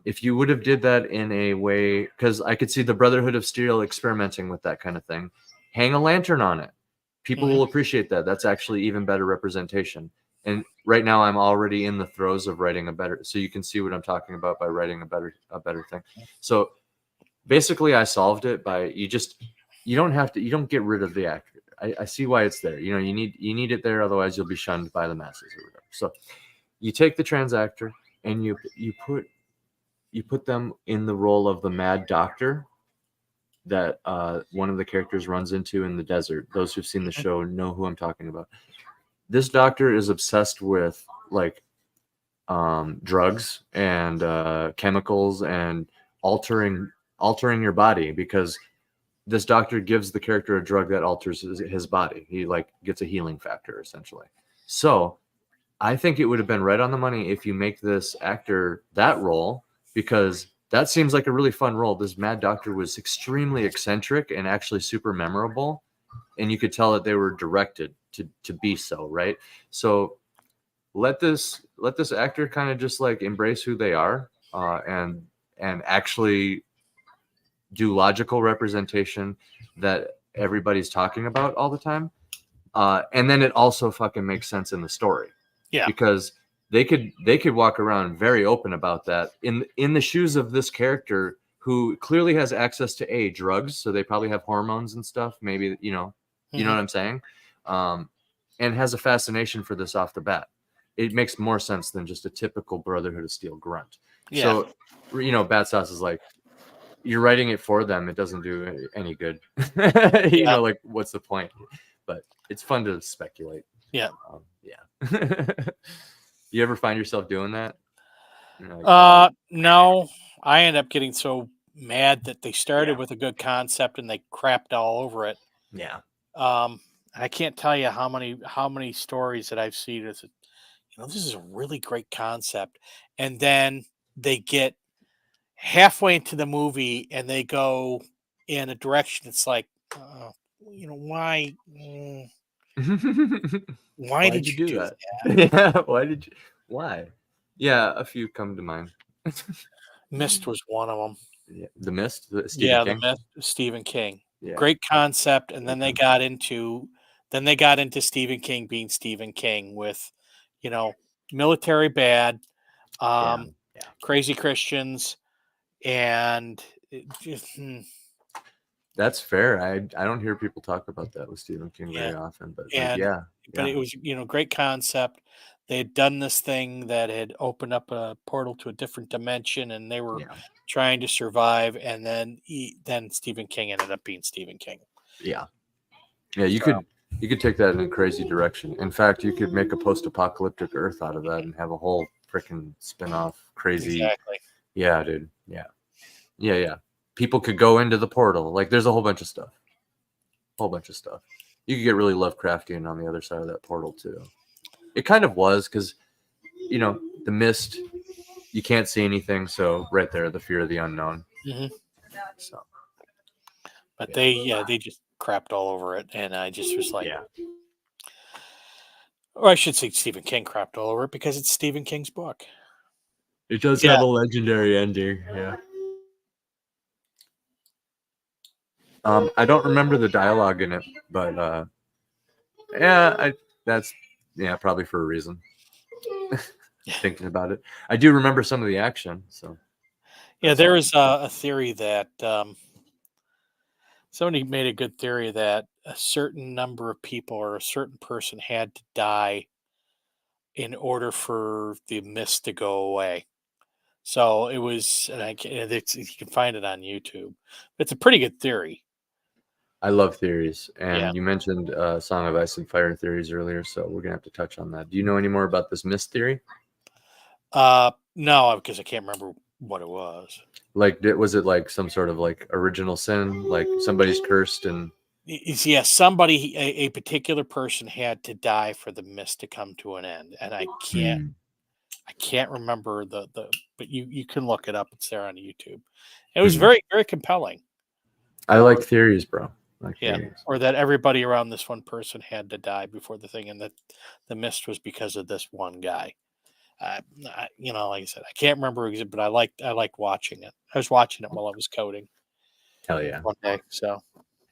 If you would have did that in a way, because I could see the Brotherhood of Steel experimenting with that kind of thing. Hang a lantern on it. People will appreciate that. That's actually even better representation. And right now I'm already in the throes of writing a better, so you can see what I'm talking about by writing a better thing. So basically I solved it by you don't get rid of the actor. I see why it's there. You need it there, otherwise you'll be shunned by the masses or whatever. So you take the trans actor and you put them in the role of the mad doctor that one of the characters runs into in the desert. Those who've seen the show know who I'm talking about. This doctor is obsessed with like drugs and chemicals and altering your body, because this doctor gives the character a drug that alters his body. He like gets a healing factor essentially. So I think it would have been right on the money if you make this actor that role, because that seems like a really fun role. This mad doctor was extremely eccentric and actually super memorable, and you could tell that they were directed to be so, right? So let this actor kind of just like embrace who they are, and actually do logical representation that everybody's talking about all the time, and then it also fucking makes sense in the story. Yeah, because they could walk around very open about that in the shoes of this character who clearly has access to drugs, so they probably have hormones and stuff, maybe, you know what I'm saying, and has a fascination for this off the bat. It makes more sense than just a typical Brotherhood of Steel grunt. Yeah. So Bad Sauce is like, you're writing it for them, it doesn't do any good. Like, what's the point? But it's fun to speculate. Yeah. You ever find yourself doing that? Like, no, I end up getting so mad that they started with a good concept and they crapped all over it. Yeah. I can't tell you how many stories that I've seen is, this is a really great concept, and then they get halfway into the movie and they go in a direction. It's like, why? Why did you do that? Yeah. Why? Yeah, a few come to mind. Mist was one of them. Yeah. The Mist? Stephen King? The Mist, Stephen King. Yeah. Great concept. And then they got into Stephen King being Stephen King with, military bad, crazy Christians, and that's fair. I don't hear people talk about that with Stephen King very often, but but it was, great concept. They had done this thing that had opened up a portal to a different dimension, and they were trying to survive. And then Stephen King ended up being Stephen King. Yeah. You could take that in a crazy direction. In fact, you could make a post-apocalyptic Earth out of that and have a whole freaking spin-off crazy. Exactly. Yeah, dude. Yeah. People could go into the portal. Like, there's a whole bunch of stuff. You could get really Lovecraftian on the other side of that portal too. It kind of was, because the Mist, you can't see anything, so right there, the fear of the unknown. So, but they just crapped all over it, and I just was like, or I should say Stephen King crapped all over it, because it's Stephen King's book. It does have a legendary ending. Yeah. I don't remember the dialogue in it, but that's probably for a reason. Thinking about it, I do remember some of the action. So there is a theory that somebody made a good theory that a certain number of people or a certain person had to die in order for the mist to go away. So it was, and you can find it on YouTube. It's a pretty good theory. I love theories, and Yeah. you mentioned Song of Ice and Fire theories earlier, so we're gonna have to touch on that. Do you know any more about this mist theory? No, because I can't remember what it was. Like, was it like some sort of like original sin, like somebody's cursed and Yeah, somebody, a particular person had to die for the mist to come to an end, and I can't remember but you can look it up. It's there on YouTube. It was very, very compelling. I like theories, bro. I like Yeah, theories. or that everybody around this one person had to die before the thing, and that the mist was because of this one guy. Like I said, I can't remember, but I liked watching it. I was watching it while I was coding Hell yeah. one day. So,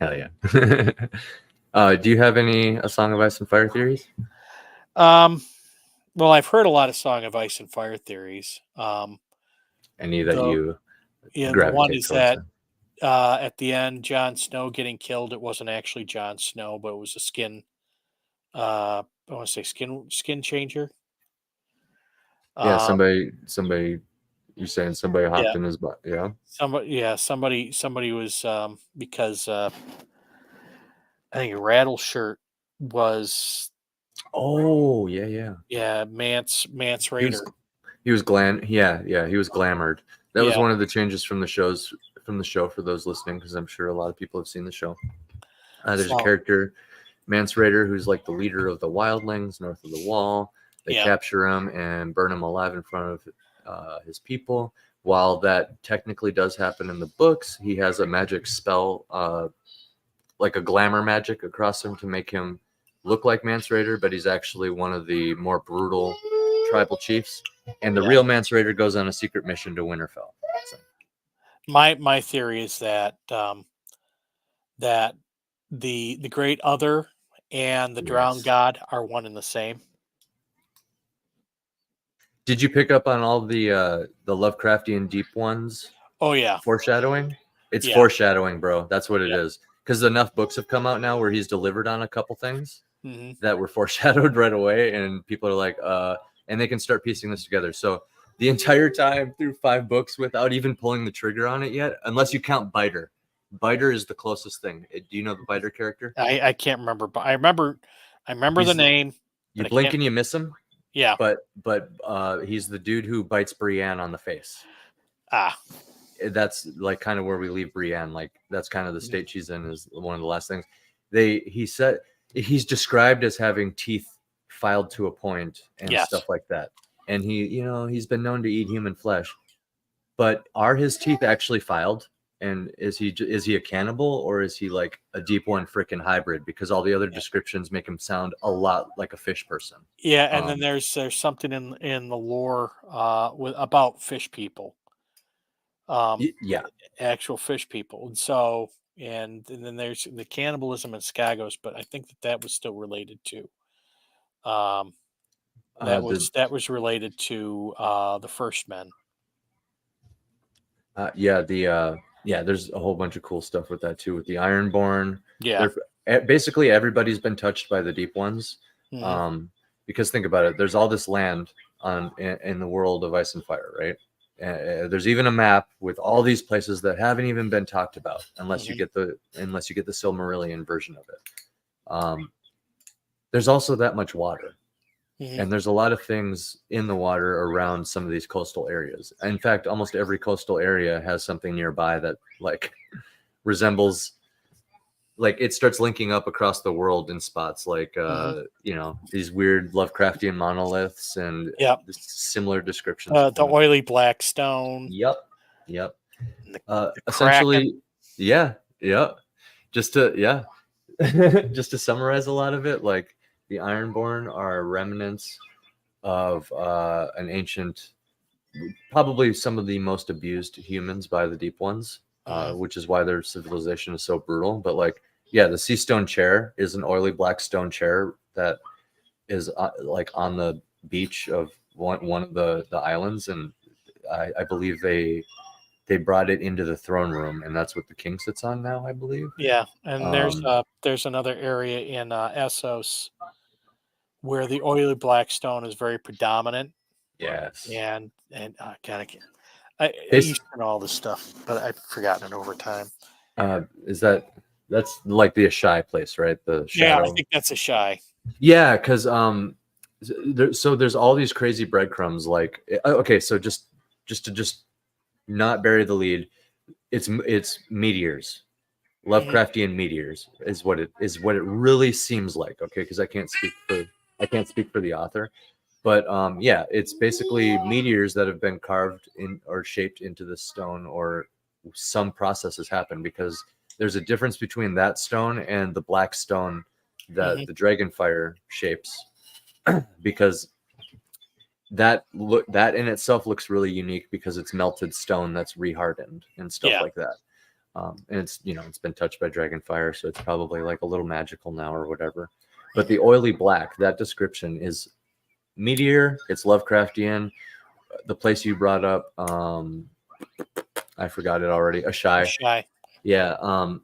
Hell yeah. Do you have any A Song of Ice and Fire theories? well, I've heard a lot of Song of Ice and Fire theories. Any that you The one gravitate is towards? that at the end, Jon Snow getting killed, it wasn't actually Jon Snow, but it was a skin. I want to say skin changer. Yeah, somebody. You're saying somebody hopped in his butt? Yeah. Somebody was because I think Rattleshirt was. Oh yeah. Mance Raider. He was glam. Yeah, he was glamored. That was Yeah. one of the changes from the show for those listening, because I'm sure a lot of people have seen the show. There's a character, Mance Raider, who's like the leader of the wildlings north of the wall. They capture him and burn him alive in front of his people. While that technically does happen in the books, he has a magic spell, like a glamour magic across him to make him look like Mance Raider, but he's actually one of the more brutal tribal chiefs. And the real Mance Raider goes on a secret mission to Winterfell. So. My theory is that that the Great Other and the Drowned God are one and the same. Did you pick up on all the Lovecraftian deep ones? Oh yeah, foreshadowing. It's foreshadowing, bro. That's what it is. Because enough books have come out now where he's delivered on a couple things that were foreshadowed right away, and people are like, and they can start piecing this together. So the entire time through 5 books without even pulling the trigger on it yet, unless you count Biter. Biter is the closest thing. Do you know the Biter character? I can't remember, but I remember the name. You blink and you miss him. Yeah, but he's the dude who bites Brienne on the face. That's like kind of where we leave Brienne. Like that's kind of the state she's in, is one of the last things. He said he's described as having teeth filed to a point and stuff like that. And he's been known to eat human flesh. But are his teeth actually filed? And is he a cannibal, or is he like a deep one freaking hybrid? Because all the other descriptions make him sound a lot like a fish person. Yeah, and then there's something in the lore about fish people. Actual fish people, and so and then there's the cannibalism in Skagos, but I think that was still related to. That was related to the First Men. There's a whole bunch of cool stuff with that too, with the Ironborn. Yeah, basically everybody's been touched by the deep ones. Because think about it, there's all this land in the world of Ice and Fire, right? There's even a map with all these places that haven't even been talked about unless you get the Silmarillion version of it. There's also that much water. And there's a lot of things in the water around some of these coastal areas. In fact, almost every coastal area has something nearby that like resembles, like it starts linking up across the world in spots like, these weird Lovecraftian monoliths and similar descriptions. The oily black stone. Yep. Essentially, Just to summarize a lot of it, like, the Ironborn are remnants of an ancient, probably some of the most abused humans by the Deep Ones, which is why their civilization is so brutal. But the Sea Stone Chair is an oily black stone chair that is like on the beach of one of the islands, and I believe they brought it into the throne room, and that's what the king sits on now, I believe. Yeah, and there's another area in Essos where the oily black stone is very predominant. Yes. And I used to know all this stuff, but I've forgotten it over time. Is that That's like the Ashai place, right? The shadow. Yeah, I think that's a shy. Yeah, because so there's all these crazy breadcrumbs. Like, okay, so just to not bury the lead, it's meteors, Lovecraftian meteors is what it really seems like. Okay, because I can't speak for the author, but yeah, it's basically meteors that have been carved in or shaped into the stone, or some process has happened, because there's a difference between that stone and the black stone that the Dragonfire shapes, because that in itself looks really unique because it's melted stone that's rehardened and stuff like that. And it's, it's been touched by Dragonfire, so it's probably like a little magical now or whatever. But the oily black, that description is meteor. It's Lovecraftian. The place you brought up, I forgot it already. Ashai. Yeah.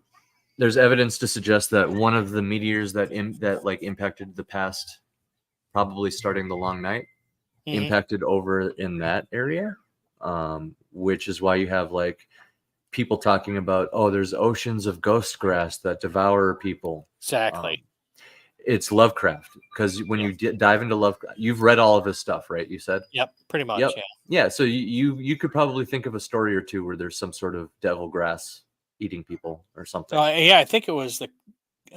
There's evidence to suggest that one of the meteors that impacted the past, probably starting the Long Night, impacted over in that area, which is why you have like people talking about, there's oceans of ghost grass that devour people. Exactly. It's Lovecraft, because when you dive into Lovecraft, you've read all of his stuff, right? You said. Yep, pretty much. Yep. Yeah. So you could probably think of a story or two where there's some sort of devil grass eating people or something. Yeah, I think it was I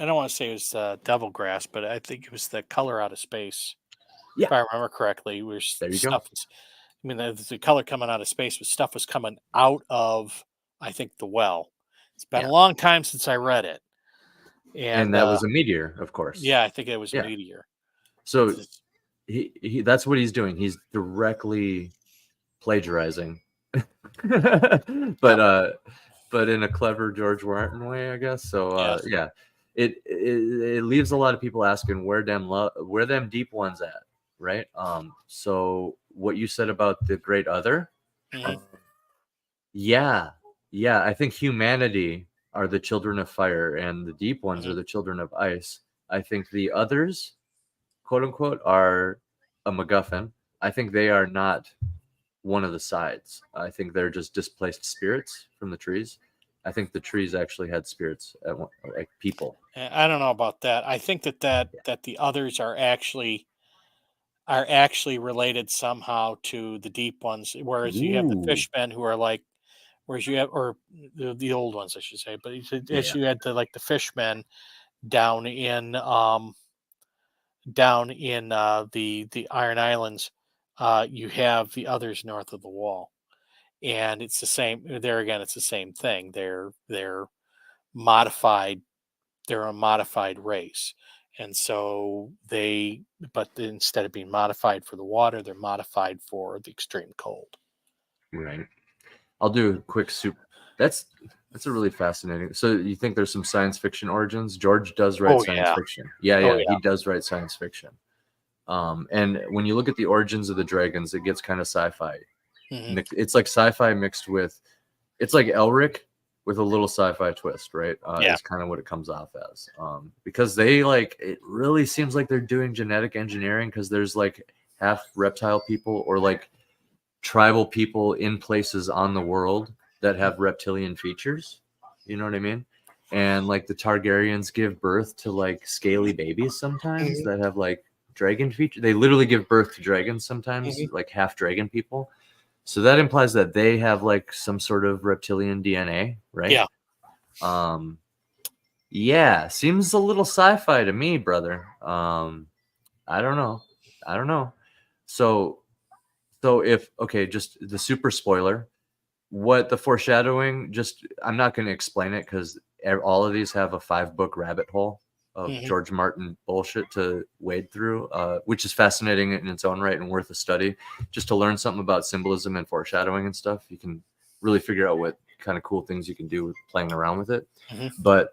don't want to say it was devil grass, but I think it was the color out of space. Yeah. If I remember correctly, where there you stuff go. I mean, the color coming out of space, but stuff was coming out of, I think, the well. It's been a long time since I read it. And that was a meteor, of course. Yeah, I think it was a meteor. So he that's what he's doing. He's directly plagiarizing. but in a clever George Martin way, I guess. So yeah. It leaves a lot of people asking where them deep ones at, right? So what you said about the great other, yeah, I think humanity are the children of fire and the deep ones are the children of ice. I think the others, quote unquote, are a MacGuffin. I think they are not one of the sides. I think they're just displaced spirits from the trees. I think the trees actually had spirits, like people. I don't know about that. I think that the others are actually related somehow to the deep ones, whereas you have the fishmen who are like, whereas you have, or the old ones, I should say, but you had the fishmen down in the Iron Islands. You have the others north of the wall, and it's the same there again. It's the same thing. They're modified. They're a modified race, and so but instead of being modified for the water, they're modified for the extreme cold. Right. I'll do a quick soup. That's a really fascinating. So you think there's some science fiction origins? George does write science fiction. Yeah, he does write science fiction. And when you look at the origins of the dragons, it gets kind of sci-fi. It's like sci-fi mixed with, it's like Elric with a little sci-fi twist, right? Is kind of what it comes off as. Because it really seems like they're doing genetic engineering, because there's like half reptile people or like tribal people in places on the world that have reptilian features. You know what I mean? And like the Targaryens give birth to like scaly babies sometimes that have like dragon features. They literally give birth to dragons sometimes, like half dragon people. So that implies that they have like some sort of reptilian DNA, right? Yeah. Yeah, seems a little sci-fi to me, brother. I don't know. So if, just the super spoiler, what the foreshadowing, I'm not going to explain it because all of these have a 5-book rabbit hole of George Martin bullshit to wade through, which is fascinating in its own right and worth a study. Just to learn something about symbolism and foreshadowing and stuff, you can really figure out what kind of cool things you can do with playing around with it. But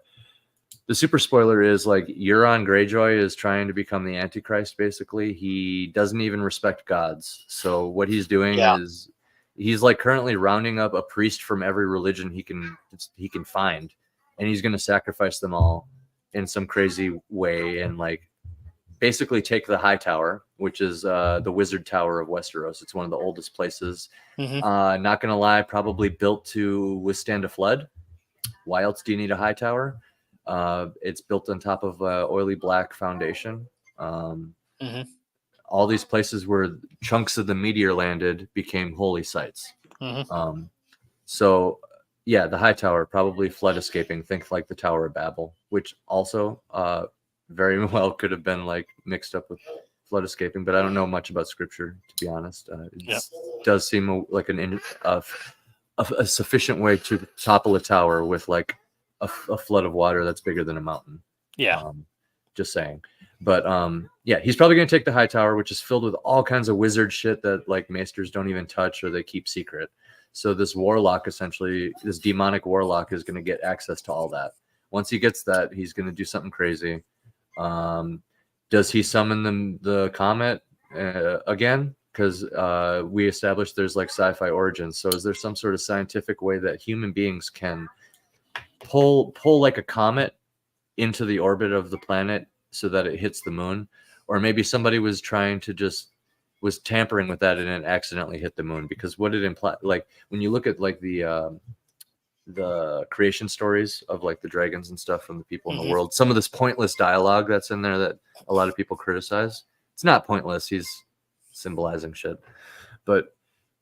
the super spoiler is like Euron Greyjoy is trying to become the Antichrist. Basically, he doesn't even respect gods. So what he's doing is he's like currently rounding up a priest from every religion he can find, and he's going to sacrifice them all in some crazy way and like basically take the High Tower, which is the Wizard Tower of Westeros. It's one of the oldest places. Not going to lie, probably built to withstand a flood. Why else do you need a high tower? It's built on top of oily black foundation. Mhm. All these places where chunks of the meteor landed became holy sites. Mhm. So yeah, the high tower, probably flood escaping. Think like the Tower of Babel, which also very well could have been like mixed up with flood escaping, but I don't know much about scripture, to be honest. It does seem like a sufficient way to topple a tower with like a flood of water that's bigger than a mountain. Yeah. Just saying. But yeah, he's probably going to take the high tower, which is filled with all kinds of wizard shit that like maesters don't even touch or they keep secret. So this warlock, essentially, this demonic warlock, is going to get access to all that. Once he gets that, he's going to do something crazy. Does he summon the comet again? Because we established there's like sci-fi origins. So is there some sort of scientific way that human beings can pull like a comet into the orbit of the planet so that it hits the moon? Or maybe somebody was trying to was tampering with that and it accidentally hit the moon, because what it implies, like when you look at like the creation stories of like the dragons and stuff from the people in the world, some of this pointless dialogue that's in there that a lot of people criticize, it's not pointless. He's symbolizing shit, but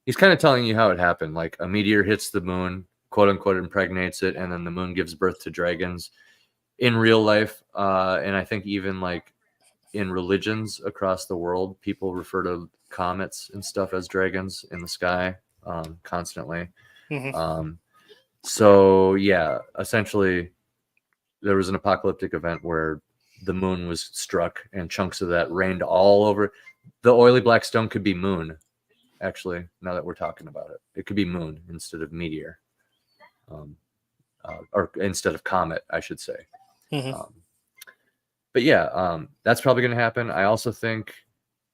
he's kind of telling you how it happened. Like a meteor hits the moon, quote unquote, impregnates it, and then the moon gives birth to dragons. In real life, and I think even like in religions across the world, people refer to comets and stuff as dragons in the sky constantly. So yeah, essentially there was an apocalyptic event where the moon was struck and chunks of that rained all over. The oily black stone could be moon, actually, now that we're talking about it. It could be moon instead of meteor. Or instead of comet, I should say. But yeah, that's probably going to happen. I also think,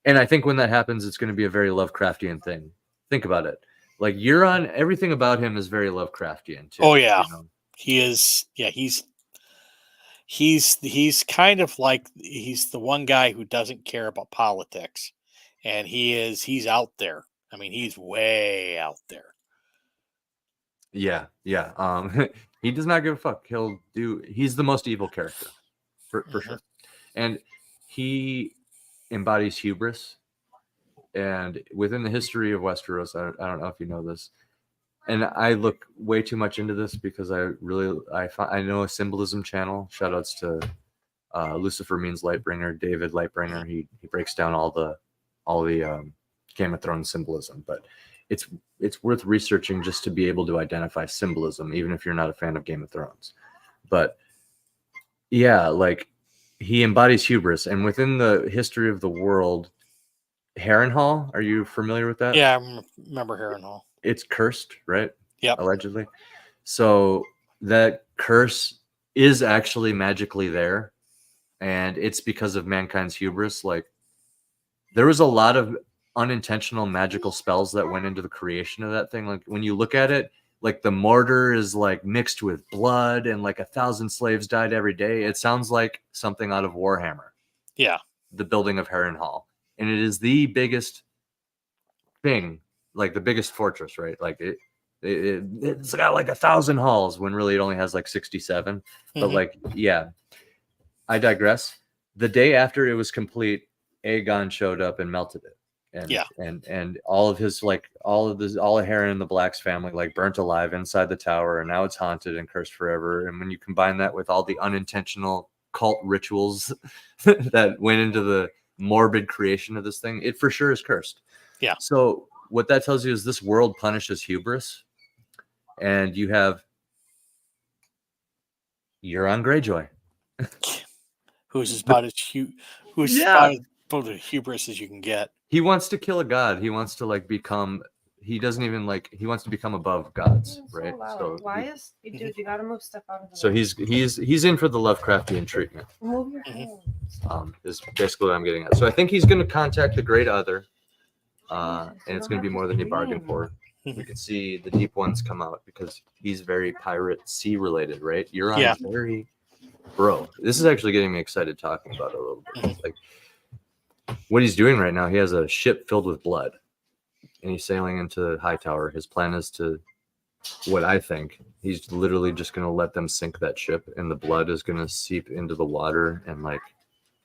and I think when that happens, it's going to be a very Lovecraftian thing. Think about it. Like Euron, everything about him is very Lovecraftian too. Oh yeah, you know? He is. Yeah, he's kind of like he's the one guy who doesn't care about politics, and he's out there. I mean, he's way out there. Yeah. He does not give a fuck. He's the most evil character for sure. And he embodies hubris. And within the history of Westeros, I don't know if you know this, and I look way too much into this because I know a symbolism channel. Shout outs to Lucifer Means Lightbringer, David Lightbringer. He breaks down all the Game of Thrones symbolism, but it's worth researching just to be able to identify symbolism, even if you're not a fan of Game of Thrones. But yeah, like he embodies hubris, and within the history of the world, Harrenhal, are you familiar with that? Yeah, I remember Harrenhal. It's cursed, right? Yep. Allegedly. So that curse is actually magically there, and it's because of mankind's hubris. Like there was a lot of unintentional magical spells that went into the creation of that thing. Like when you look at it, like the mortar is like mixed with blood and like 1,000 slaves died every day. It sounds like something out of Warhammer. Yeah. The building of Harrenhal. And it is the biggest thing, like the biggest fortress, right? Like it's got like 1,000 halls when really it only has like 67. But like, yeah, I digress. The day after it was complete, Aegon showed up and melted it. And all of his all of Harren and the Black's family like burnt alive inside the tower, and now it's haunted and cursed forever. And when you combine that with all the unintentional cult rituals that went into the morbid creation of this thing, it for sure is cursed. Yeah. So what that tells you is this world punishes hubris, and you have Euron Greyjoy, who's about as hubris as you can get. He wants to kill a god. He wants to like become. He doesn't even like. He wants to become above gods, right? So why is dude? You gotta move stuff out of the So way. he's in for the Lovecraftian treatment. Move your hands. Is basically what I'm getting at. So I think he's going to contact the Great Other, and it's going to be more than he bargained for. We can see the deep ones come out because he's very pirate sea related, right? Euron is very bro. This is actually getting me excited talking about it a little bit. Like what he's doing right now, he has a ship filled with blood, and he's sailing into Hightower. His plan is to what I think. He's literally just going to let them sink that ship, and the blood is going to seep into the water. And like,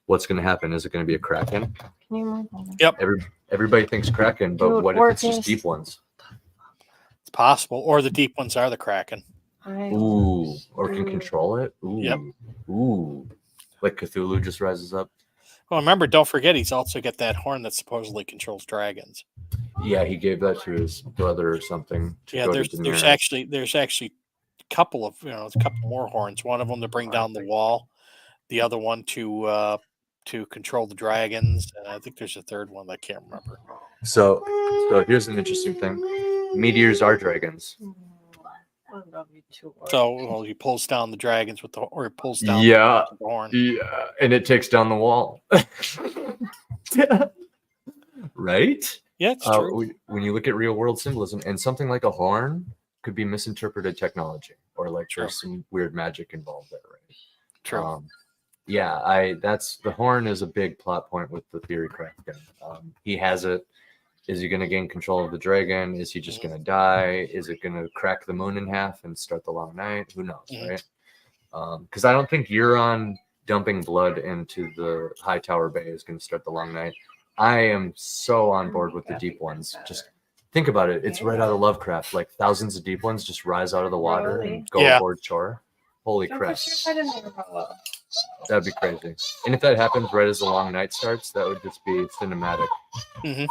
what's going to happen? Is it going to be a kraken? Can you move on? Yep, Everybody thinks kraken, but Dude, what or if it's just just- deep ones? it's possible. Or the deep ones are the Kraken. Ooh, or can control it. Ooh, Yep. Ooh, like Cthulhu just rises up. Well, remember, don't forget, he's also got that horn that supposedly controls dragons. Yeah, he gave that to his brother or something. To Yeah, go there's to there's Daenerys. actually a couple of a couple more horns. One of them to bring down the wall, the other one to control the dragons, and I think there's a third one that I can't remember. So here's an interesting thing. Meteors are dragons. I love you too. So well, he pulls down the dragons with the or he pulls down Yeah, the horn. yeah, and it takes down the wall. Right? Yeah, it's true. When you look at real world symbolism, and something like a horn could be misinterpreted technology, or like True. there's some weird magic involved there, right? True. Yeah, that's the horn is a big plot point with the theory Kraken. He has it. Is he going to gain control of the dragon? Is he just going to die? Is it going to crack the moon in half and start the long night? Who knows, right? Because I don't think Euron dumping blood into the High Tower Bay is going to start the long night. I am so on board with the deep ones. Just think about it. It's right out of Lovecraft. Like thousands of deep ones just rise out of the water and go Yeah. aboard shore. Holy Don't crap. put your head in there, Paula. That'd be crazy. And if that happens right as the long night starts, that would just be cinematic. Mhm.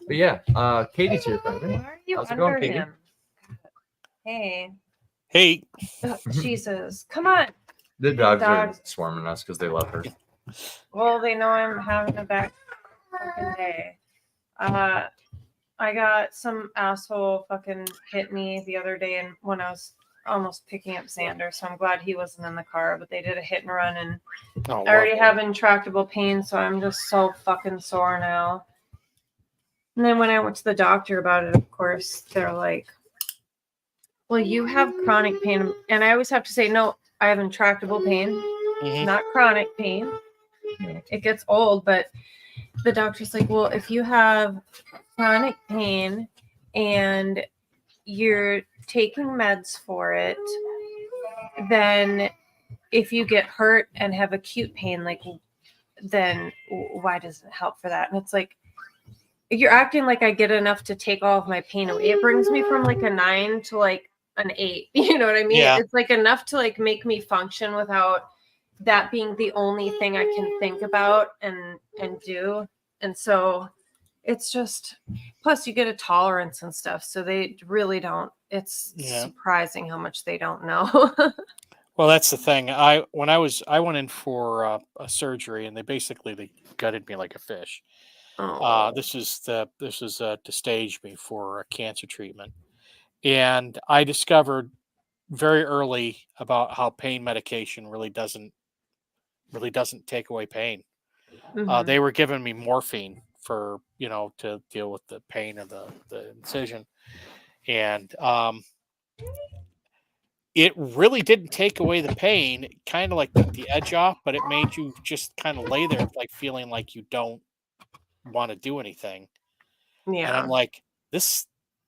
But yeah, Katie's here. Why are you How's it under going, Katie? him? Hey. Hey, Jesus. Come on. The dogs are Dogs. swarming us because they love her. Well, they know I'm having a back fucking day. I got some asshole fucking hit me the other day, and when I was almost picking up Xander, so I'm glad he wasn't in the car. But they did a hit and run, and oh, I already wow. have intractable pain, so I'm just so fucking sore now. And then when I went to the doctor about it, of course, they're like, "Well, you have chronic pain," and I always have to say, "No, I have intractable pain, Mhm. not chronic pain." It gets old, but the doctor's like, well, if you have chronic pain and you're taking meds for it, then if you get hurt and have acute pain, like, then why does it help for that? And it's like, you're acting like I get enough to take all of my pain away. It brings me from like a 9 to like an 8. You know what I mean? Yeah. It's like enough to like make me function without that being the only thing I can think about and do. And so it's just, plus you get a tolerance and stuff. So they really don't, it's Yeah. surprising how much they don't know. Well, that's the thing. I went in for a surgery, and they gutted me like a fish. This is to stage me for a cancer treatment, and I discovered very early about how pain medication really doesn't take away pain. Mhm. They were giving me morphine for to deal with the pain of the incision, and it really didn't take away the pain. It kind of like took the edge off, but it made you just kind of lay there like feeling like you don't want to do anything. Yeah. And I'm like, this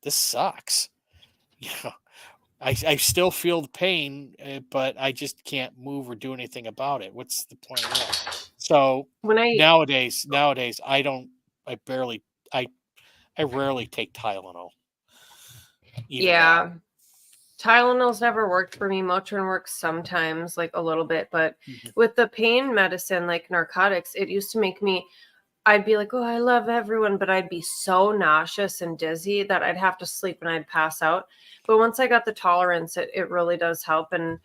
sucks. I still feel the pain, but I just can't move or do anything about it. What's the point of that? So nowadays I rarely take Tylenol. Even yeah. now. Tylenol's never worked for me. Motrin works sometimes, like a little bit, but with the pain medicine, like narcotics, it used to make me, I'd be like, oh, I love everyone, but I'd be so nauseous and dizzy that I'd have to sleep and I'd pass out. But once I got the tolerance, it really does help. And,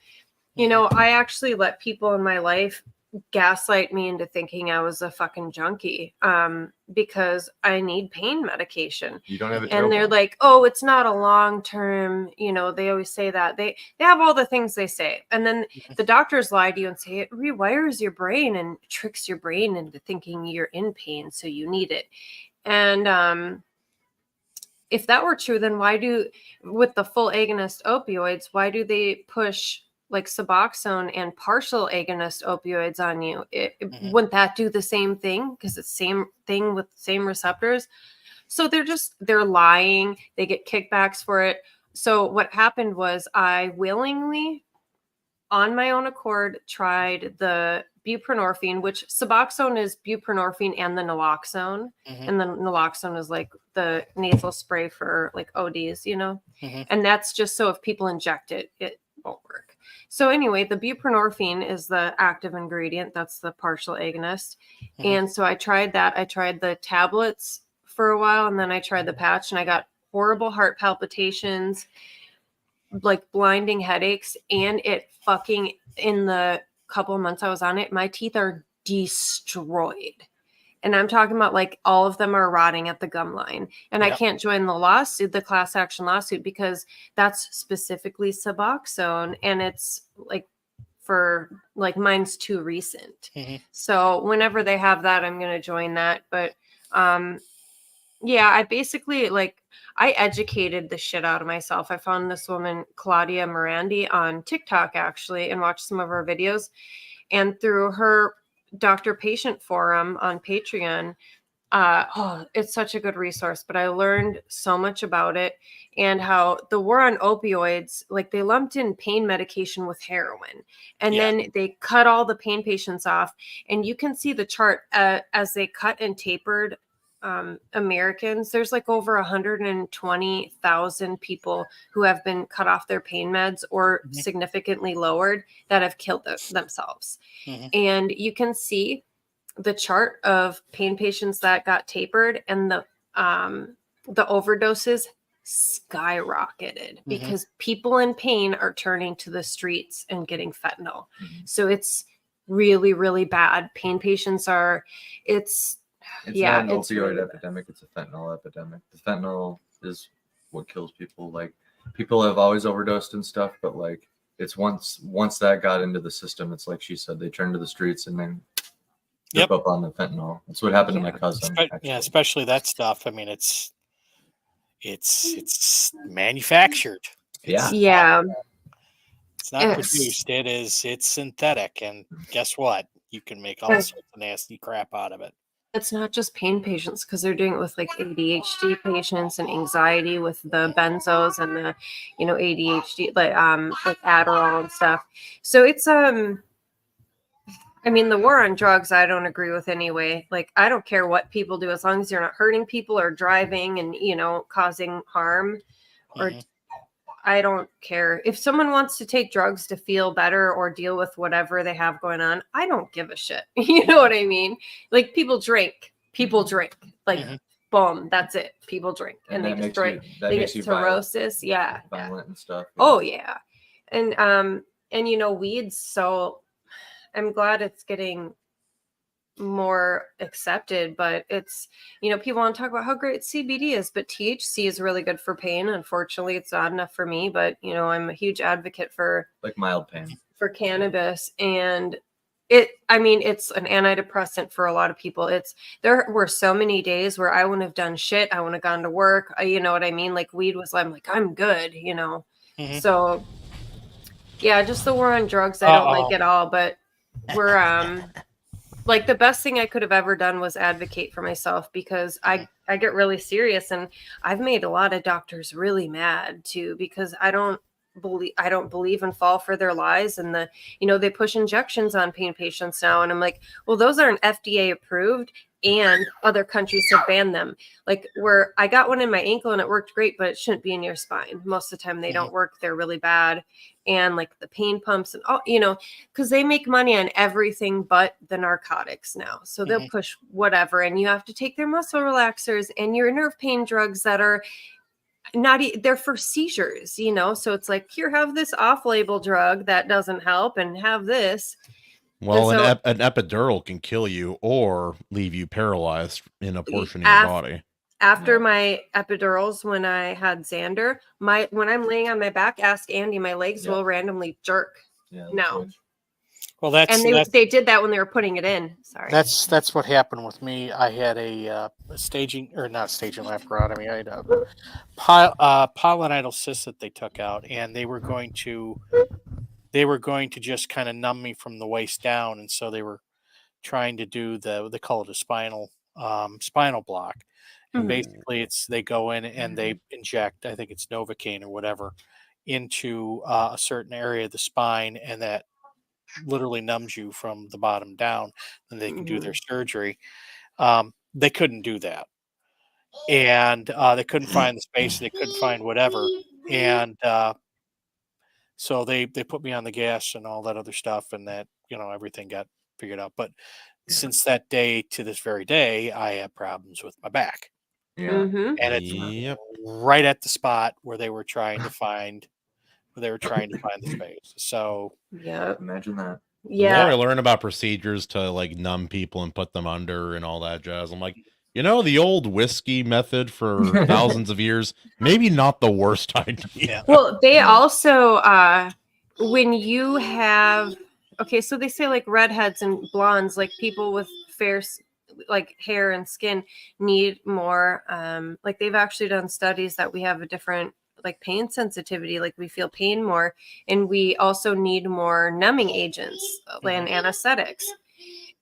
I actually let people in my life gaslight me into thinking I was a fucking junkie because I need pain medication. You don't have a And they're like, oh, it's not a long term, they always say that. They have all the things they say. And then the doctors lie to you and say it rewires your brain and tricks your brain into thinking you're in pain, so you need it. And if that were true, then with the full agonist opioids, why do they push like Suboxone and partial agonist opioids on you? Wouldn't that do the same thing? Because it's same thing with same receptors. So they're lying. They get kickbacks for it. So what happened was I willingly, on my own accord, tried the buprenorphine, which Suboxone is buprenorphine and the naloxone. And the naloxone is like the nasal spray for like ODs, you know? And that's just so if people inject it, it won't work. So anyway, the buprenorphine is the active ingredient. That's the partial agonist. And so I tried that. I tried the tablets for a while, and then I tried the patch, and I got horrible heart palpitations, like blinding headaches, and it fucking, in the couple of months I was on it, my teeth are destroyed. And I'm talking about like all of them are rotting at the gum line. And I can't join the lawsuit, the class action lawsuit, because that's specifically Suboxone, and it's like for like mine's too recent. So whenever they have that, I'm going to join that. But yeah, I basically like I educated the shit out of myself. I found this woman, Claudia Morandi, on TikTok actually, and watched some of her videos. And through her doctor patient forum on Patreon, it's such a good resource. But I learned so much about it, and how the war on opioids, like they lumped in pain medication with heroin, and then they cut all the pain patients off. And you can see the chart as they cut and tapered Americans. There's like over 120,000 people who have been cut off their pain meds or significantly lowered that have killed themselves. And you can see the chart of pain patients that got tapered, and the overdoses skyrocketed because people in pain are turning to the streets and getting fentanyl. So it's really, really bad. Pain patients are, it's not an it's opioid really epidemic. It's a fentanyl epidemic. The fentanyl is what kills people. Like people have always overdosed and stuff, but like it's once that got into the system, it's like she said, they turn to the streets and then trip up on the fentanyl. That's what happened to my cousin. Especially that stuff. I mean, it's manufactured. It's not produced. It's synthetic, and guess what? You can make all sorts of nasty crap out of it. It's not just pain patients, because they're doing it with like ADHD patients and anxiety with the benzos and the, you know, ADHD, like Adderall and stuff. So it's I mean, the war on drugs, I don't agree with anyway. Like, I don't care what people do as long as you're not hurting people or driving and, you know, causing harm. Or I don't care. If someone wants to take drugs to feel better or deal with whatever they have going on, I don't give a shit. You know what I mean? Like, people drink. Like, boom, that's it. People drink. And they destroy. They get cirrhosis. Violent and stuff. Oh, yeah. And you know, weed's so... I'm glad it's getting more accepted, but it's, you know, people want to talk about how great CBD is, but THC is really good for pain. Unfortunately, it's not enough for me, but you know, I'm a huge advocate for like mild pain for cannabis. And it's an antidepressant for a lot of people. There were so many days where I wouldn't have done shit. I wouldn't have gone to work. You know what I mean? Like weed was, I'm like, I'm good, you know? So yeah, just the war on drugs. I don't like it all, but we're like the best thing I could have ever done was advocate for myself, because I get really serious, and I've made a lot of doctors really mad too, because I don't believe and fall for their lies. And they push injections on pain patients now, and I'm like, well, those aren't FDA approved, and other countries have banned them. Like where I got one in my ankle and it worked great, but it shouldn't be in your spine. Most of the time they don't work. They're really bad. And like the pain pumps and all, you know, because they make money on everything but the narcotics now. So they'll push whatever, and you have to take their muscle relaxers and your nerve pain drugs that are they're for seizures, you know? So it's like, here, have this off-label drug that doesn't help, and have this. Well, an epidural can kill you or leave you paralyzed in a portion of your body. After my epidurals, when I had Xander, when I'm laying on my back, ask Andy, my legs will randomly jerk. No. Well, they did that when they were putting it in. Sorry. That's what happened with me. I had a staging laparotomy. I had a pilonidal cyst that they took out, and they were going to just kind of numb me from the waist down, and so they were trying to do they call it a spinal block. And Mhm. basically, they go in and they inject, I think it's Novocaine or whatever, into a certain area of the spine, and that literally numbs you from the bottom down. Then they can do their surgery. They couldn't do that, and they couldn't find the space. They couldn't find whatever, and so they put me on the gas and all that other stuff, and that everything got figured out. But since that day to this very day, I have problems with my back. Yeah. Mhm. And it's Yep. right at the spot where they were trying to find the space. So Yep. Imagine that. The Yeah. more I learn about procedures to like numb people and put them under and all that jazz, I'm like, the old whiskey method for thousands of years, maybe not the worst idea. Yeah. Well, they also when you have so they say like redheads and blondes, like people with fair like hair and skin need more like they've actually done studies that we have a different like pain sensitivity, like we feel pain more, and we also need more numbing agents and anesthetics.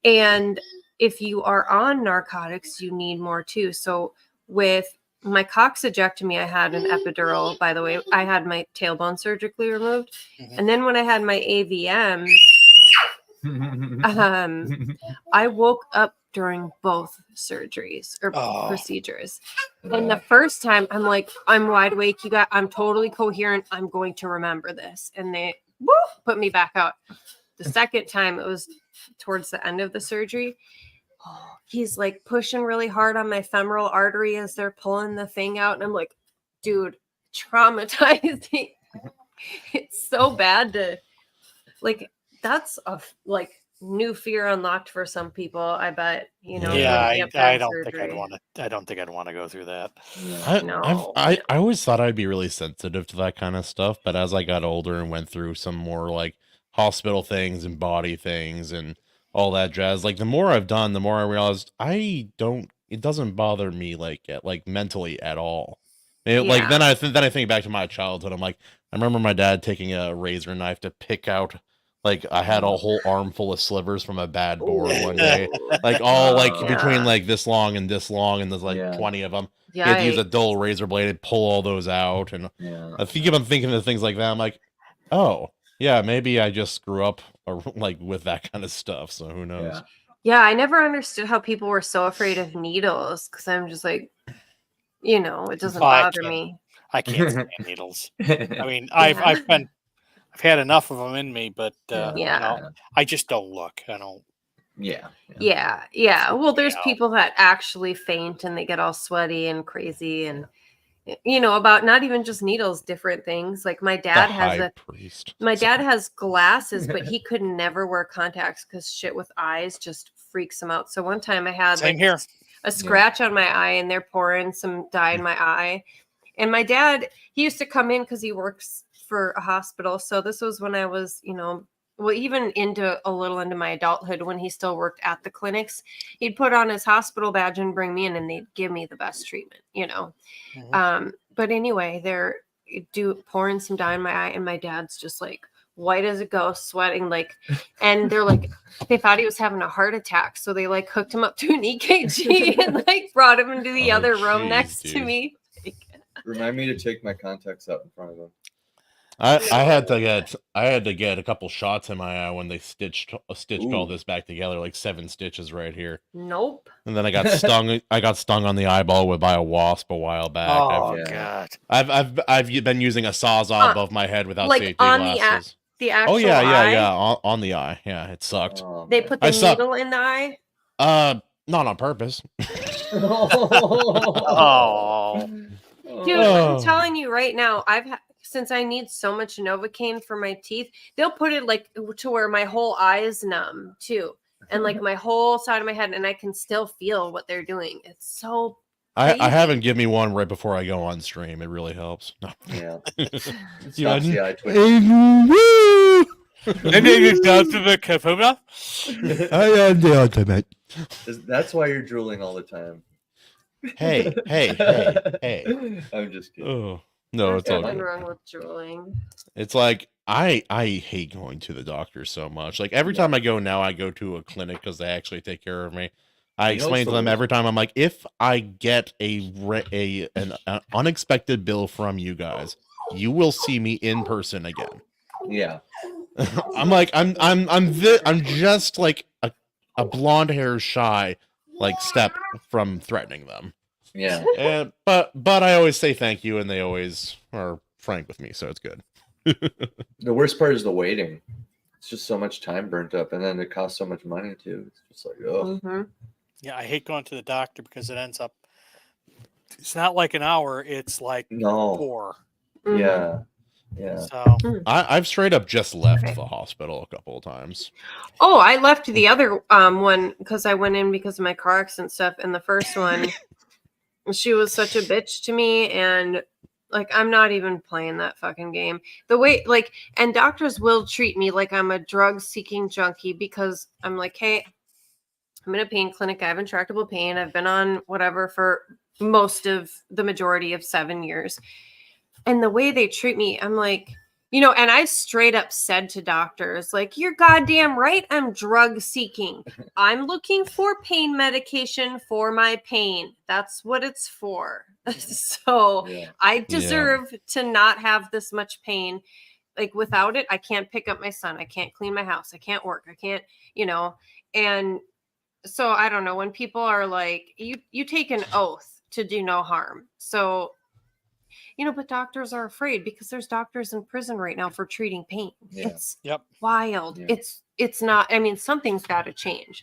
And if you are on narcotics, you need more too. So with my coccygectomy, I had an epidural, by the way. I had my tailbone surgically removed. Mhm. And then when I had my AVM, I woke up during both surgeries or procedures. And the first time I'm like, I'm wide awake. I'm totally coherent. I'm going to remember this. And they put me back out. The second time, it was towards the end of the surgery. He's like pushing really hard on my femoral artery as they're pulling the thing out. And I'm like, dude, traumatizing. It's so bad to like, that's a new fear unlocked for some people, I bet. Yeah, waking up to I have don't think surgery. I don't think I'd want to go through that. I always thought I'd be really sensitive to that kind of stuff, but as I got older and went through some more like hospital things and body things and all that jazz, like the more I've done, the more I realized it doesn't bother me like mentally at all. Like then I think back to my childhood. I'm like, I remember my dad taking a razor knife to pick out, like I had a whole armful of slivers from a bad board one day, like all between like this long, and there's like 20 of them. You had to use a dull razor blade and pull all those out, and I keep on thinking of things like that. I'm like, oh yeah, maybe I just grew up like with that kind of stuff. So who knows? Yeah, I never understood how people were so afraid of needles, because I'm just like, it doesn't bother me. I can't stand needles. I mean, I've had enough of them in me, but I just don't look. I don't. Yeah. Well, there's people that actually faint and they get all sweaty and crazy, and about not even just needles, different things. Like my dad has glasses, but he could never wear contacts because shit with eyes just freaks him out. So one time I had a scratch on my eye, and they're pouring some dye in my eye. And my dad, he used to come in because he works for a hospital. So this was when I was, even a little into my adulthood, when he still worked at the clinics. He'd put on his hospital badge and bring me in, and they'd give me the best treatment, But anyway, they're pouring some dye in my eye, and my dad's just like white as a ghost, sweating, like, and they're like, they thought he was having a heart attack. So they like hooked him up to an EKG and like brought him into the other room next to me. Remind me to take my contacts out in front of them. I had to get a couple shots in my eye when they stitched all this back together, like 7 stitches right here. Nope. And then I got stung. I got stung on the eyeball by a wasp a while back. Oh God! I've been using a sawzall above my head without safety on glasses. The actual yeah, on the eye. Yeah, it sucked. They put the needle in the eye. Not on purpose. Oh. Dude, I'm telling you right now, since I need so much Novocaine for my teeth, they'll put it like to where my whole eye is numb too, and like my whole side of my head, and I can still feel what they're doing. It's so crazy. I haven't given me one right before I go on stream. It really helps. No. Yeah. Stops the eye twitch. And then you down to the camera. I am the ultimate. That's why you're drooling all the time. Hey. I'm just kidding. Oh. No, it's all nothing good. wrong with drooling. It's like I hate going to the doctor so much. Like every time I go now, I go to a clinic because they actually take care of me. I You know, explain it's to them the- every time. I'm like, if I get an unexpected bill from you guys, you will see me in person again. Yeah. I'm like, I'm just like a blonde hair shy, like step from threatening them. Yeah. And but I always say thank you, and they always are frank with me, so it's good. The worst part is the waiting. It's just so much time burnt up, and then it costs so much money too. It's just like, oh, Mhm. Yeah, I hate going to the doctor because it ends up. It's not like an hour; it's like no. 4. Mhm. Yeah. Yeah. So I've straight up just left the hospital a couple of times. Oh, I left the other one because I went in because of my car accident stuff. And the first one, she was such a bitch to me, and like I'm not even playing that fucking game. The way and doctors will treat me like I'm a drug-seeking junkie because I'm like, hey, I'm in a pain clinic. I have intractable pain. I've been on whatever for most of the majority of 7 years. And the way they treat me, I'm like, and I straight up said to doctors, like, you're goddamn right, I'm drug seeking. I'm looking for pain medication for my pain. That's what it's for. So Yeah. I deserve to not have this much pain. Like without it, I can't pick up my son. I can't clean my house. I can't work. I can't, and so I don't know when people are like, you take an oath to do no harm. So but doctors are afraid because there's doctors in prison right now for treating pain. Yeah. It's Yep. wild. Yeah. It's not, something's got to change.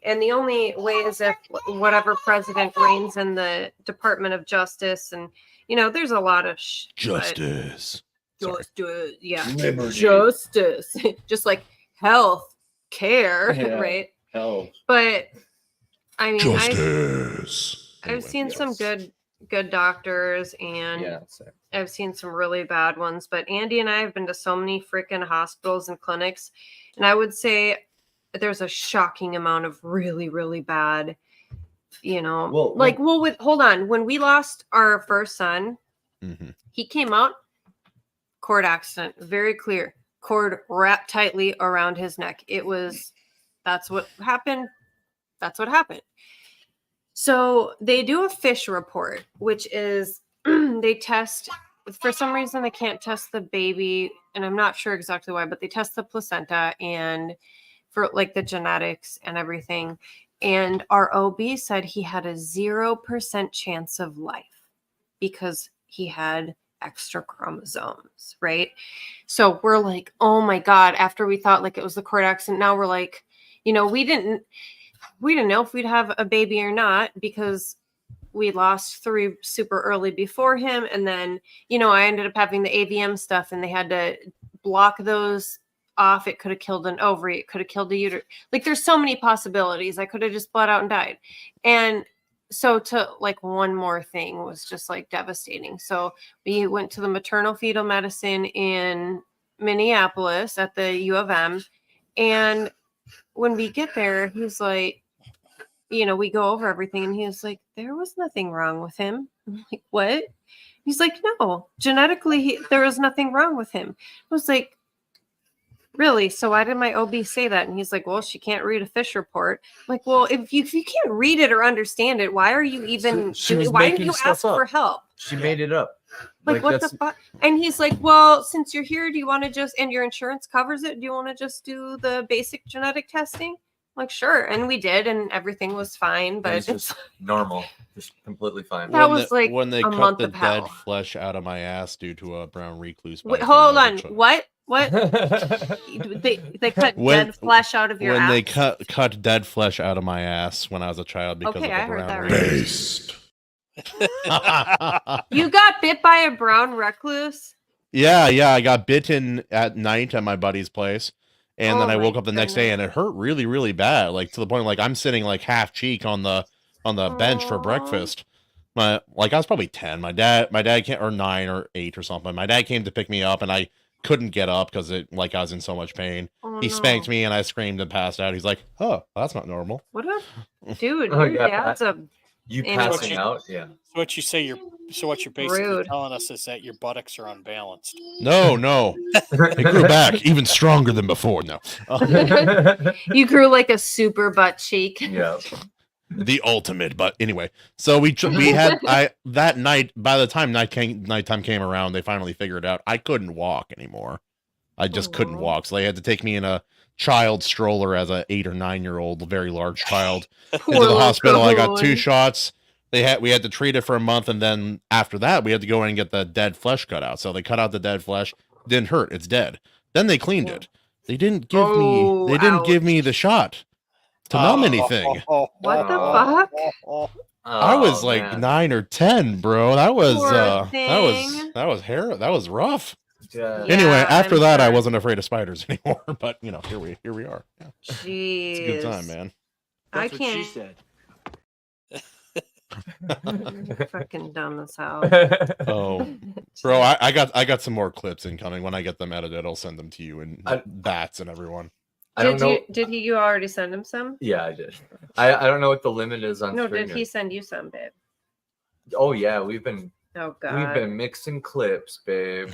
And the only way is if whatever president reigns in the Department of Justice, and there's a lot of Justice. Justice, yeah, Liberty. justice, just like health care, Yeah. right? Hell. But Justice. I've seen some yes. good doctors, and Yeah. So, I've seen some really bad ones, but Andy and I have been to so many freaking hospitals and clinics, and I would say there's a shocking amount of really, really bad, hold on. When we lost our first son, he came out, cord accident, very clear, cord wrapped tightly around his neck. That's what happened. So they do a fish report, which is they test, for some reason they can't test the baby, and I'm not sure exactly why, but they test the placenta and for like the genetics and everything. And our OB said he had a 0% chance of life because he had extra chromosomes, right? So we're like, oh my God, after we thought like it was the cord accident, now we're like, we didn't know if we'd have a baby or not because we lost 3 super early before him. And then, I ended up having the AVM stuff and they had to block those off. It could have killed an ovary. It could have killed the uterus. Like there's so many possibilities. I could have just bled out and died. And so to like one more thing was just like devastating. So we went to the maternal fetal medicine in Minneapolis at the U of M. And when we get there, he's like, we go over everything and he was like, there was nothing wrong with him. I'm like, what? He's like, no, genetically, there was nothing wrong with him. I was like, really? So why did my OB say that? And he's like, well, she can't read a fish report. I'm like, well, if you can't read it or understand it, why are you even, why didn't you ask for help? She made it up. Like what the fuck? And he's like, well, since you're here, do you want to and your insurance covers it? Do you want to just do the basic genetic testing? Like, sure. And we did, and everything was fine, but It's just normal, just completely fine. That was like when they a cut month the of dead hell. flesh out of my ass due to a brown recluse. Wait, bite hold when I on. was a child. What? They cut dead flesh out of your when ass? they cut dead flesh out of my ass when I was a child because Okay, of I a heard brown that right. recluse. You got bit by a brown recluse? Yeah, I got bitten at night at my buddy's place. And then Oh I my woke up the next day and it hurt really, really bad. Like to the point like I'm sitting like half cheek on the bench for Aw. breakfast. I was probably 10. My dad came, or 9 or 8 or something. My dad came to pick me up and I couldn't get up because I was in so much pain. Oh, He no. spanked me and I screamed and passed out. He's like, "Oh, that's not normal." What a dude, Oh, your yeah, dad's a You Anyway. passing out? Yeah. So what you're basically Rude. telling us is that your buttocks are unbalanced. No. It grew back even stronger than before. No. you grew like a super butt cheek. Yeah. the ultimate. But anyway, so we had that night. By the time nighttime came around, they finally figured out I couldn't walk anymore. I just couldn't walk, so they had to take me in a child stroller as a 8 or 9 year old, very large child, into the hospital. I got 2 shots. We had to treat it for a month, and then after that, we had to go in and get the dead flesh cut out. So they cut out the dead flesh. Didn't hurt. It's dead. Then they cleaned it. They didn't give me. They didn't give me the shot to numb anything. What the fuck? I was like man. 9 or 10, bro. That was Poor that was rough. Yeah. Anyway, after that, I sure. wasn't afraid of spiders anymore. But you know, here we are. Yeah. Jeez. It's a good time, man. I That's what she can't. said. Fucking dumb as hell. Oh, bro, I got some more clips incoming. When I get them edited, I'll send them to you and Bats and everyone. I don't know. Did you already send him some? Yeah, I did. I don't know what the limit is on. No, Springer. did he send you some, babe? Oh yeah, we've been God. mixing clips, babe.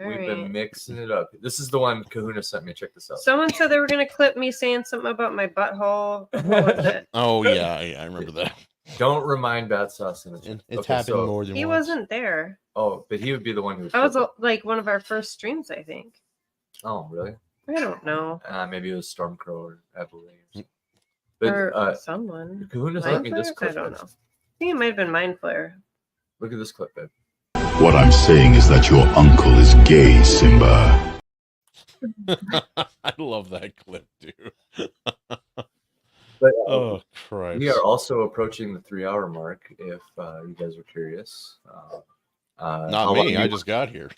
All We've right. been mixing it up. This is the one Kahuna sent me. Check this out. Someone said they were gonna clip me saying something about my butthole. What was it? Oh yeah, I remember that. Don't remind Bad Sauce in the It's happened more than He once. wasn't there. Oh, but he would be the one who. That was like one of our first streams, I think. Oh, really? I don't know. Maybe it was Stormcrow or Avalanche. But Or someone. Kahuna Mind sent me this Flayer? clip. I don't know. I think it might have been Mind Flayer. Look at this clip, babe. What I'm saying is that your uncle is gay, Simba. I love that clip, dude. But Oh Christ! we are also approaching the 3-hour mark. If you guys are curious, how Not long me. you- I just got here.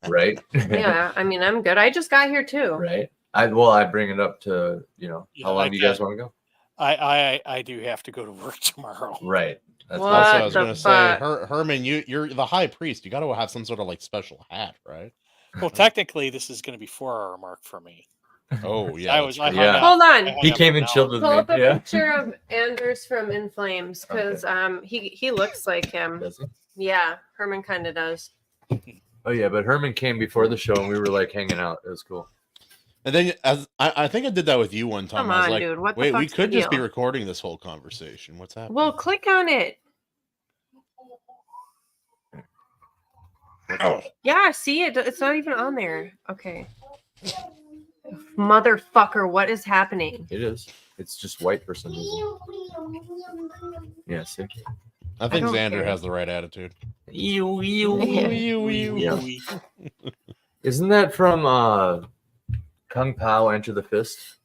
right. Yeah, I mean, I'm good. I just got here too. Right. I bring it up to Yeah, how long I do you guys can. want to go? I do have to go to work tomorrow. Right. That's What? Also, I was the going to say, fuck? Herman, you're the high priest. You got to have some sort of like special hat, right? Well, technically, this is going to be 4-hour mark for me. Oh yeah, I that's was. I true. hung Yeah. out- Hold I on. hung He out came for and an chilled hour. with Pull me. up a Yeah. picture of Anders from In Flames because he looks like him. Does he? Yeah, Herman kind of does. Oh yeah, but Herman came before the show and we were like hanging out. It was cool. And then I think I did that with you one time. Come I was on, like, dude. What the wait, we fuck's could the just be deal? recording this whole conversation. What's happening? Well, click on it. Oh. Yeah, see it. It's not even on there. Okay. Motherfucker, what is happening? It is. It's just white for some reason. Yeah, see? I think don't Xander care. has the right attitude. Yeah. Yeah. Isn't that from Kung Pao Enter the Fist?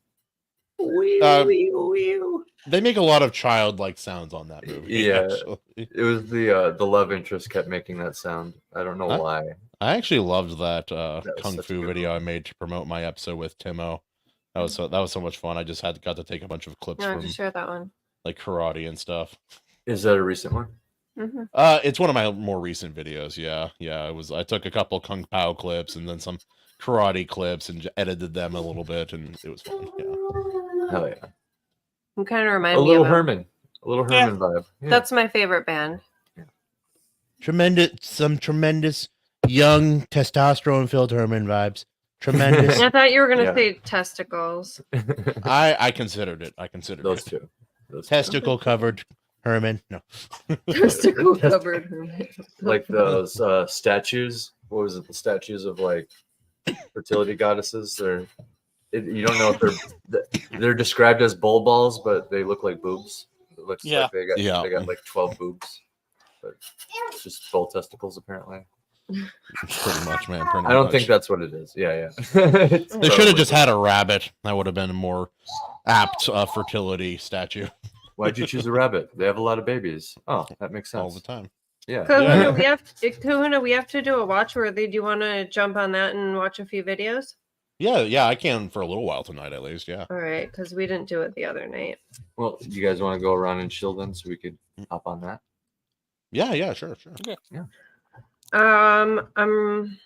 They make a lot of childlike sounds on that movie. Yeah. actually. It was the love interest kept making that sound. I don't know Huh? why. I actually loved that was kung such a fu good video one. I made to promote my episode with Timo. That was so much fun. I just got to take a bunch of clips No, from just share that one. like karate and stuff. Is that a recent one? Mm-hmm. It's one of my more recent videos. Yeah. I took a couple kung pao clips and then some karate clips and edited them a little bit, and it was fun. Yeah. Hell yeah. You kind of remind A me little of Herman. A little Yeah. Herman vibe. Yeah. That's my favorite band. Tremendous young testosterone filled Herman vibes. Tremendous. I thought you were gonna Yeah. say testicles. I considered it. I considered Those it. two. Those two. Testicle covered Herman. No. Testicle covered Herman. Like those statues. What was it? The statues of like fertility goddesses. You don't know if they're described as bull balls, but they look like boobs. It looks Yeah. like they Yeah. got like 12 boobs. But it's just bull testicles apparently. Pretty much, man. Pretty I don't much. think that's what it is. Yeah. They should have just had a rabbit. That would have been a more apt fertility statue Why'd you choose a rabbit? They have a lot of babies. Oh, that makes sense. all the time. Yeah. Kahuna, we have to do a watch worthy. Do you want to jump on that and watch a few videos? Yeah, I can for a little while tonight at least. Yeah. All right, because we didn't do it the other night. Well, you guys want to go around and chill then, so we could hop on that? Yeah, sure. I'm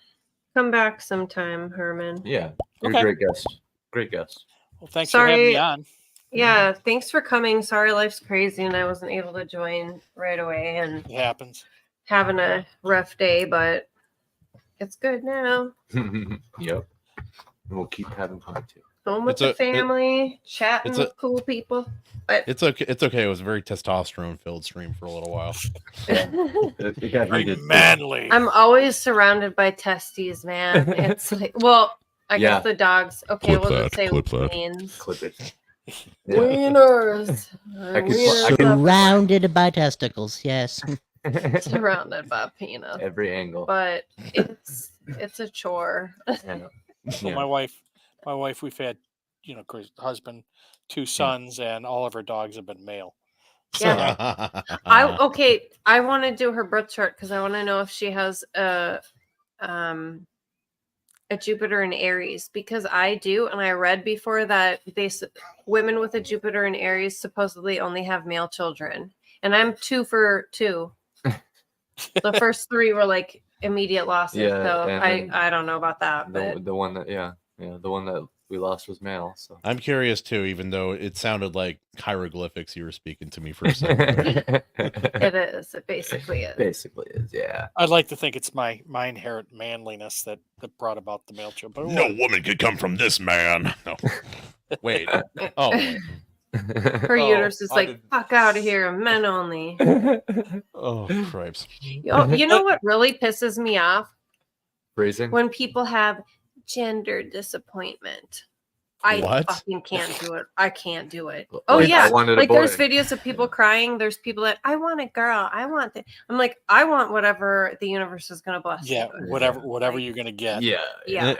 come back sometime, Herman. Yeah. You're Okay. a great guest. Great guest. Well, thanks for having me Sorry. on. Yeah, thanks for coming. Sorry, life's crazy, and I wasn't able to join right away, and It happens. having a rough day, but it's good now. Yep. And we'll keep having fun too. home with It's the a- it- family, chatting it's a- with cool people. But It's okay. It's okay. It was a very testosterone-filled stream for a little while. It got Very heated. too. manly. I'm always surrounded by testes, man. It's like, well, I Yeah. guess the dogs. Okay, Clip we'll that, just say clip that. weens. Clip it. Wieners. I could- Wieners I could- up Surrounded by testicles, yes. surrounded by peanuts. Every angle. But it's a chore. Yeah. Well, my wife, we've had, of course, husband, 2 sons, and all of her dogs have been male. Yeah. I want to do her birth chart because I want to know if she has a Jupiter in Aries, because I do, and I read before that women with a Jupiter in Aries supposedly only have male children, and I'm 2 for 2. The first 3 were like immediate losses, Yeah, so and I don't know about that, but The one that the one that we lost was male. So I'm curious too, even though it sounded like hieroglyphics you were speaking to me for a second. it is. It basically is. basically is, yeah. I'd like to think it's my inherent manliness that brought about the male child. But No woman could come from this man. No. Wait. Oh. Her Oh, uterus is I like, did- fuck out of here, men only. Oh, cripes. You know what really pisses me off? Phrasing. When people have gender disappointment. I What? fucking can't do it. I can't do it. Like, Oh I yeah, wanted a like there's boy. videos of people crying. There's people that I want a girl. I want that. I'm like, I want whatever the universe is gonna bless. yeah, you with. whatever Like, you're gonna get. Yeah. Yeah.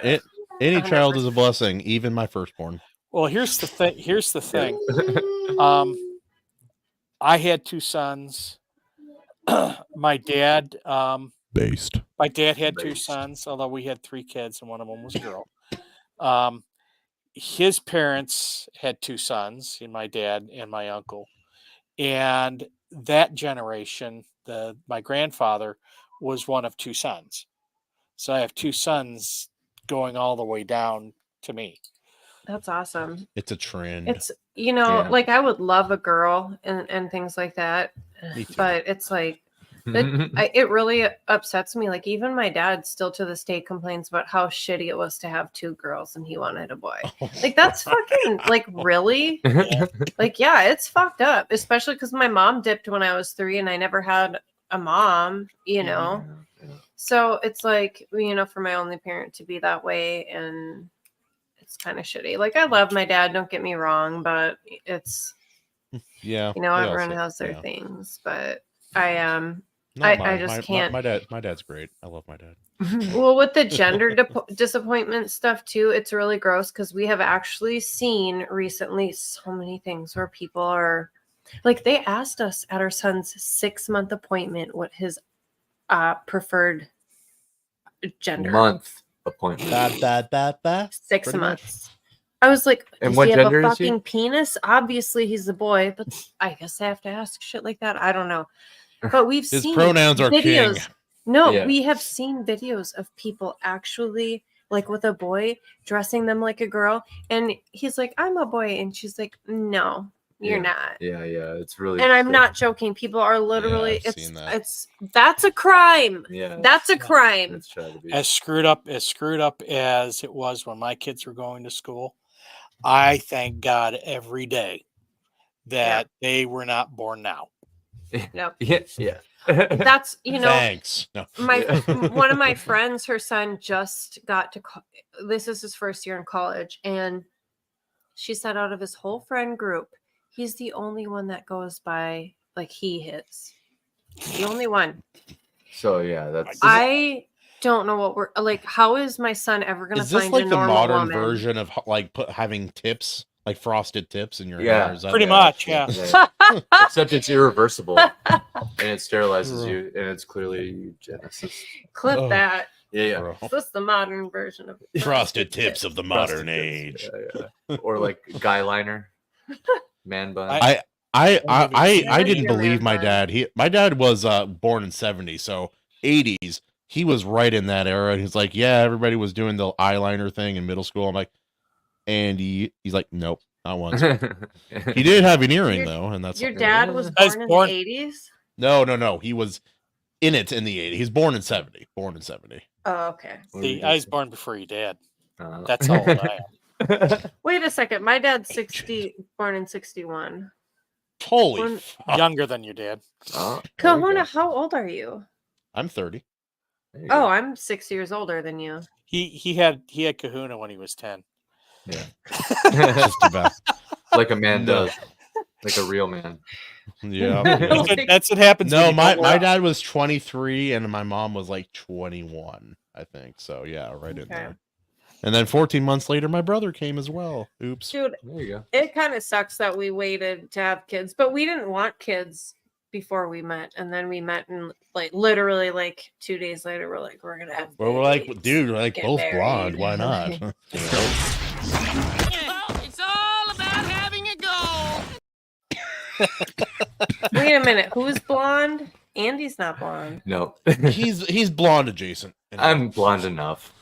Any child 100%. is a blessing, even my firstborn. Well, here's the thing. I had 2 sons. My dad Based. had 2 Based. sons, although we had 3 kids and one of them was a girl. His parents had 2 sons, my dad and my uncle. And that generation, my grandfather was one of 2 sons. So I have 2 sons going all the way down to me. That's awesome. It's a trend. It's Yeah. like I would love a girl and things like that, Me too. but it's like it really upsets me. Like even my dad still to this day complains about how shitty it was to have 2 girls and he wanted a boy. Like that's fucking like really like yeah, it's fucked up. Especially because my mom dipped when I was 3 and I never had a mom. So it's like for my only parent to be that way, and it's kind of shitty. Like I love my dad, don't get me wrong, but it's Yeah. everyone has their things, but I Not I mine. just My- can't. My dad's great. I love my dad. Well, with the gender disappointment stuff too, it's really gross because we have actually seen recently so many things where people are like, they asked us at our son's 6-month appointment what his preferred gender. Month appointment. 6 Pretty much. months. I was like, And does what he have gender a is he? fucking penis? Obviously he's a boy, but I guess I have to ask shit like that. I don't know. But we've His seen pronouns are videos. king. No, Yeah. we have seen videos of people actually like with a boy dressing them like a girl, and he's like, I'm a boy, and she's like, no, you're Yeah. not. Yeah, it's really. And I'm not joking. People are literally I've seen that. that's a crime. Yeah. That's a crime. It's trying to be. As screwed up as it was when my kids were going to school, I thank God every day that they were not born now. Yep. Yeah. That's Thanks. No. One of my friends, her son just got to this is his first year in college, and she said out of his whole friend group, he's the only one that goes by like he is. The only one. So yeah, that's. I don't know what we're like. How is my son ever going to Is this find like a the normal modern woman? version of having tips, like frosted tips in your Yeah. hair? Is that Pretty it? much, yeah. Except it's irreversible, and it sterilizes you, and it's clearly eugenesis. Clip Oh. that. Yeah. Bro. Is this the modern version of Frosted tips of the modern Frosted age. tips. Yeah. Or like guy liner, man bun. I didn't Your believe man my dad. My dad was born in 70, so 80s. He was right in that era. And he's like, yeah, everybody was doing the eyeliner thing in middle school. I'm like, and he's like, nope, not once. He did have an earring though, and that's Your dad was I was born in born- the 80s? no. He was in it in the 80s. He's born in 70. Born in 70. Oh, okay. See, I was born before your dad. Uh, That's how old I am. Wait a second. My dad's 60, born in 61. Holy When- fuck. Younger than your dad. Oh, there we Kahuna, go. how old are you? I'm 30. There you Oh, go. I'm 6 years older than you. He had Kahuna when he was 10. Yeah. Just about. Like a man No. does. Like a real man. Yeah. That's what happens. when No, you my don't work. dad was 23 and my mom was like 21, I think. So yeah, right in Okay. there. And then 14 months later, my brother came as well. Oops. Dude, There you go. it kind of sucks that we waited to have kids, but we didn't want kids before we met. And then we met and like literally like 2 days later, we're like, we're going to have Well, we're like, babies, dude, we're like get both married. blonde. Why not? It's all about having a goal. Wait a minute. Who's blonde? Andy's not blonde. No. He's blonde adjacent. I'm blonde enough.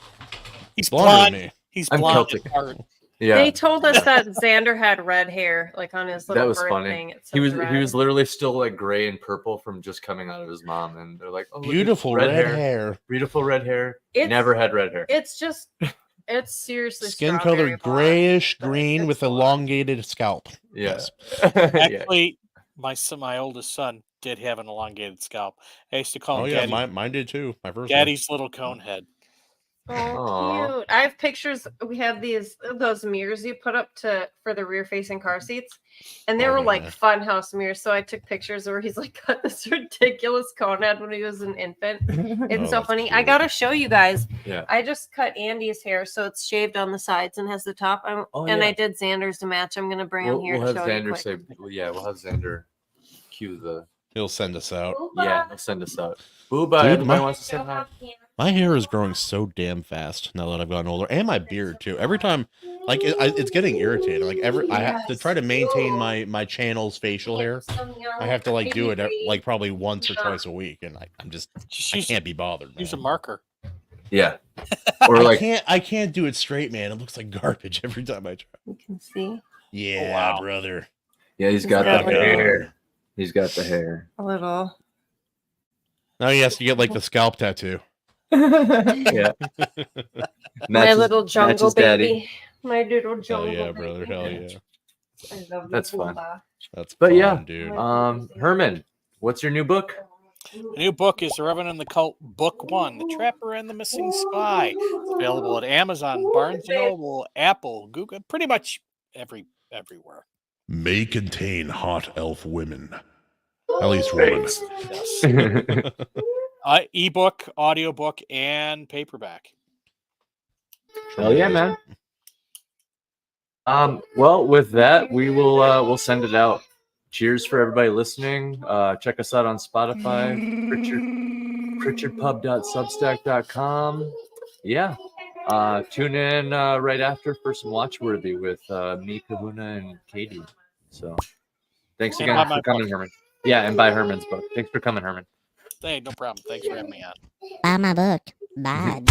He's blonder blonde. than me. He's I'm blonde. Celtic. at heart. Yeah. They told us that Xander had red hair, like on his little That was birth funny. thing. It He says was red. literally still like gray and purple from just coming out of his mom, and they're like, "Oh, look at Beautiful red hair. beautiful red hair." It's- Never had red hair. It's just, it's seriously Skin strawberry color blonde, grayish but green it's with blonde. elongated scalp. Yeah. Yes. Yeah. Actually, my oldest son did have an elongated scalp. I used to call Oh him yeah, Daddy, mine did too. My first one. Daddy's little cone head. Oh, Aw. cute. I have pictures. We have those mirrors you put up for the rear facing car seats. And they Oh, were like yeah. funhouse mirrors. So I took pictures where he's like got this ridiculous cone head when he was an infant. It's Oh, so that's funny. I cute. gotta show you guys. Yeah. I just cut Andy's hair so it's shaved on the sides and has the top. Oh, and yeah. I did Xander's to match. I'm gonna bring him here We'll to have show you. Xander quick. say, yeah, we'll have Xander cue the. He'll send us out. Yeah, he'll send us out. Booba, Dude, everybody my- wants to say hi. My hair is growing so damn fast now that I've gotten older, and my beard too. Every time, like it's getting irritating. Like I have to try to maintain my channel's facial hair. I have to like do it like probably once or twice a week, and I'm just I can't be bothered. Use a man. marker. Yeah. Or like, I can't do it straight, man. It looks like garbage every time I try. You can see Yeah, wow. brother. yeah, he's got Yeah, the like- hair. He's got the hair. a little. Now he has to get like the scalp tattoo. Yeah. My little jungle matches daddy. baby. My little Hell jungle yeah, baby. brother. Hell yeah. I love you, That's fun. Booba. That's But fun, yeah, dude. Herman, what's your new book? The new book is The Revenant and the Cult, Book 1, The Trapper and the Missing Spy. It's available at Amazon, Barnes & Noble, Apple, Google, pretty much everywhere. May contain hot elf women. At least women. Yes. Ebook, audiobook, and paperback. Hell yeah, man. Well, with that, we'll send it out. Cheers for everybody listening. Check us out on Spotify, pritchardpub.substack.com. Yeah. Tune in right after for some Watchworthy with me, Kahuna, and Katie. So thanks And again buy for my coming, book. Herman. Yeah, and buy Herman's book. Thanks for coming, Herman. Hey, no problem. Thanks for having me on. Buy my book. Bye.